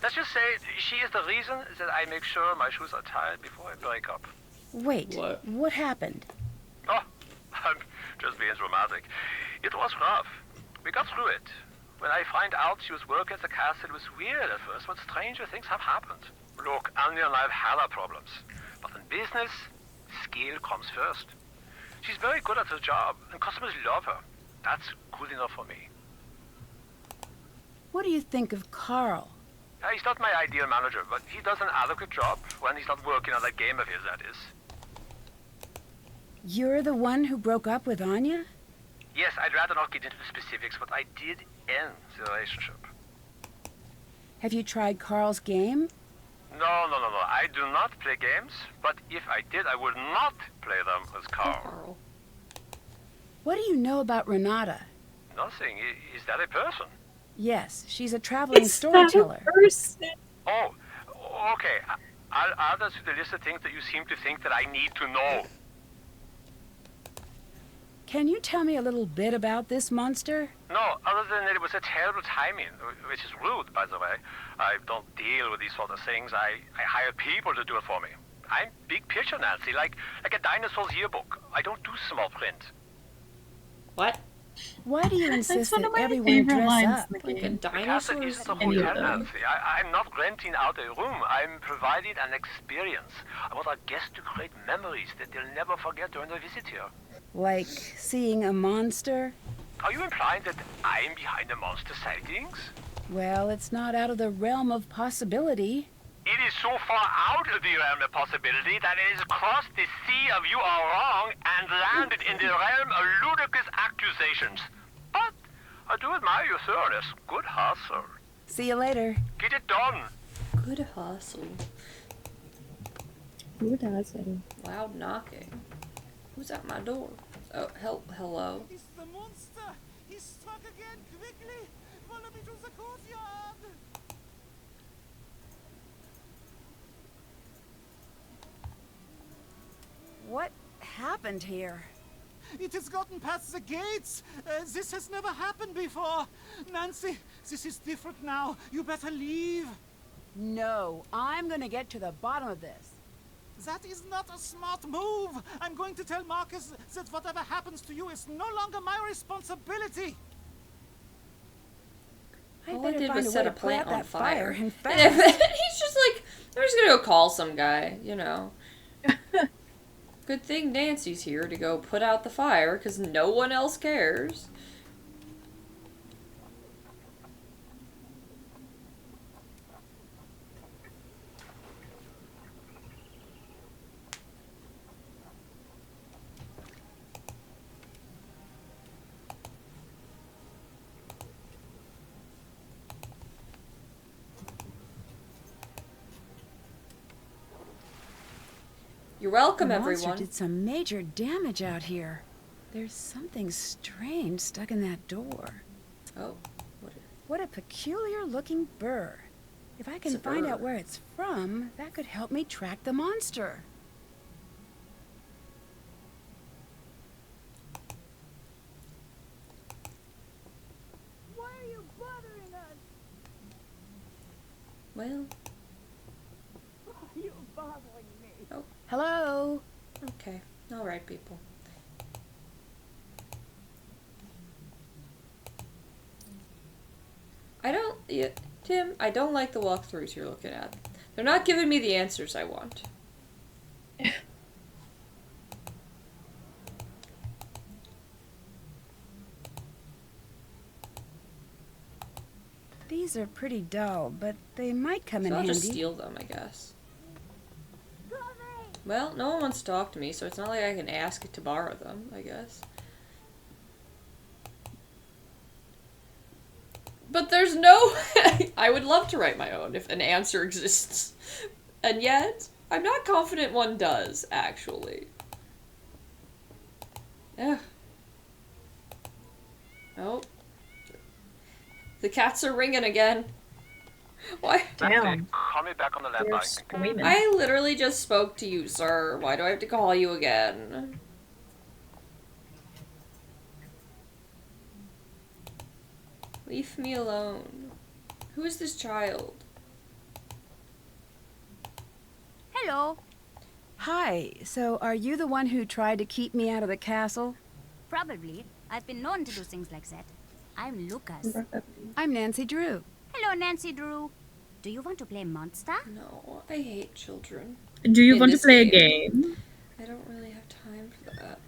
Let's just say she is the reason that I make sure my shoes are tied before I break up. Wait, what happened? Oh, I'm just being dramatic. It was rough. We got through it. When I find out she was working at the castle, it was weird at first, but stranger things have happened. Look, Anya and I have had our problems. But in business, skill comes first. She's very good at her job, and customers love her. That's good enough for me. What do you think of Carl? He's not my ideal manager, but he does an adequate job when he's not working on that game of his, that is. You're the one who broke up with Anya? Yes, I'd rather not get into the specifics, but I did end the relationship. Have you tried Carl's game? No. I do not play games, but if I did, I would not play them as Carl. What do you know about Renata? Nothing. Is that a person? Yes, she's a traveling storyteller. Oh, okay. I'll add that to the list of things that you seem to think that I need to know. Can you tell me a little bit about this monster? No, other than that it was a terrible timing, which is rude, by the way. I don't deal with these sort of things. I hire people to do it for me. I'm big picture, Nancy, like a dinosaur's yearbook. I don't do small print. What? Why do you insist one that of my everyone favorite dress lines up? in the Like a game. dinosaur? Because it isn't a Any of hotel, them. Nancy. I'm not renting out a room. I'm providing an experience. I want our guests to create memories that they'll never forget during their visit here. Like seeing a monster? Are you implying that I'm behind the monster sightings? Well, it's not out of the realm of possibility. It is so far out of the realm of possibility that it has crossed the sea of you are wrong and landed in the realm of ludicrous accusations. But I do admire your thoroughness. Good hustle. See you later. Get it done. Good hustle. Who does it? Loud knocking. Who's at my door? Oh, hello. It's the monster! He's struck again! Quickly! Follow me to the courtyard! What happened here? It has gotten past the gates! This has never happened before! Nancy, this is different now. You better leave. No, I'm gonna get to the bottom of this. That is not a smart move. I'm going to tell Marcus that whatever happens to you is no longer my responsibility. I All I better did find was a set way a to put plant out on that fire. and And fast. he's just like, I'm just gonna go call some guy, you know. Good thing Nancy's here to go put out the fire, because no one else cares. You're welcome, The monster everyone. did some major damage out here. There's something strange stuck in that door. Oh, What a peculiar looking burr. If I can It's a find out burr. where it's from, that could help me track the monster. Why are you bothering us? Well. You bothering me. Oh. Hello? Okay. Alright, people. Tim, I don't like the walkthroughs you're looking at. They're not giving me the answers I want. These are pretty dull, but they might come in So I'll handy. just steal them, I guess. Well, no one wants to talk to me, so it's not like I can ask to borrow them, I guess. But there's no... I would love to write my own if an answer exists. And yet, I'm not confident one does, actually. Ugh. Oh. The cats are ringing again. Why? Damn. Call me back on the They're landline. screaming. I literally just spoke to you, sir. Why do I have to call you again? Leave me alone. Who is this child? Hello. Hi, so are you the one who tried to keep me out of the castle? Probably. I've been known to do things like that. I'm Lucas. I'm Nancy Drew. Hello, Nancy Drew. Do you want to play Monster? No, I hate children. Do you In want to this play a game. game? I don't really have time for that.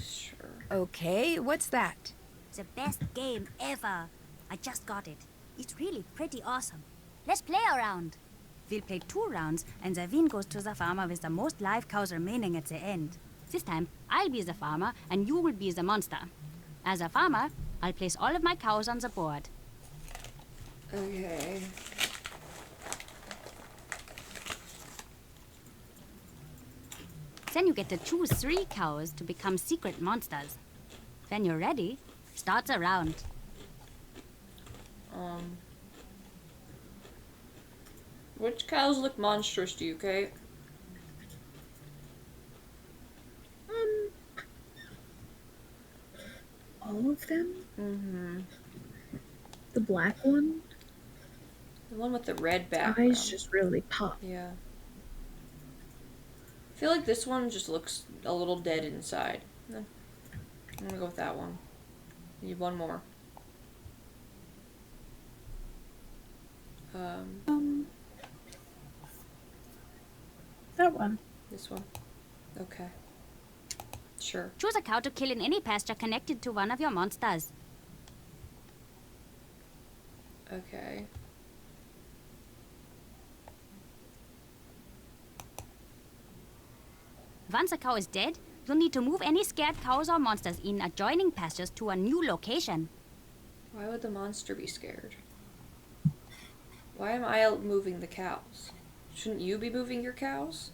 Sure. Okay, what's that? The best game ever. I just got it. It's really pretty awesome. Let's play a round. We'll play 2 rounds, and the win goes to the farmer with the most live cows remaining at the end. This time, I'll be the farmer, and you will be the monster. As a farmer, I'll place all of my cows on the board. Okay. Then you get to choose 3 cows to become secret monsters. When you're ready, start the round. Which cows look monstrous to you, Kate? All of them? Mm-hmm. The black one? The one with the red background. Eyes just really pop. Yeah. I feel like this one just looks a little dead inside. I'm gonna go with that one. Need one more. That one. This one. Okay. Sure. Choose a cow to kill in any pasture connected to one of your monsters. Okay. Once a cow is dead, you'll need to move any scared cows or monsters in adjoining pastures to a new location. Why would the monster be scared? Why am I moving the cows? Shouldn't you be moving your cows?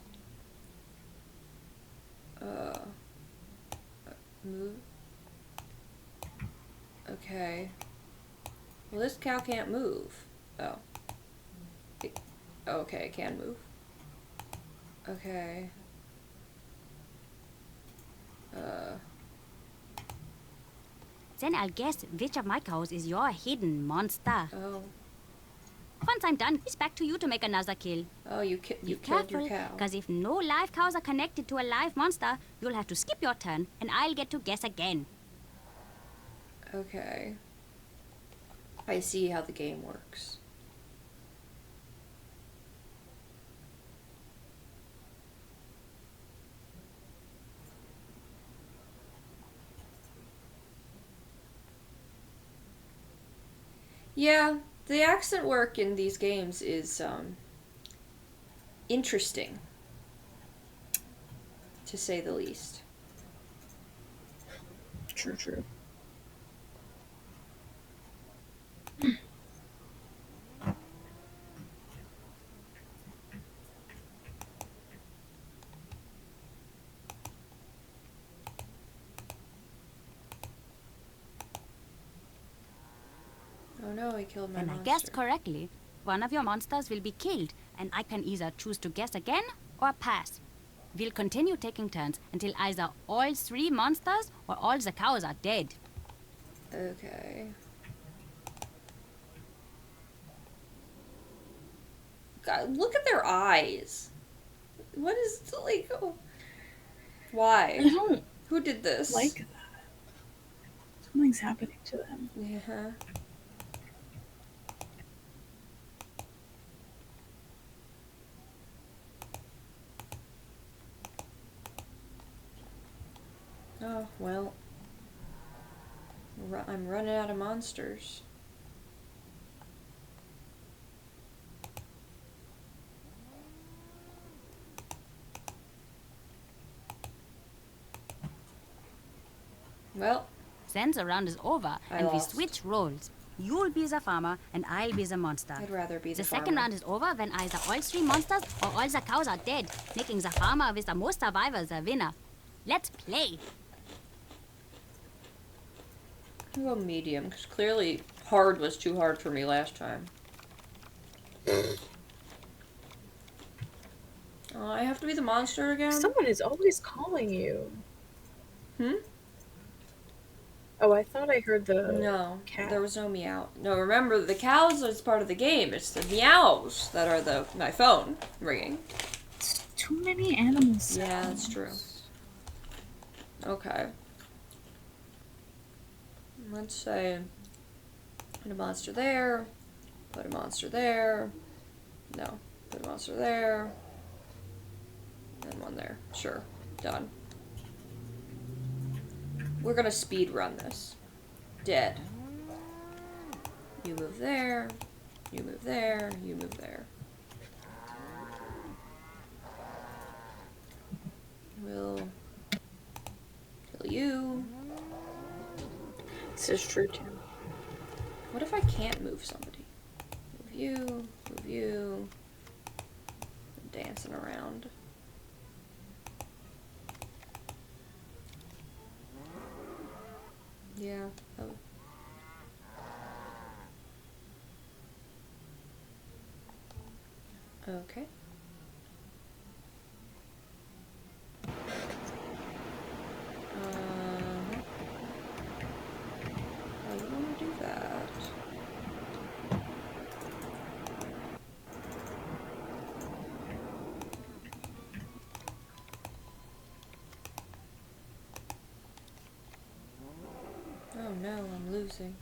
Move. Okay. Well, this cow can't move. Oh. Okay, it can move. Okay. Then I'll guess which of my cows is your hidden monster. Oh. Once I'm done, it's back to you to make another kill. Oh, you killed your cow. Because if no live cows are connected to a live monster, you'll have to skip your turn, and I'll get to guess again. Okay. I see how the game works. Yeah, the accent work in these games is interesting, to say the least. True. Oh no, he killed my When monster. I guessed correctly, one of your monsters will be killed, and I can either choose to guess again or pass. We'll continue taking turns until either all 3 monsters or all the cows are dead. Okay. God, look at their eyes. What is, like, oh, why? I don't Who did this? like that. Something's happening to them. Yeah. Oh, well. I'm running out of monsters. Well, Then the round is over, and we lost. switch roles. You'll be the farmer, and I'll be the monster. I'd rather be the second farmer. round is over when either all 3 monsters or all the cows are dead, making the farmer with the most survivors the winner. Let's play. I'll go medium, because clearly hard was too hard for me last time. Oh, I have to be the monster again? Someone is always calling you. Hmm? Oh, I thought I heard the No, cat. there was no meow. No, remember, the cows is part of the game. It's the meows that are my phone ringing. It's too many animals. Yeah, that's true. Okay. Let's say, put a monster there, put a monster there, no, put a monster there, and one there. Sure, done. We're gonna speed run this. Dead. You move there, you move there, you move there. We'll kill you. This is true too. What if I can't move somebody? Move you, move you. Dancing around. Yeah. Oh. Okay. I don't want to do that. Oh no, I'm losing.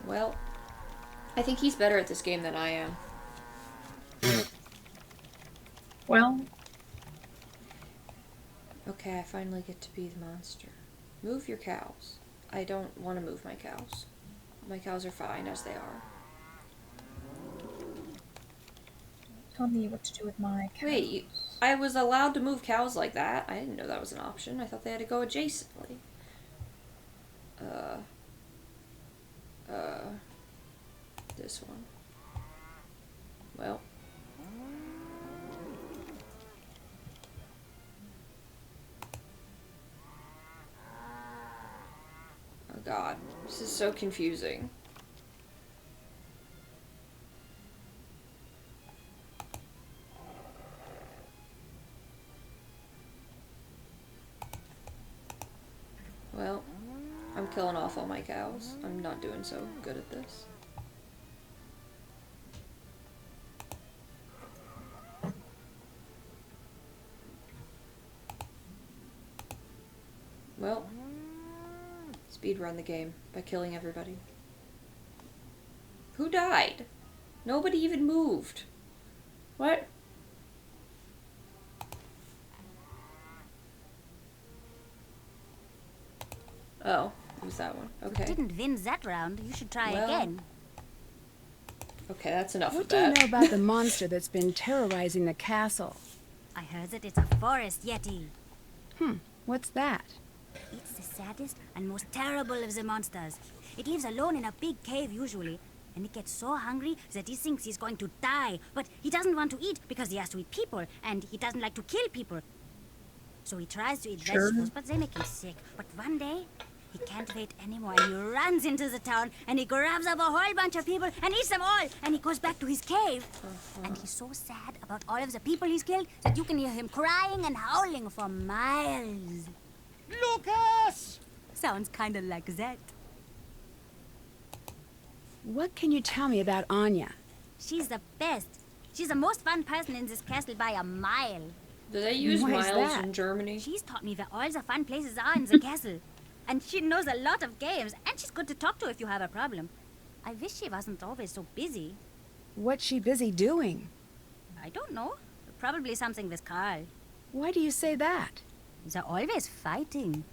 Well, I think he's better at this game than I am. Well, Okay, I finally get to be the monster. Move your cows. I don't want to move my cows. My cows are fine as they are. tell me what to do with my cat. Wait, I was allowed to move cows like that? I didn't know that was an option. I thought they had to go adjacently. This one. Well. Oh god, this is so confusing. Well, I'm killing off all my cows. I'm not doing so good at this. Well, speedrun the game by killing everybody. Who died? Nobody even moved. What? Oh, it was that one. Okay. Didn't win that round. You should try Well, again. Okay, that's enough What of do you that. know about the monster that's been terrorizing the castle? I heard that it's a forest yeti. What's that? It's the saddest and most terrible of the monsters. It lives alone in a big cave usually, and it gets so hungry that he thinks he's going to die. But he doesn't want to eat because he has to eat people, and he doesn't like to kill people. So he tries to eat vegetables, but they make him sick. But one day, He can't wait anymore, and he runs into the town, and he grabs up a whole bunch of people and eats them all, and he goes back to his cave. And he's so sad about all of the people he's killed that you can hear him crying and howling for miles. Lucas! Sounds kind of like that. What can you tell me about Anya? She's the best. She's the most fun person in this castle by a mile. Do they use Why is miles that? in Germany? She's taught me where all the fun places are in the castle. And she knows a lot of games, and she's good to talk to if you have a problem. I wish she wasn't always so busy. What's she busy doing? I don't know. Probably something with Carl. Why do you say that? They're always fighting.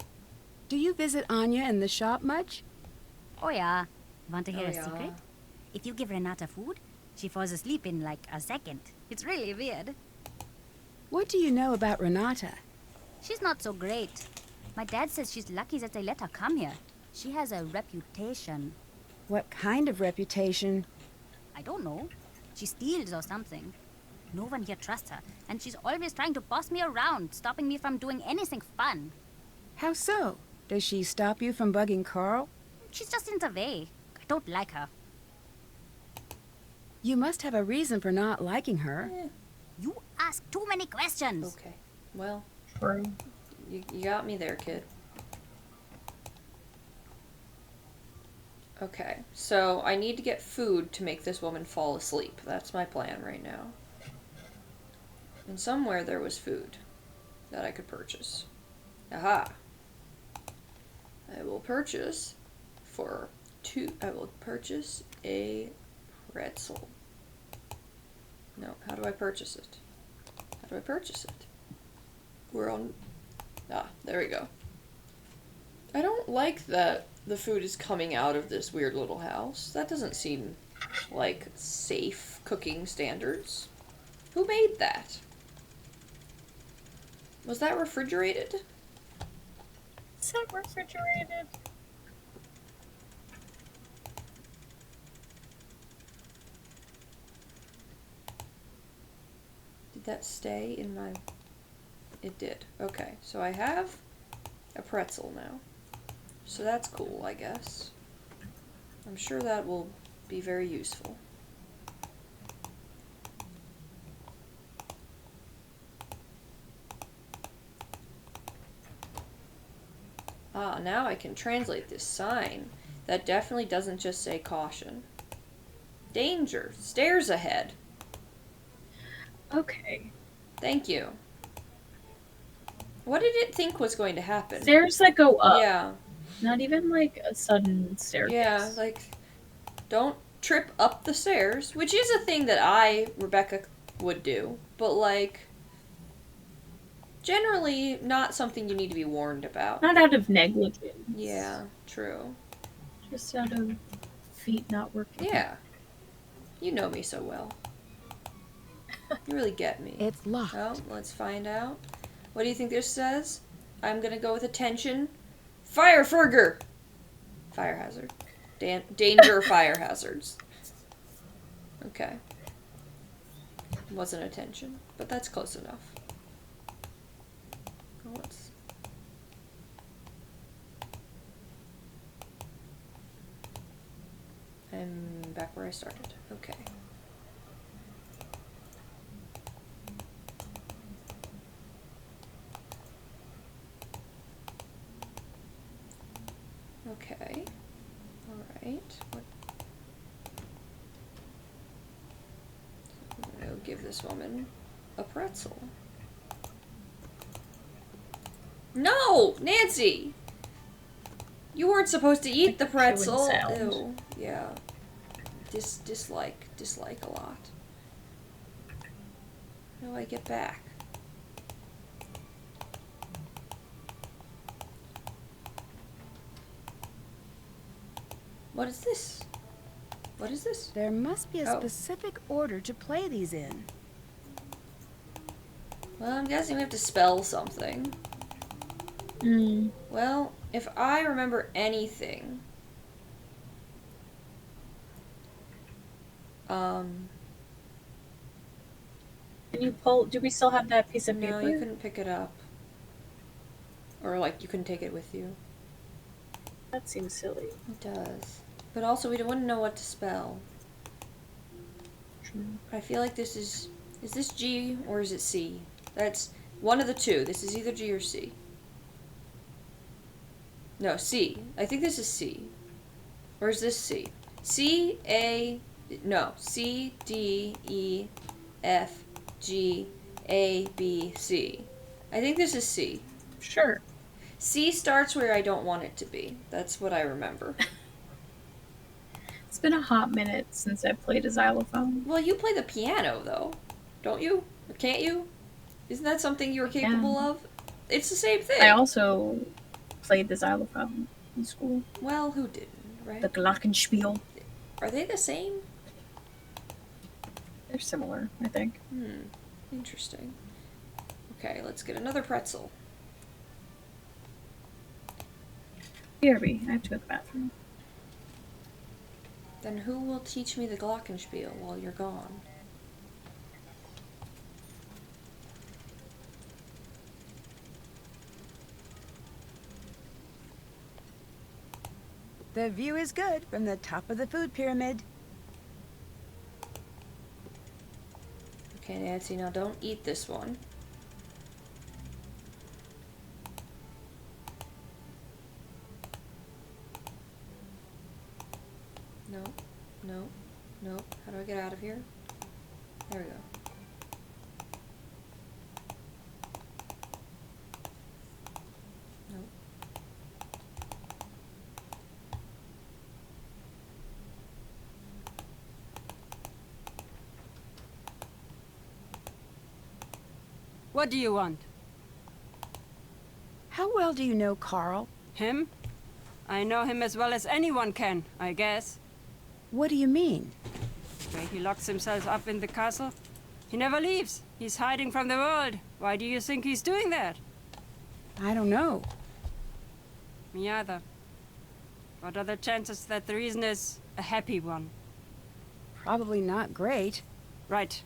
Do you visit Anya in the shop much? Oh yeah. Want to hear Oh, a yeah. secret? If you give Renata food, she falls asleep in like a second. It's really weird. What do you know about Renata? She's not so great. My dad says she's lucky that they let her come here. She has a reputation. What kind of reputation? I don't know. She steals or something. No one here trusts her, and she's always trying to boss me around, stopping me from doing anything fun. How so? Does she stop you from bugging Carl? She's just in the way. I don't like her. You must have a reason for not liking her. You ask too many questions. Okay. Well, True. you got me there, kid. Okay, so I need to get food to make this woman fall asleep. That's my plan right now. And somewhere there was food that I could purchase. Aha! I will purchase a pretzel. No, how do I purchase it? How do I purchase it? There we go. I don't like that the food is coming out of this weird little house. That doesn't seem like safe cooking standards. Who made that? Was that refrigerated? Is that refrigerated? Did that stay in my... It did. Okay, so I have a pretzel now. So that's cool, I guess. I'm sure that will be very useful. Ah, now I can translate this sign. That definitely doesn't just say caution. Danger! Stairs ahead! Okay. Thank you. What did it think was going to happen? Stairs that go up. Yeah. Not even like a sudden staircase. Yeah, like, don't trip up the stairs, which is a thing that Rebecca, would do, but like, generally not something you need to be warned about. Not out of negligence. Yeah, true. Just out of feet not working. Yeah. You know me so well. You really get me. It's locked. Oh, let's find out. What do you think this says? I'm gonna go with attention. Fire Furger! Fire hazard. Danger fire hazards. Okay. Wasn't attention, but that's close enough. Let's... I'm back where I started. Okay. Okay. Alright. I'm gonna give this woman a pretzel. No! Nancy! You weren't supposed to eat the pretzel. Ew. Yeah. Dislike a lot. How do I get back? What is this? What is this? There must be a Oh. specific order to play these in. Well, I'm guessing we have to spell something. Well, if I remember anything... Can you pull... Do we still have that piece of paper? No, you couldn't pick it up. Or, like, you couldn't take it with you. That seems silly. It does. But also, we wouldn't know what to spell. True. I feel like this is this G or is it C? That's one of the two. This is either G or C. No, C. I think this is C. Or is this C? C, A, no. C, D, E, F, G, A, B, C. I think this is C. Sure. C starts where I don't want it to be. That's what I remember. It's been a hot minute since I played a xylophone. Well, you play the piano, though. Don't you? Or can't you? Isn't that something you're capable of? It's the same thing. I also played the xylophone in school. Well, who didn't, right? The glockenspiel. Are they the same? They're similar, I think. Interesting. Okay, let's get another pretzel. BRB, I have to go to the bathroom. Then who will teach me the glockenspiel while you're gone? The view is good from the top of the food pyramid. Okay, Nancy, now don't eat this one. No, no, no. How do I get out of here? There we go. No. What do you want? How well do you know Carl? Him? I know him as well as anyone can, I guess. What do you mean? The way he locks himself up in the castle. He never leaves. He's hiding from the world. Why do you think he's doing that? I don't know. Me either. What are the chances that the reason is a happy one? Probably not great. Right.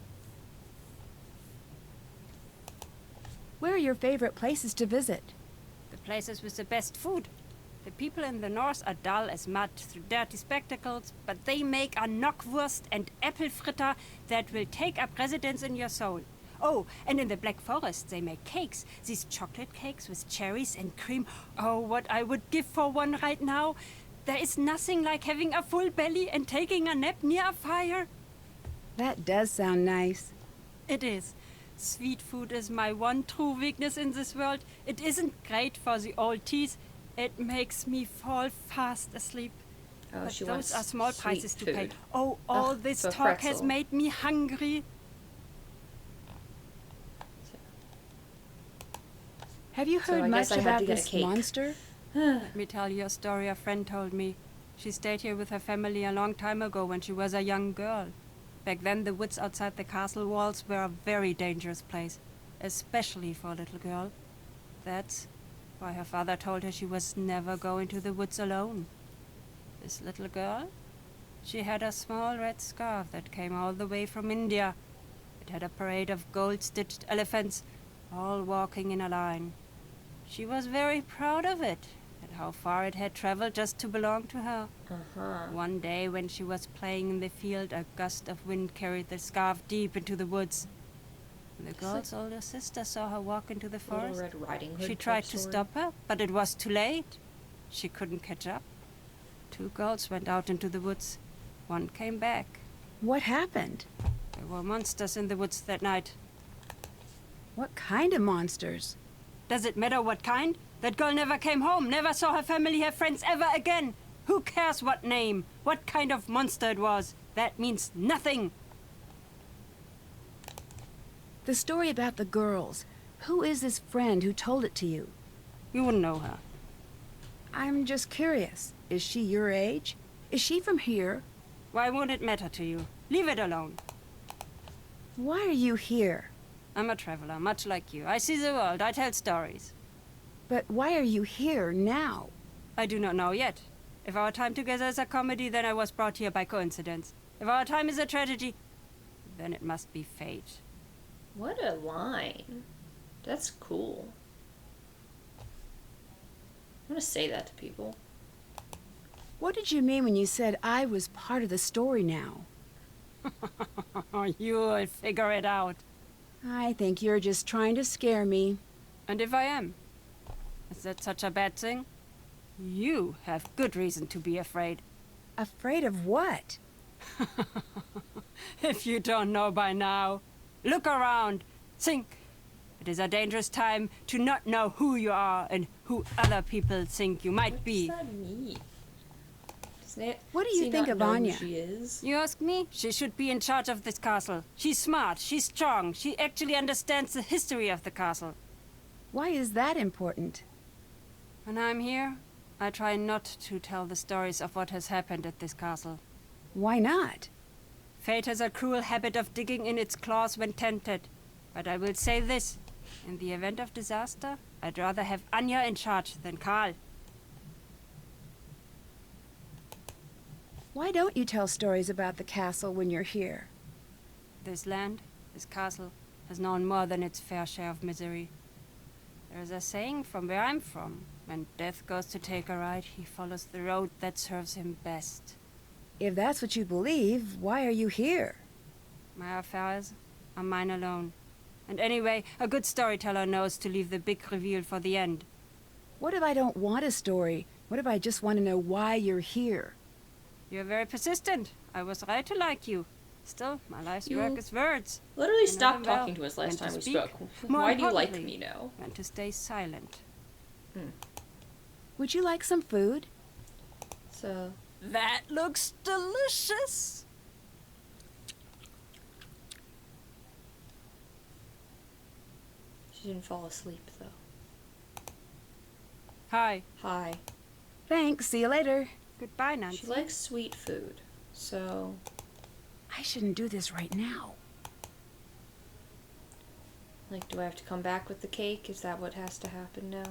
Where are your favorite places to visit? The places with the best food. The people in the north are dull as mud through dirty spectacles, but they make a knockwurst and apple fritter that will take up residence in your soul. Oh, and in the Black Forest they make cakes. These chocolate cakes with cherries and cream. Oh, what I would give for one right now. There is nothing like having a full belly and taking a nap near a fire. That does sound nice. It is. Sweet food is my one true weakness in this world. It isn't great for the old teeth. It makes me fall fast asleep. Oh, But she those wants are small sweet prices to pay. food. Oh, all Ugh, this so talk has pretzel. made me hungry. Have you So heard I much guess I had about to get a this cake. monster? Let me tell you a story a friend told me. She stayed here with her family a long time ago when she was a young girl. Back then, the woods outside the castle walls were a very dangerous place, especially for a little girl. That's why her father told her she was never going to the woods alone. This little girl? She had a small red scarf that came all the way from India. It had a parade of gold-stitched elephants, all walking in a line. She was very proud of it, and how far it had traveled just to belong to her. One day when she was playing in the field, a gust of wind carried the scarf deep into the woods. When the girl's older sister saw her walk into the Little forest, Red Riding Hood she type tried to story. stop her, but it was too late. She couldn't catch up. 2 girls went out into the woods. One came back. What happened? There were monsters in the woods that night. What kind of monsters? Does it matter what kind? That girl never came home, never saw her family, her friends ever again. Who cares what name, what kind of monster it was? That means nothing. The story about the girls. Who is this friend who told it to you? You wouldn't know her. I'm just curious. Is she your age? Is she from here? Why won't it matter to you? Leave it alone. Why are you here? I'm a traveler, much like you. I see the world, I tell stories. But why are you here now? I do not know yet. If our time together is a comedy, then I was brought here by coincidence. If our time is a tragedy, then it must be fate. What a line. That's cool. I'm gonna say that to people. What did you mean when you said I was part of the story now? You'll figure it out. I think you're just trying to scare me. And if I am? Is that such a bad thing? You have good reason to be afraid. Afraid of what? If you don't know by now, look around. Think. It is a dangerous time to not know who you are and who other people think you might be. What does that mean? What do you think of Anya? She is? You ask me? She should be in charge of this castle. She's smart, she's strong, she actually understands the history of the castle. Why is that important? When I'm here, I try not to tell the stories of what has happened at this castle. Why not? Fate has a cruel habit of digging in its claws when tempted. But I will say this. In the event of disaster, I'd rather have Anya in charge than Karl. Why don't you tell stories about the castle when you're here? This land, this castle, has known more than its fair share of misery. There is a saying from where I'm from. When death goes to take a ride, he follows the road that serves him best. If that's what you believe, why are you here? My affairs are mine alone. And anyway, a good storyteller knows to leave the big reveal for the end. What if I don't want a story? What if I just want to know why you're here? You're very persistent. I was right to like you. Still, my life's You work is words. Literally I know stopped them well. talking to us last When to time we speak, spoke. more Why do you like importantly, me now? when to stay silent. Would you like some food? So, That looks delicious. she didn't fall asleep though. Hi. Hi. Thanks, see you later. Goodbye, Nancy. She likes sweet food, so I shouldn't do this right now. like, do I have to come back with the cake? Is that what has to happen now?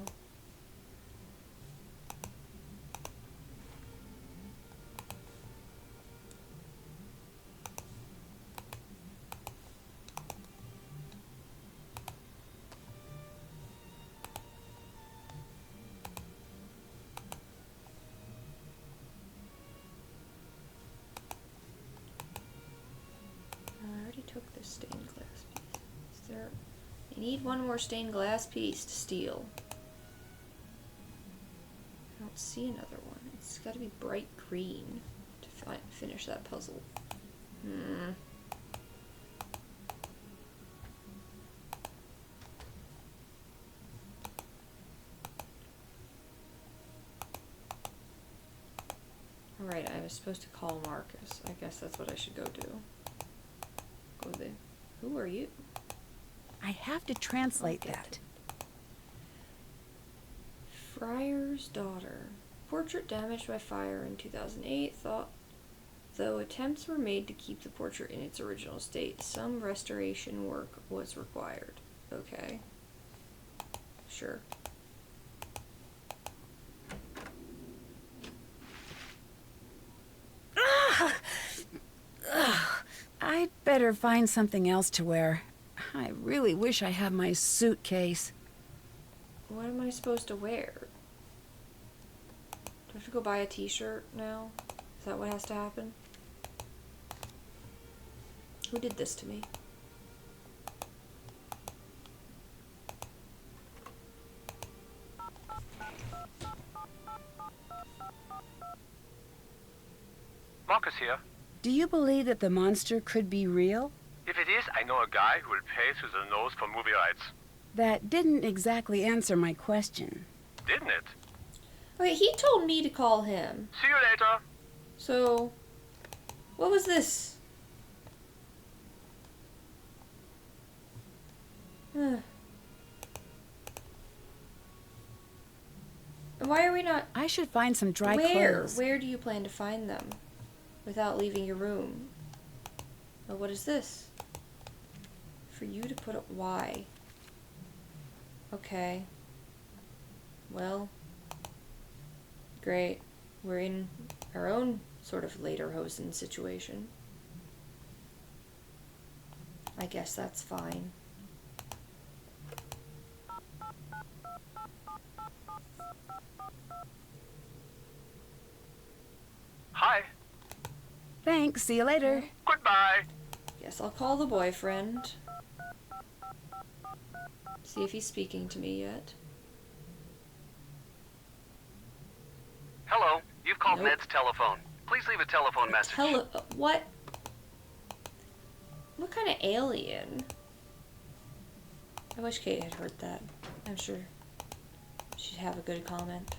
I already took this stained glass piece. Is there... I need one more stained glass piece to steal. I don't see another one. It's got to be bright green to finish that puzzle. Alright, I was supposed to call Marcus. I guess that's what I should go do. Go there. Who are you? I have to translate I'll get that. Friar's daughter. Portrait damaged by fire in 2008. Though attempts were made to keep the portrait in its original state, some restoration work was required. Okay. Sure. I'd better find something else to wear. I really wish I had my suitcase. What am I supposed to wear? Do I have to go buy a t-shirt now? Is that what has to happen? Who did this to me? Marcus here. Do you believe that the monster could be real? If it is, I know a guy who will pay through the nose for movie rights. That didn't exactly answer my question. Didn't it? Okay, he told me to call him. See you later. So, what was this? Why are we not... I should find some dry Where? clothes. Where do you plan to find them? Without leaving your room? Oh, what is this? For you to put up... Why? Okay. Well. Great. We're in our own sort of lederhosen situation. I guess that's fine. Hi. Thanks, see you later. Goodbye. Guess I'll call the boyfriend. See if he's speaking to me yet. Hello, you've called Nope. Ned's telephone. Please leave a telephone message. What? What kind of alien? I wish Kate had heard that. I'm sure she'd have a good comment.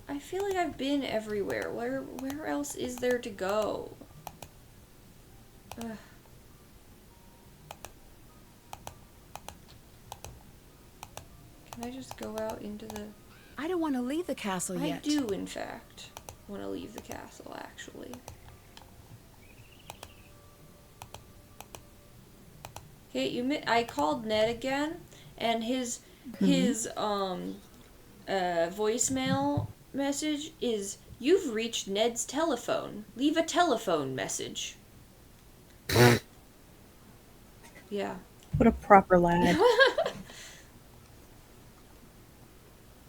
I feel like I've been everywhere. Where else is there to go? Ugh. Can I just go out into the... I don't want to leave the castle yet. I do, in fact, want to leave the castle, actually. Okay, I called Ned again, and his voicemail message is, "You've reached Ned's telephone. Leave a telephone message." Yeah. What a proper lad.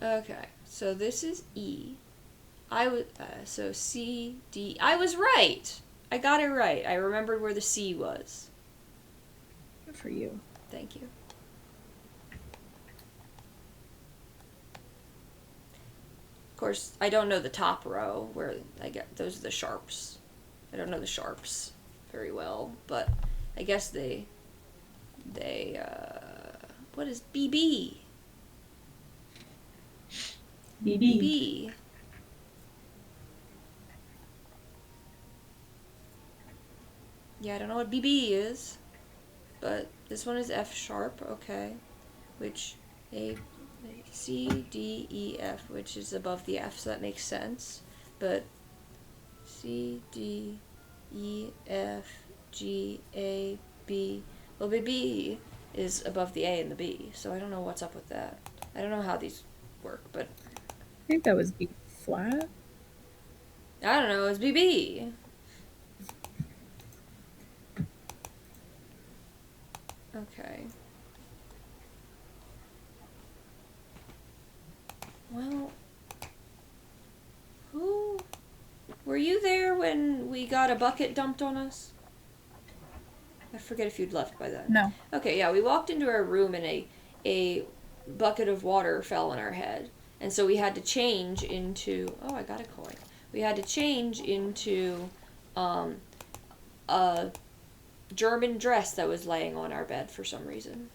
Okay, so this is E. So C, D. I was right! I got it right. I remembered where the C was. Good for you. Thank you. Of course, I don't know the top row where I get those are the sharps. I don't know the sharps very well, but I guess they what is BB? BB. Yeah, I don't know what BB is, but this one is F sharp, okay, which C, D, E, F, which is above the F, so that makes sense. But C, D, E, F, G, A, B. Well, B is above the A and the B, so I don't know what's up with that. I don't know how these work, but I think that was B flat. I don't know, it's BB. Okay. Well, were you there when we got a bucket dumped on us? I forget if you'd left by then. No. Okay, yeah, we walked into our room and a bucket of water fell on our head. And so we had to change into, oh, I got a coin. We had to change into a German dress that was laying on our bed for some reason.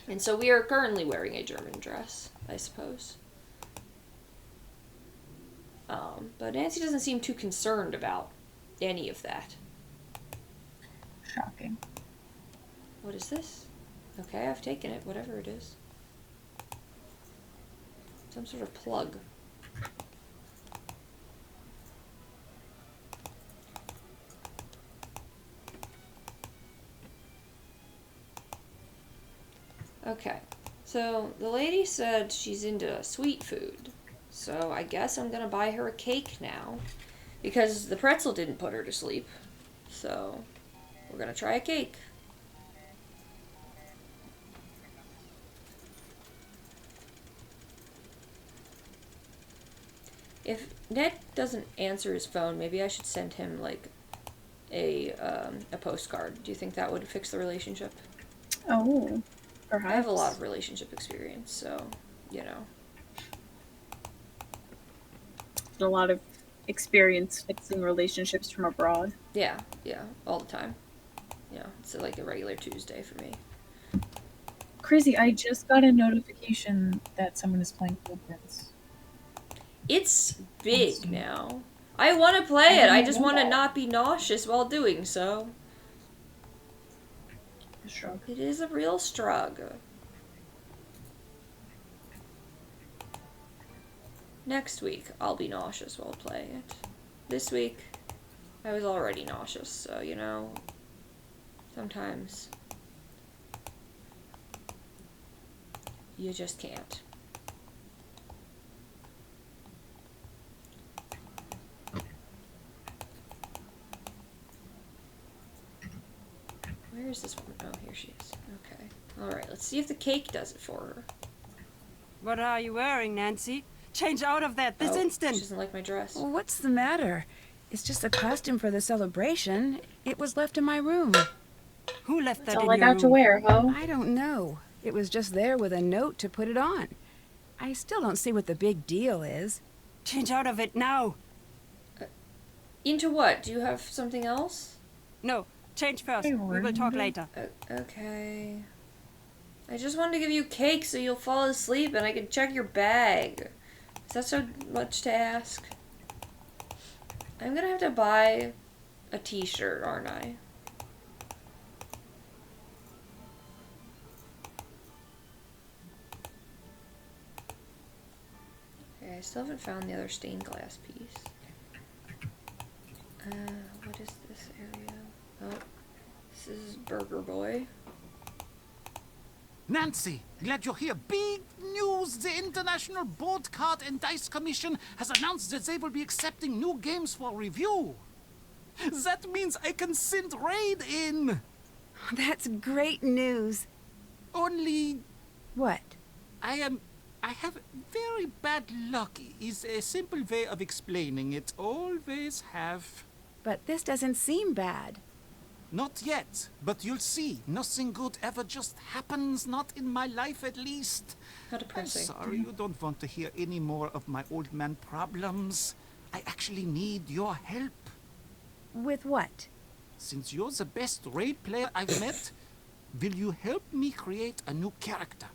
And so we are currently wearing a German dress, I suppose. But Nancy doesn't seem too concerned about any of that. Shocking. What is this? Okay, I've taken it, whatever it is. Some sort of plug. Okay, so the lady said she's into sweet food, so I guess I'm gonna buy her a cake now, because the pretzel didn't put her to sleep, so we're gonna try a cake. If Ned doesn't answer his phone, maybe I should send him, like, a postcard. Do you think that would fix the relationship? Oh, perhaps. I have a lot of relationship experience, so, you know. A lot of experience fixing relationships from abroad. Yeah, all the time. Yeah, it's like a regular Tuesday for me. Crazy, I just got a notification that someone is playing Prince. It's big now. I want to play it. I just want to not be nauseous while doing so. Shrug. It is a real strug. Next week, I'll be nauseous while playing it. This week, I was already nauseous, so, you know, sometimes you just can't. Where Where is this woman? Oh, here she is. Okay. Alright, let's see if the cake does it for her. What are you wearing, Nancy? Change out of that this She instant! doesn't like my dress. Well, what's the matter? It's just a costume for the celebration. It was left in my room. Who left that That's in all I your got to room? wear, huh? I don't know. It was just there with a note to put it on. I still don't see what the big deal is. Change out of it now! Into what? Do you have something else? No, change first. Hey, We will talk Wanda. later. Okay. I just wanted to give you cake so you'll fall asleep and I can check your bag. Is that so much to ask? I'm gonna have to buy a t-shirt, aren't I? Okay, I still haven't found the other stained glass piece. What is this area? Oh, this is Burger Boy. Nancy, glad you're here. Big news! The International Board Card and Dice Commission has announced that they will be accepting new games for review. That means I can send Raid in. That's great news. Only What? I have very bad luck is a simple way of explaining it. Always have. But this doesn't seem bad. Not yet, but you'll see. Nothing good ever just happens, not in my life at least. How I'm depressing. sorry, you don't want to hear any more of my old man problems. I actually need your help. With what? Since you're the best raid player I've met, will you help me create a new character?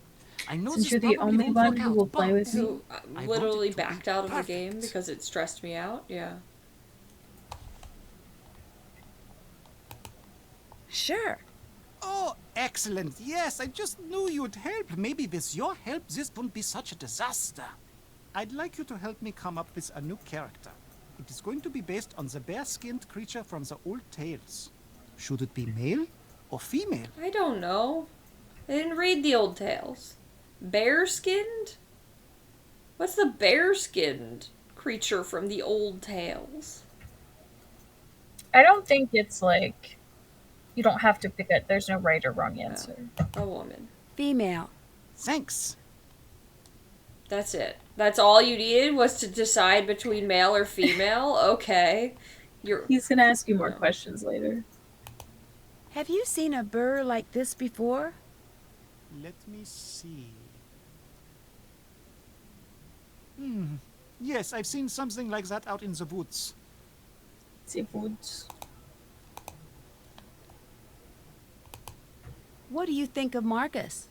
I know Since this you're the probably only won't one work who out, will play but with me. Who I want literally it to be backed out of the perfect. game because it stressed me out? Yeah. Sure. Oh, excellent. Yes, I just knew you'd help. Maybe with your help, this wouldn't be such a disaster. I'd like you to help me come up with a new character. It is going to be based on the bear-skinned creature from the old tales. Should it be male or female? I don't know. I didn't read the old tales. Bear-skinned? What's the bear-skinned creature from the old tales? I don't think it's like you don't have to pick it. There's no right or wrong answer. A woman. Female. Thanks. That's it. That's all you needed was to decide between male or female? Okay. He's gonna ask you more questions later. Have you seen a burr like this before? Let me see. Yes, I've seen something like that out in the woods. Seafoods. What do you think of Marcus?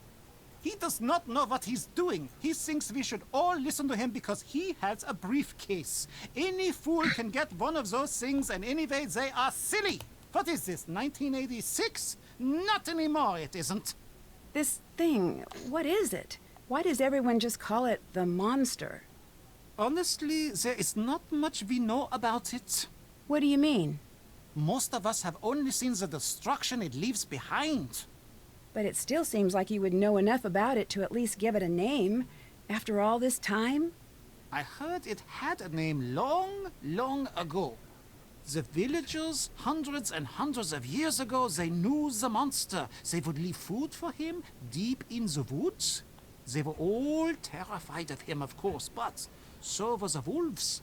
He does not know what he's doing. He thinks we should all listen to him because he has a briefcase. Any fool can get one of those things, and anyway, they are silly. What is this, 1986? Not anymore, it isn't. This thing, what is it? Why does everyone just call it the monster? Honestly, there is not much we know about it. What do you mean? Most of us have only seen the destruction it leaves behind. But it still seems like you would know enough about it to at least give it a name. After all this time? I heard it had a name long, long ago. The villagers, hundreds and hundreds of years ago, they knew the monster. They would leave food for him deep in the woods. They were all terrified of him, of course, but so were the wolves.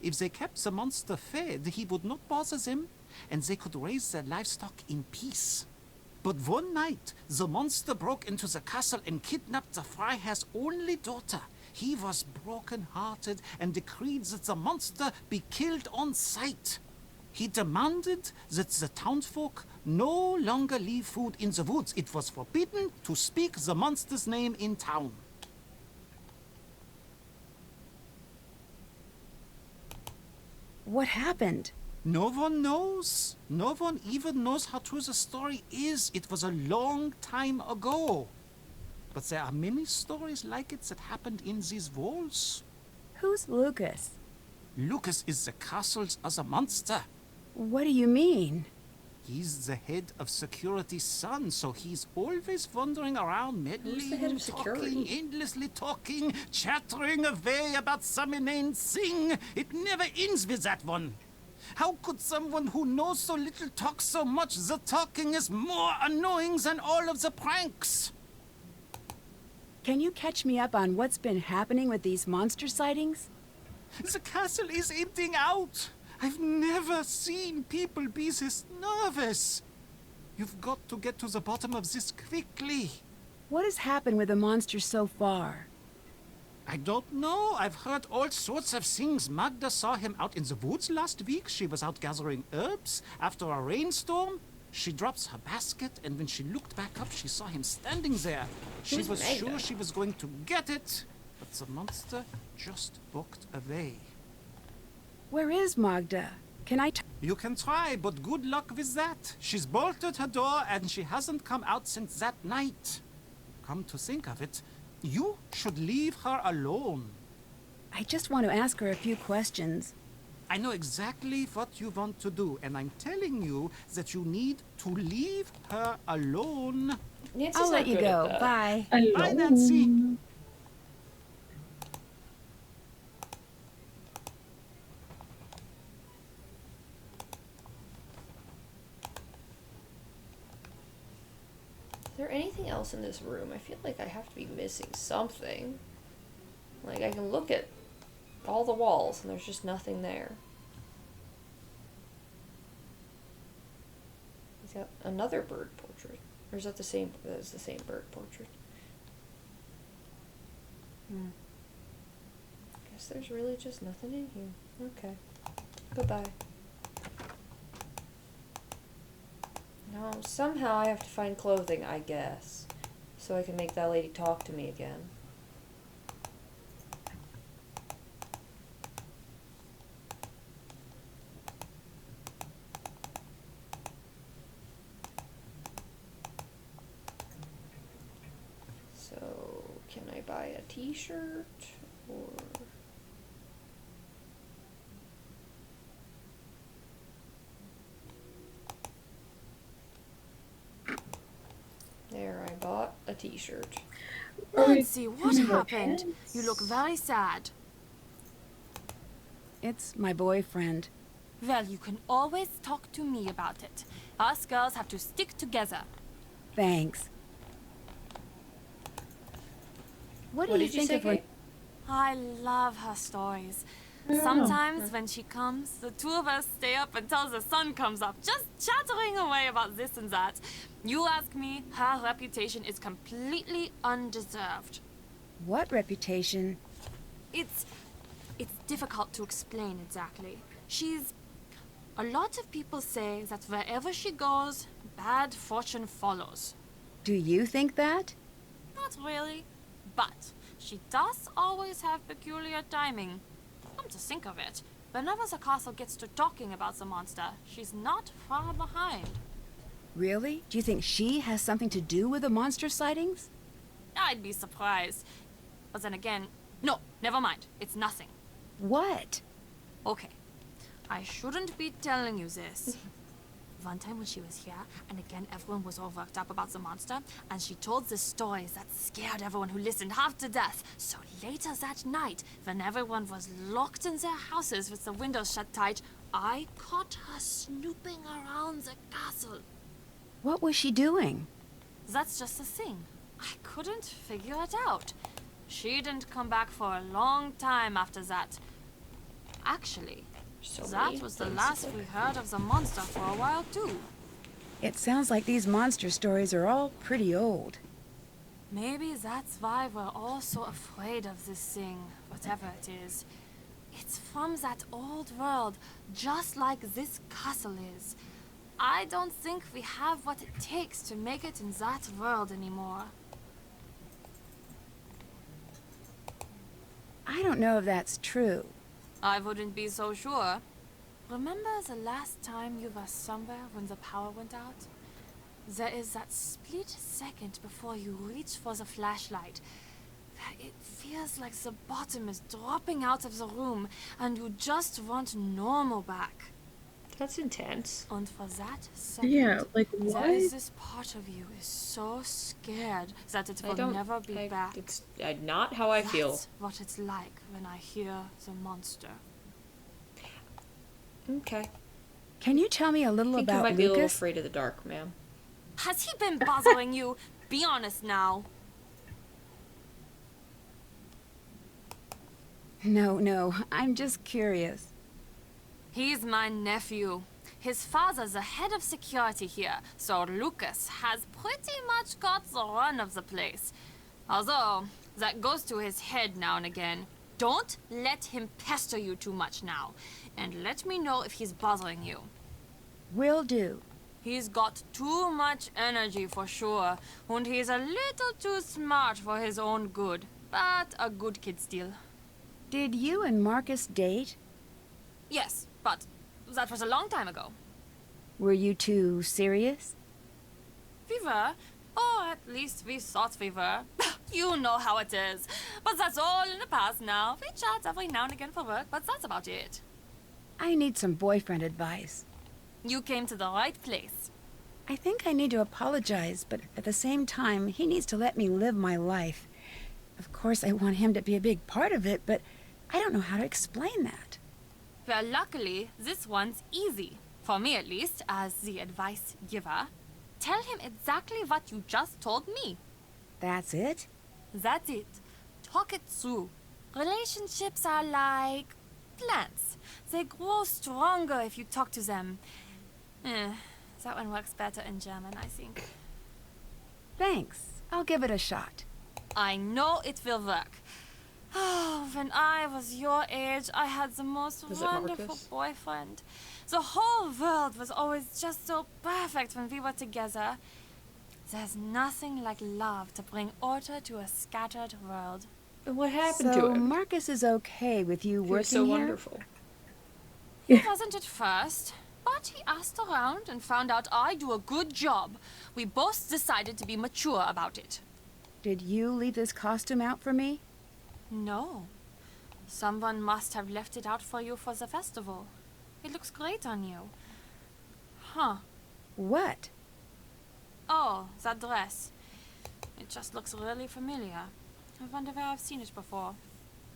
If they kept the monster fed, he would not bother them, and they could raise their livestock in peace. But one night, the monster broke into the castle and kidnapped the Freiherr's only daughter. He was broken-hearted and decreed that the monster be killed on sight. He demanded that the townsfolk no longer leave food in the woods. It was forbidden to speak the monster's name in town. What happened? No one knows. No one even knows how true the story is. It was a long time ago. But there are many stories like it that happened in these walls. Who's Lucas? Lucas is the castle's other monster. What do you mean? He's the head of security's son, so he's always wandering around meddling, Who's the head of security? talking, endlessly talking, chattering away about some inane thing. It never ends with that one. How could someone who knows so little talk so much? The talking is more annoying than all of the pranks. Can you catch me up on what's been happening with these monster sightings? The castle is emptying out. I've never seen people be this nervous. You've got to get to the bottom of this quickly. What has happened with the monsters so far? I don't know. I've heard all sorts of things. Magda saw him out in the woods last week. She was out gathering herbs after a rainstorm. She drops her basket, and when she looked back up, she saw him standing there. She Who's was Magda? sure she was going to get it, but the monster just walked away. Where is Magda? Can I You can try, but good luck with that. She's bolted her door, and she hasn't come out since that night. Come to think of it, you should leave her alone. I just want to ask her a few questions. I know exactly what you want to do, and I'm telling you that you need to leave her alone. Nancy's I'll not let you good at go. that. Bye. Bye, Nancy. Is there anything else in this room? I feel like I have to be missing something. Like, I can look at all the walls and there's just nothing there. He's got another bird portrait. Or is that the same? That's the same bird portrait. Guess there's really just nothing in here. Okay. Goodbye. Now, somehow I have to find clothing, I guess. So I can make that lady talk to me again. So, can I buy a t-shirt? Or... There, I bought a t-shirt. Nancy, what happened? You look very sad. It's my boyfriend. Well, you can always talk to me about it. Us girls have to stick together. Thanks. What do What you did you think say, of her? Kate? I love her stories. Sometimes when she comes, the two of us stay up until the sun comes up, just chattering away about this and that. You ask me, her reputation is completely undeserved. What reputation? It's difficult to explain exactly. A lot of people say that wherever she goes, bad fortune follows. Do you think that? Not really, but she does always have peculiar timing. Come to think of it, whenever the castle gets to talking about the monster, she's not far behind. Really? Do you think she has something to do with the monster sightings? I'd be surprised. But then again, no, never mind. It's nothing. What? Okay, I shouldn't be telling you this. One time when she was here, and again everyone was all worked up about the monster, and she told the stories that scared everyone who listened half to death. So later that night, when everyone was locked in their houses with the windows shut tight, I caught her snooping around the castle. What was she doing? That's just the thing. I couldn't figure it out. She didn't come back for a long time after that. Actually, that was the last we heard of the monster for a while, too. It sounds like these monster stories are all pretty old. Maybe that's why we're all so afraid of this thing, whatever it is. It's from that old world, just like this castle is. I don't think we have what it takes to make it in that world anymore. I don't know if that's true. I wouldn't be so sure. Remember the last time you were somewhere when the power went out? There is that split second before you reach for the flashlight. It feels like the bottom is dropping out of the room and you just want normal back. That's intense. And for that second, Yeah, like there what? is this part of you is so scared that it will never be back. It's not how I feel. That's what it's like when I hear the monster. Okay. Can you tell me a little I think you about might be a little Lucas? afraid of the dark, ma'am. Has he been bothering you? Be honest now. No, I'm just curious. He's my nephew. His father's the head of security here, so Lucas has pretty much got the run of the place. Although, that goes to his head now and again. Don't let him pester you too much now, and let me know if he's bothering you. Will do. He's got too much energy for sure, and he's a little too smart for his own good, but a good kid still. Did you and Marcus date? Yes, but that was a long time ago. Were you two serious? We were, or at least we thought we were. You know how it is. But that's all in the past now. We chat every now and again for work, but that's about it. I need some boyfriend advice. You came to the right place. I think I need to apologize, but at the same time, he needs to let me live my life. Of course, I want him to be a big part of it, but I don't know how to explain that. Well, luckily, this one's easy. For me, at least, as the advice giver. Tell him exactly what you just told me. That's it? That's it. Talk it through. Relationships are like plants. They grow stronger if you talk to them. That one works better in German, I think. Thanks. I'll give it a shot. I know it will work. Oh, when I was your age, I had the most wonderful Marcus? boyfriend. The whole world was always just so perfect when we were together. There's nothing like love to bring order to a scattered world. And what happened So to him? Marcus is okay with you He working was so here? wonderful. He wasn't at first, but he asked around and found out I do a good job. We both decided to be mature about it. Did you leave this costume out for me? No. Someone must have left it out for you for the festival. It looks great on you. Huh. What? Oh, that dress. It just looks really familiar. I wonder where I've seen it before.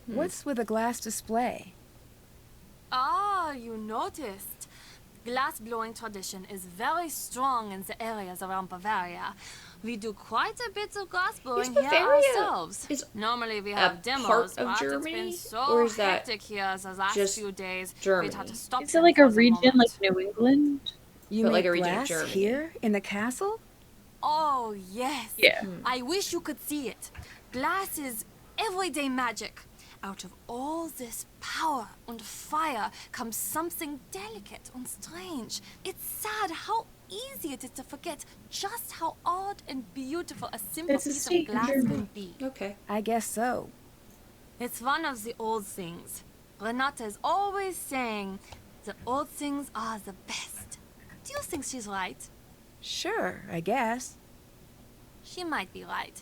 What's with the glass display? Ah, you noticed. Glass blowing tradition is very strong in the areas around Bavaria. We do quite a bit of glass blowing here Bavaria ourselves. Normally we have demos, part of but Germany? it's been so Or is that hectic here the last just few days. Germany? We'd had to stop Is it them like for a the region moment. like New England? You But make like a region of glass Germany. here in the castle? Oh, yes. Yeah. I wish you could see it. Glass is everyday magic. Out of all this power and fire comes something delicate and strange. It's sad how easy it is to forget just how odd and beautiful a simple It's a piece state of in glass Germany. can be. Okay. I guess so. It's one of the old things. Renata is always saying the old things are the best. Do you think she's right? Sure, I guess. She might be right.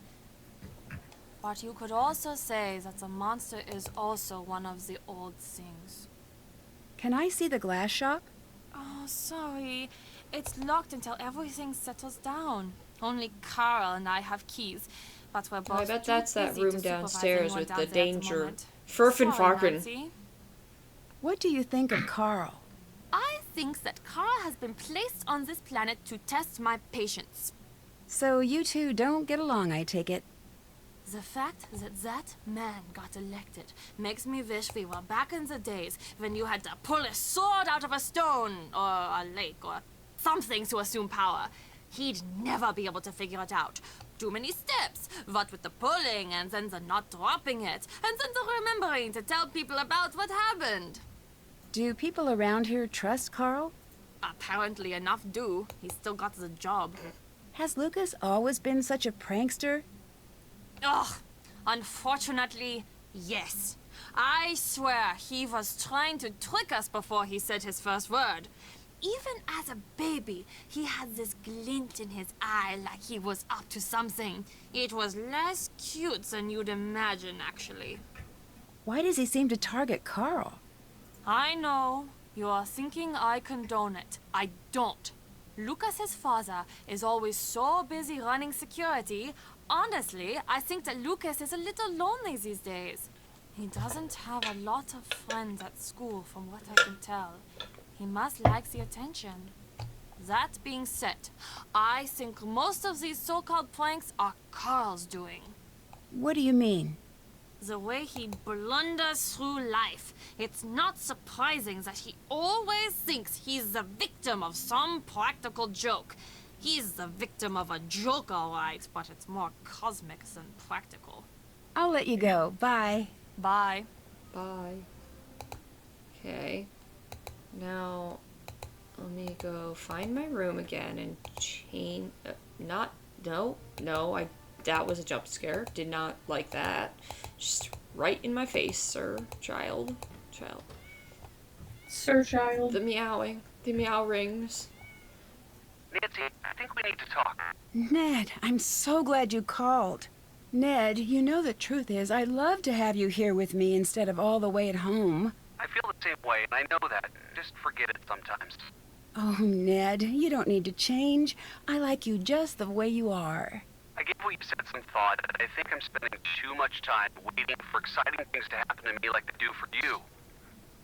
But you could also say that the monster is also one of the old things. Can I see the glass shop? Oh, sorry. It's locked until everything settles down. Only Carl and I have keys, but we're both I bet too that's that busy room to supervise downstairs anyone with down the there at danger. moment. Furfen Sorry, Farken. Nancy. What do you think of Carl? I think that Carl has been placed on this planet to test my patience. So you two don't get along, I take it. The fact that that man got elected makes me wish we were back in the days when you had to pull a sword out of a stone or a lake or something to assume power. He'd never be able to figure it out. Too many steps, what with the pulling and then the not dropping it, and then the remembering to tell people about what happened. Do people around here trust Carl? Apparently enough do. He's still got the job. Has Lucas always been such a prankster? Ugh, unfortunately, yes. I swear he was trying to trick us before he said his first word. Even as a baby, he had this glint in his eye like he was up to something. It was less cute than you'd imagine, actually. Why does he seem to target Carl? I know. You are thinking I condone it. I don't. Lucas's father is always so busy running security. Honestly, I think that Lucas is a little lonely these days. He doesn't have a lot of friends at school, from what I can tell. He must like the attention. That being said, I think most of these so-called pranks are Carl's doing. What do you mean? The way he blunders through life. It's not surprising that he always thinks he's the victim of some practical joke. He's the victim of a joke, all right, but it's more cosmic than practical. I'll let you go. Bye. Bye. Bye. Okay. Now, let me go find my room again and chain... that was a jump scare. Did not like that. Just right in my face, sir. Child. Sir Child. The meowing. The meow rings. Nancy, I think we need to talk. Ned, I'm so glad you called. Ned, you know the truth is I'd love to have you here with me instead of all the way at home. I feel the same way, and I know that. Just forget it sometimes. Oh, Ned, you don't need to change. I like you just the way you are. I gave what you said some thought, and I think I'm spending too much time waiting for exciting things to happen to me like they do for you.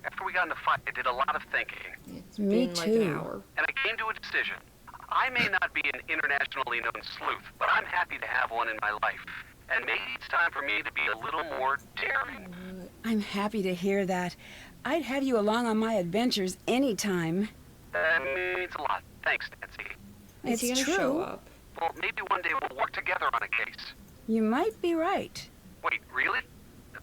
After we got in the fight, I did a lot of thinking. It's Me been too. like an hour. And I came to a decision. I may not be an internationally known sleuth, but I'm happy to have one in my life. And maybe it's time for me to be a little more daring. I'm happy to hear that. I'd have you along on my adventures anytime. That means a lot. Thanks, Nancy. Is he It's gonna true. show up? Well, maybe one day we'll work together on a case. You might be right. Wait, really?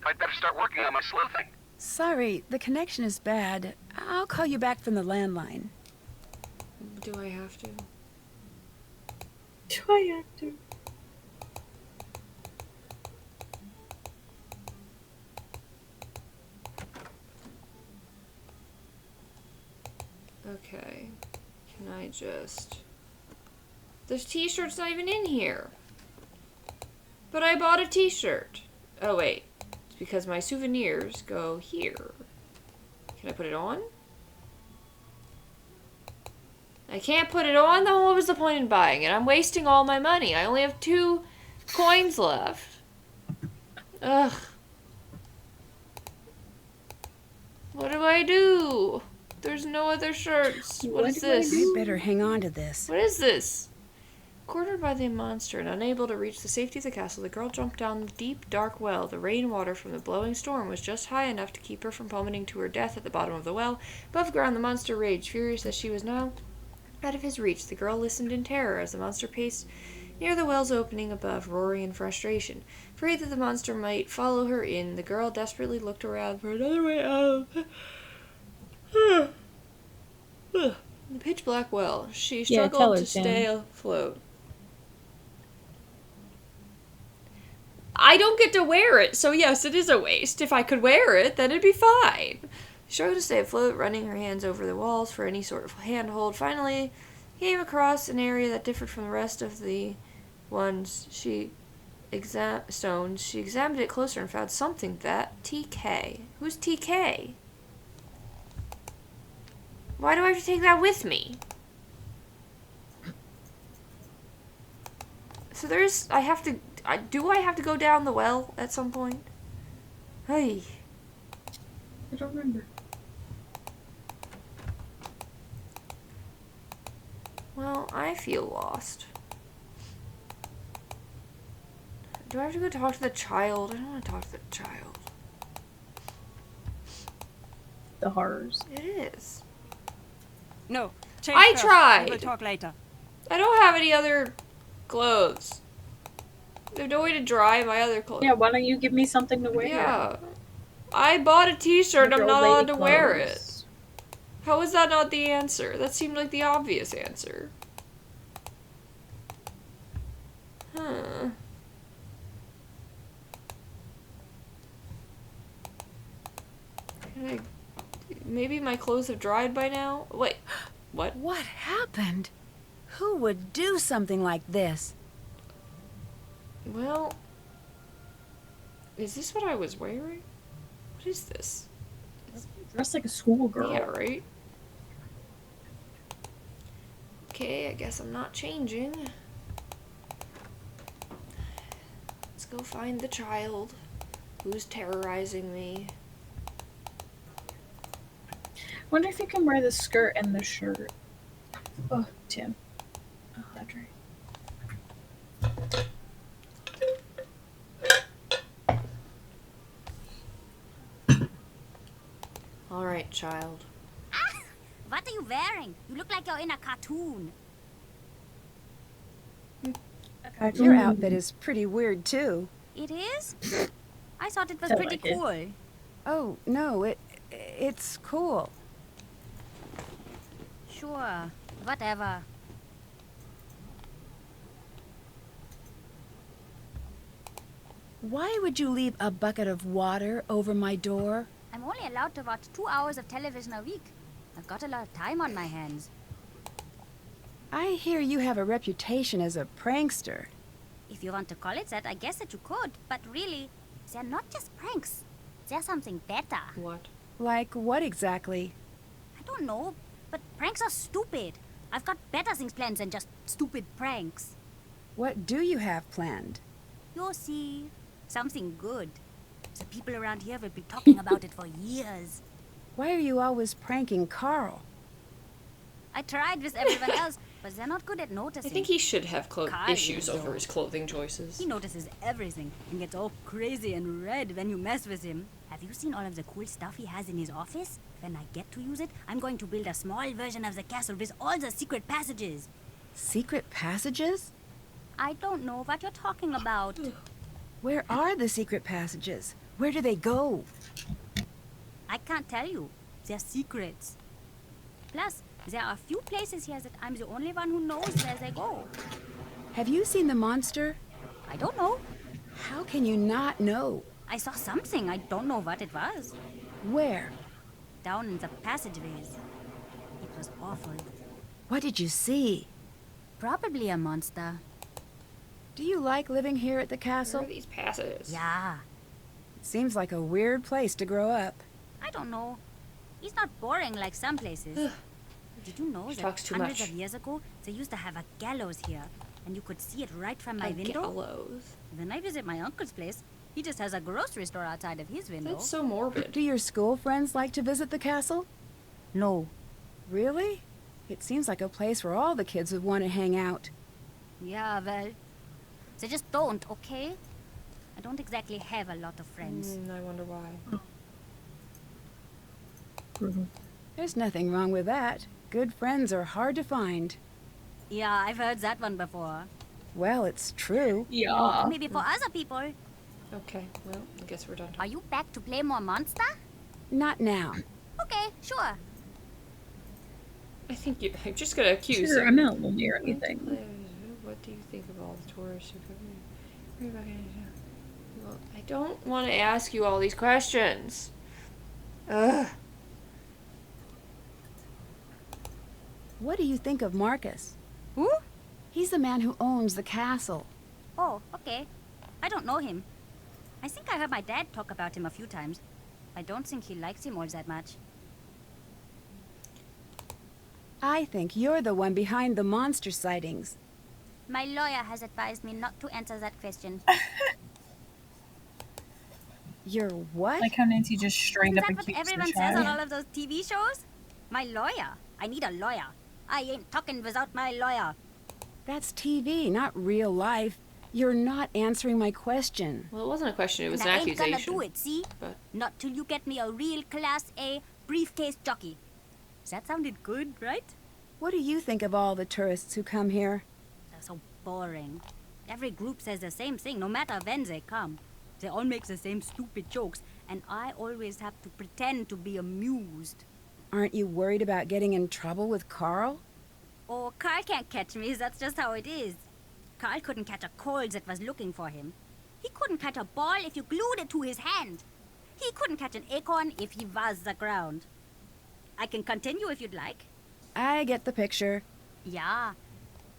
I'd better start working on my sleuthing. Sorry, the connection is bad. I'll call you back from the landline. Do I have to? Do I have to? Okay. Can I just... This t-shirt's not even in here. But I bought a t-shirt. Oh, wait. It's because my souvenirs go here. Can I put it on? I can't put it on? Then what was the point in buying it? I'm wasting all my money. I only have 2 coins left. Ugh. What do I do? There's no other shirts. What is this? You better hang on to this. What is this? Cornered by the monster and unable to reach the safety of the castle, the girl jumped down the deep, dark well. The rainwater from the blowing storm was just high enough to keep her from plummeting to her death at the bottom of the well. Above ground, the monster raged, furious that she was now out of his reach. The girl listened in terror as the monster paced near the well's opening above, roaring in frustration. Afraid that the monster might follow her in, the girl desperately looked around for another way out. The pitch-black well. She struggled to stay afloat. I don't get to wear it, so yes, it is a waste. If I could wear it, then it'd be fine. She struggled to stay afloat, running her hands over the walls for any sort of handhold. Finally, came across an area that differed from the rest of the ones she examined. She examined it closer and found something that TK. Who's TK? Why do I have to take that with me? So there's, do I have to go down the well at some point? Hey. I don't remember. Well, I feel lost. Do I have to go talk to the child? I don't want to talk to the child. The horrors. It is. No, change I first. tried. We'll talk later. I don't have any other clothes. There's no way to dry my other clothes. Yeah, why don't you give me something to wear? Yeah. I bought a t-shirt. I'm not allowed to wear it. How is that not the answer? That seemed like the obvious answer. Huh. Maybe my clothes have dried by now? Wait, what? What happened? Who would do something like this? Well, is this what I was wearing? What is this? Dressed like a schoolgirl. Yeah, right? Okay, I guess I'm not changing. Let's go find the child who's terrorizing me. Wonder if you can wear the skirt and the shirt. Oh, Tim. Oh, Audrey. All right, child. What are you wearing? You look like you're in a cartoon. Your outfit is pretty weird, too. It is? I thought it was I pretty like it. cool. Oh, no, it's cool. Sure, whatever. Why would you leave a bucket of water over my door? I'm only allowed to watch 2 hours of television a week. I've got a lot of time on my hands. I hear you have a reputation as a prankster. If you want to call it that, I guess that you could. But really, they're not just pranks. They're something better. What? Like what exactly? I don't know, but pranks are stupid. I've got better things planned than just stupid pranks. What do you have planned? You'll see. Something good. The people around here will be talking about it for years. Why are you always pranking Carl? I tried with everyone else, but they're not good at I noticing. think he should have Kyle issues is, over though. his clothing choices. He notices everything and gets all crazy and red when you mess with him. Have you seen all of the cool stuff he has in his office? When I get to use it, I'm going to build a small version of the castle with all the secret passages. Secret passages? I don't know what you're talking about. Where are the secret passages? Where do they go? I can't tell you. They're secrets. Plus, there are a few places here that I'm the only one who knows where they go. Have you seen the monster? I don't know. How can you not know? I saw something. I don't know what it was. Where? Down in the passageways. It was awful. What did you see? Probably a monster. Do you like living here at the Where castle? are these passages? Yeah. It seems like a weird place to grow up. I don't know. It's not boring like some places. Did you know She that talks too hundreds much. of years ago, they used to have a gallows here, and you could see it right from my A window? gallows. When I visit my uncle's place, he just has a grocery store outside of his window. That's so morbid. Do your school friends like to visit the castle? No. Really? It seems like a place where all the kids would want to hang out. Yeah, well, they just don't, okay? I don't exactly have a lot of friends. I wonder why. There's nothing wrong with that. Good friends are hard to find. Yeah, I've heard that one before. Well, it's true. Yeah. Maybe for other people. Okay, well, I guess we're done Are talking. you back to play more Monster? Not now. Okay, sure. I think I'm just gonna accuse Sure, him. I'm not lonely or anything. What do you think of all the tourists who come here? Well, I don't want to ask you all these questions. Ugh. What do you think of Marcus? Who? He's the man who owns the castle. Oh, okay. I don't know him. I think I heard my dad talk about him a few times. I don't think he likes him all that much. I think you're the one behind the monster sightings. My lawyer has advised me not to answer that question. You're what? Like how Nancy just straightened Isn't up that and what keeps the everyone says on chat. all of those TV shows? My lawyer. I need a lawyer. I ain't talking without my lawyer. That's TV, not real life. You're not answering my question. Well, it wasn't a question, it was And an I ain't accusation. gonna do it, see? But Not till you get me a real Class A briefcase jockey. That sounded good, right? What do you think of all the tourists who come here? They're so boring. Every group says the same thing, no matter when they come. They all make the same stupid jokes, and I always have to pretend to be amused. Aren't you worried about getting in trouble with Carl? Oh, Carl can't catch me, that's just how it is. Carl couldn't catch a cold that was looking for him. He couldn't catch a ball if you glued it to his hand. He couldn't catch an acorn if he was the ground. I can continue if you'd like. I get the picture. Yeah,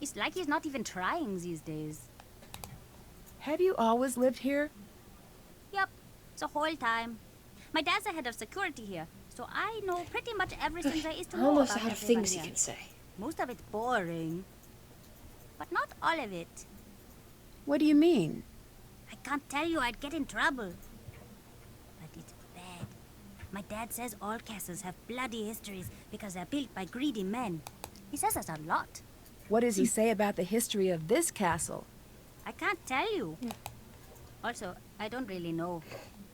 it's like he's not even trying these days. Have you always lived here? Yep, the whole time. My dad's the head of security here, so I know pretty much everything there is to know almost about out of everyone things here. he can say. Most of it's boring, but not all of it. What do you mean? I can't tell you, I'd get in trouble. But it's bad. My dad says all castles have bloody histories because they're built by greedy men. He says that a lot. What does he say about the history of this castle? I can't tell you. Also, I don't really know.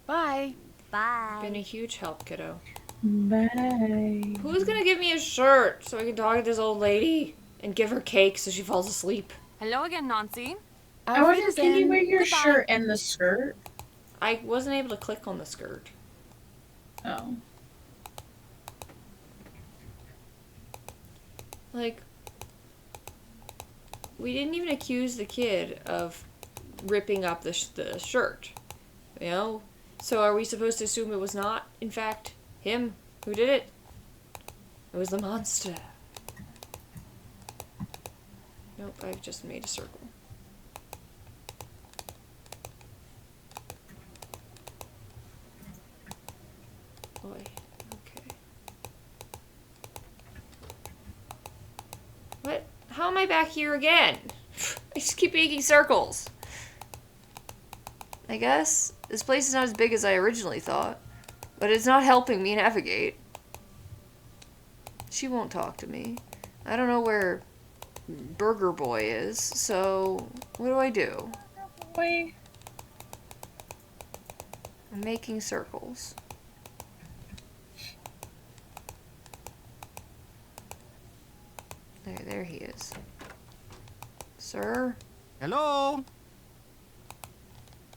Bye. Bye. Been a huge help, kiddo. Bye. Who's gonna give me a shirt so I can talk to this old lady and give her cake so she falls asleep? Hello again, Nancy. I wonder, can you wear your shirt and the skirt? I wasn't able to click on the skirt. Oh. Like, we didn't even accuse the kid of ripping up the shirt, you know? So are we supposed to assume it was not, in fact, him who did it? It was the monster. Nope, I've just made a circle. Boy, okay. What? How am I back here again? I just keep making circles. I guess this place is not as big as I originally thought, but it's not helping me navigate. She won't talk to me. I don't know where Burger Boy is, so what do? Boy. I'm making circles. There he is. Sir? Hello?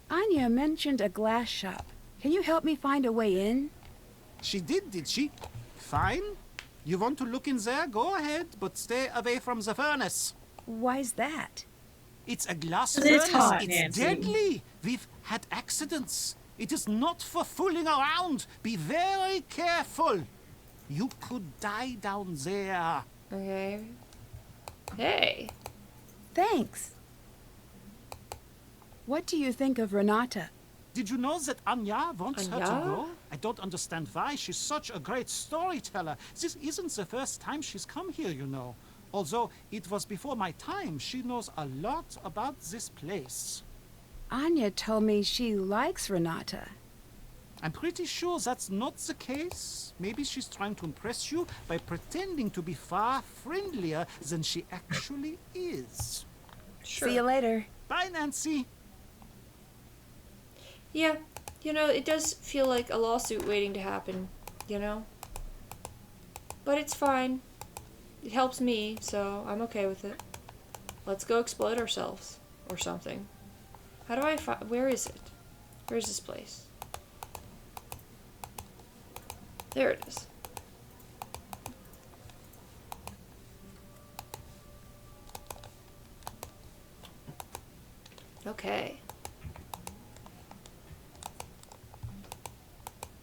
Anya mentioned a glass shop. Can you help me find a way in? She did she? Fine. You want to look in there? Go ahead, but stay away from the furnace. Why's that? It's a glass It's furnace. hot, It's Nancy. deadly. We've had accidents. It is not for fooling around. Be very careful. You could die down there. Okay. Hey. Thanks. What do you think of Renata? Did you know that Anya wants her to Anya? go? I don't understand why. She's such a great storyteller. This isn't the first time she's come here, you know. Although it was before my time, she knows a lot about this place. Anya told me she likes Renata. I'm pretty sure that's not the case. Maybe she's trying to impress you by pretending to be far friendlier than she actually is. Sure. See you later. Bye, Nancy. Yeah, you know, it does feel like a lawsuit waiting to happen, you know? But it's fine. It helps me, so I'm okay with it. Let's go exploit ourselves, or something. How do I find... Where is it? Where's this place? There it is. Okay.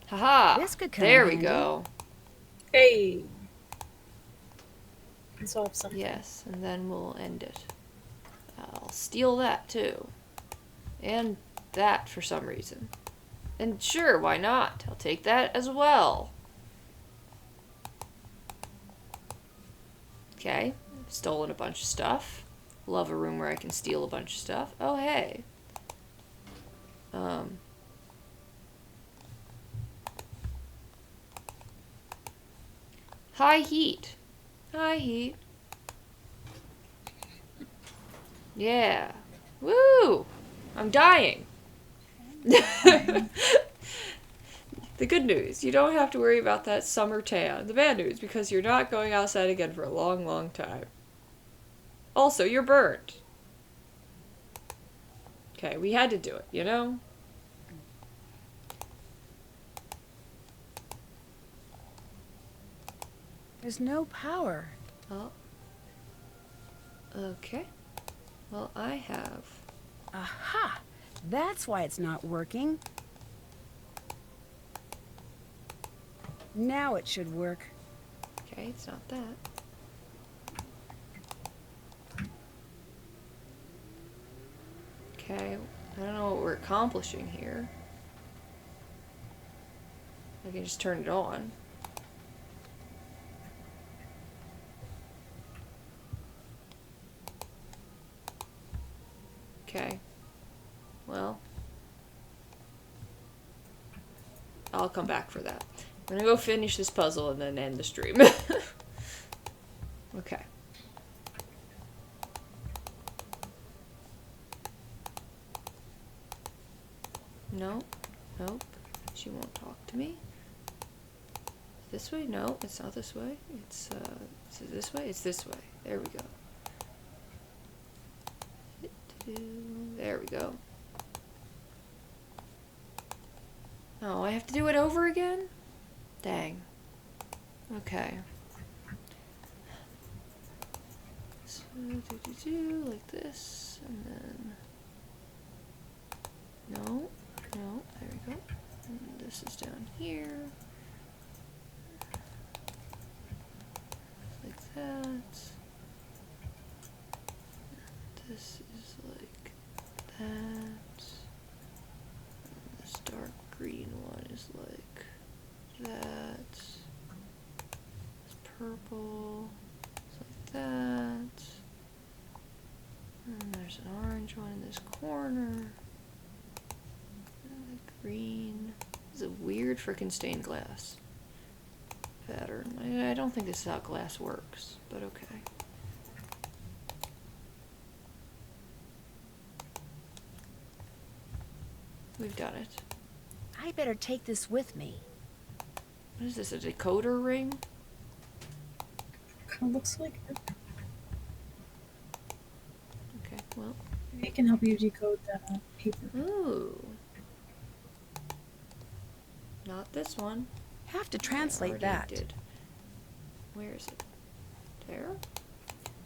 Haha! This could come There in we handy. go. Hey. Can solve something. Yes, and then we'll end it. I'll steal that too. And that for some reason. And sure, why not? I'll take that as well. Okay, stolen a bunch of stuff. Love a room where I can steal a bunch of stuff. Oh, hey. High heat. High heat. Yeah. Woo! I'm dying. The good news, you don't have to worry about that summer tan. The bad news, because you're not going outside again for a long, long time. Also, you're burned. Okay, we had to do it, you know? There's no power. Oh. Okay. Well, I have... Aha! That's why it's not working. Now it should work. Okay, it's not that. Okay, I don't know what we're accomplishing here. I can just turn it on. Okay. Well. I'll come back for that. I'm gonna go finish this puzzle and then end the stream. Okay. No. Nope. She won't talk to me. This way? No, it's not this way. It's this way? It's this way. There we go. There we go. Oh, I have to do it over again? Dang. Okay. So, like this, and then... No, there we go. And this is down here. Like that. This is like that. And this dark green one is like that. This purple is like that. And there's an orange one in this corner. And the green. This is a weird frickin' stained glass pattern. I don't think this is how glass works, but okay. We've done it. I better take this with me. What is this, a decoder ring? Kind of looks like it. Okay, well. Maybe it can help you decode that paper. Ooh. Not this one. Have to translate that. Did. Where is it? There?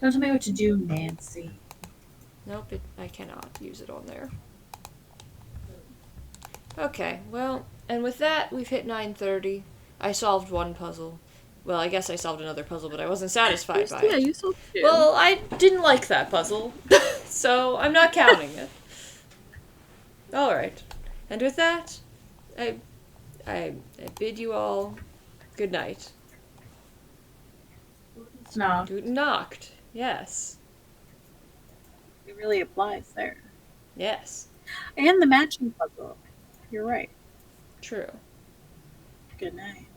Don't tell me what to do, Nancy. Nope, I cannot use it on there. Okay, well, and with that, we've hit 9:30. I solved one puzzle. Well, I guess I solved another puzzle, but I wasn't satisfied by Yeah, it. you solved two. Well, I didn't like that puzzle, so I'm not counting it. Alright. And with that, I bid you all good night. No, Guten Nacht. Yes. it really applies there. Yes. And the matching puzzle. You're right. True. Good night.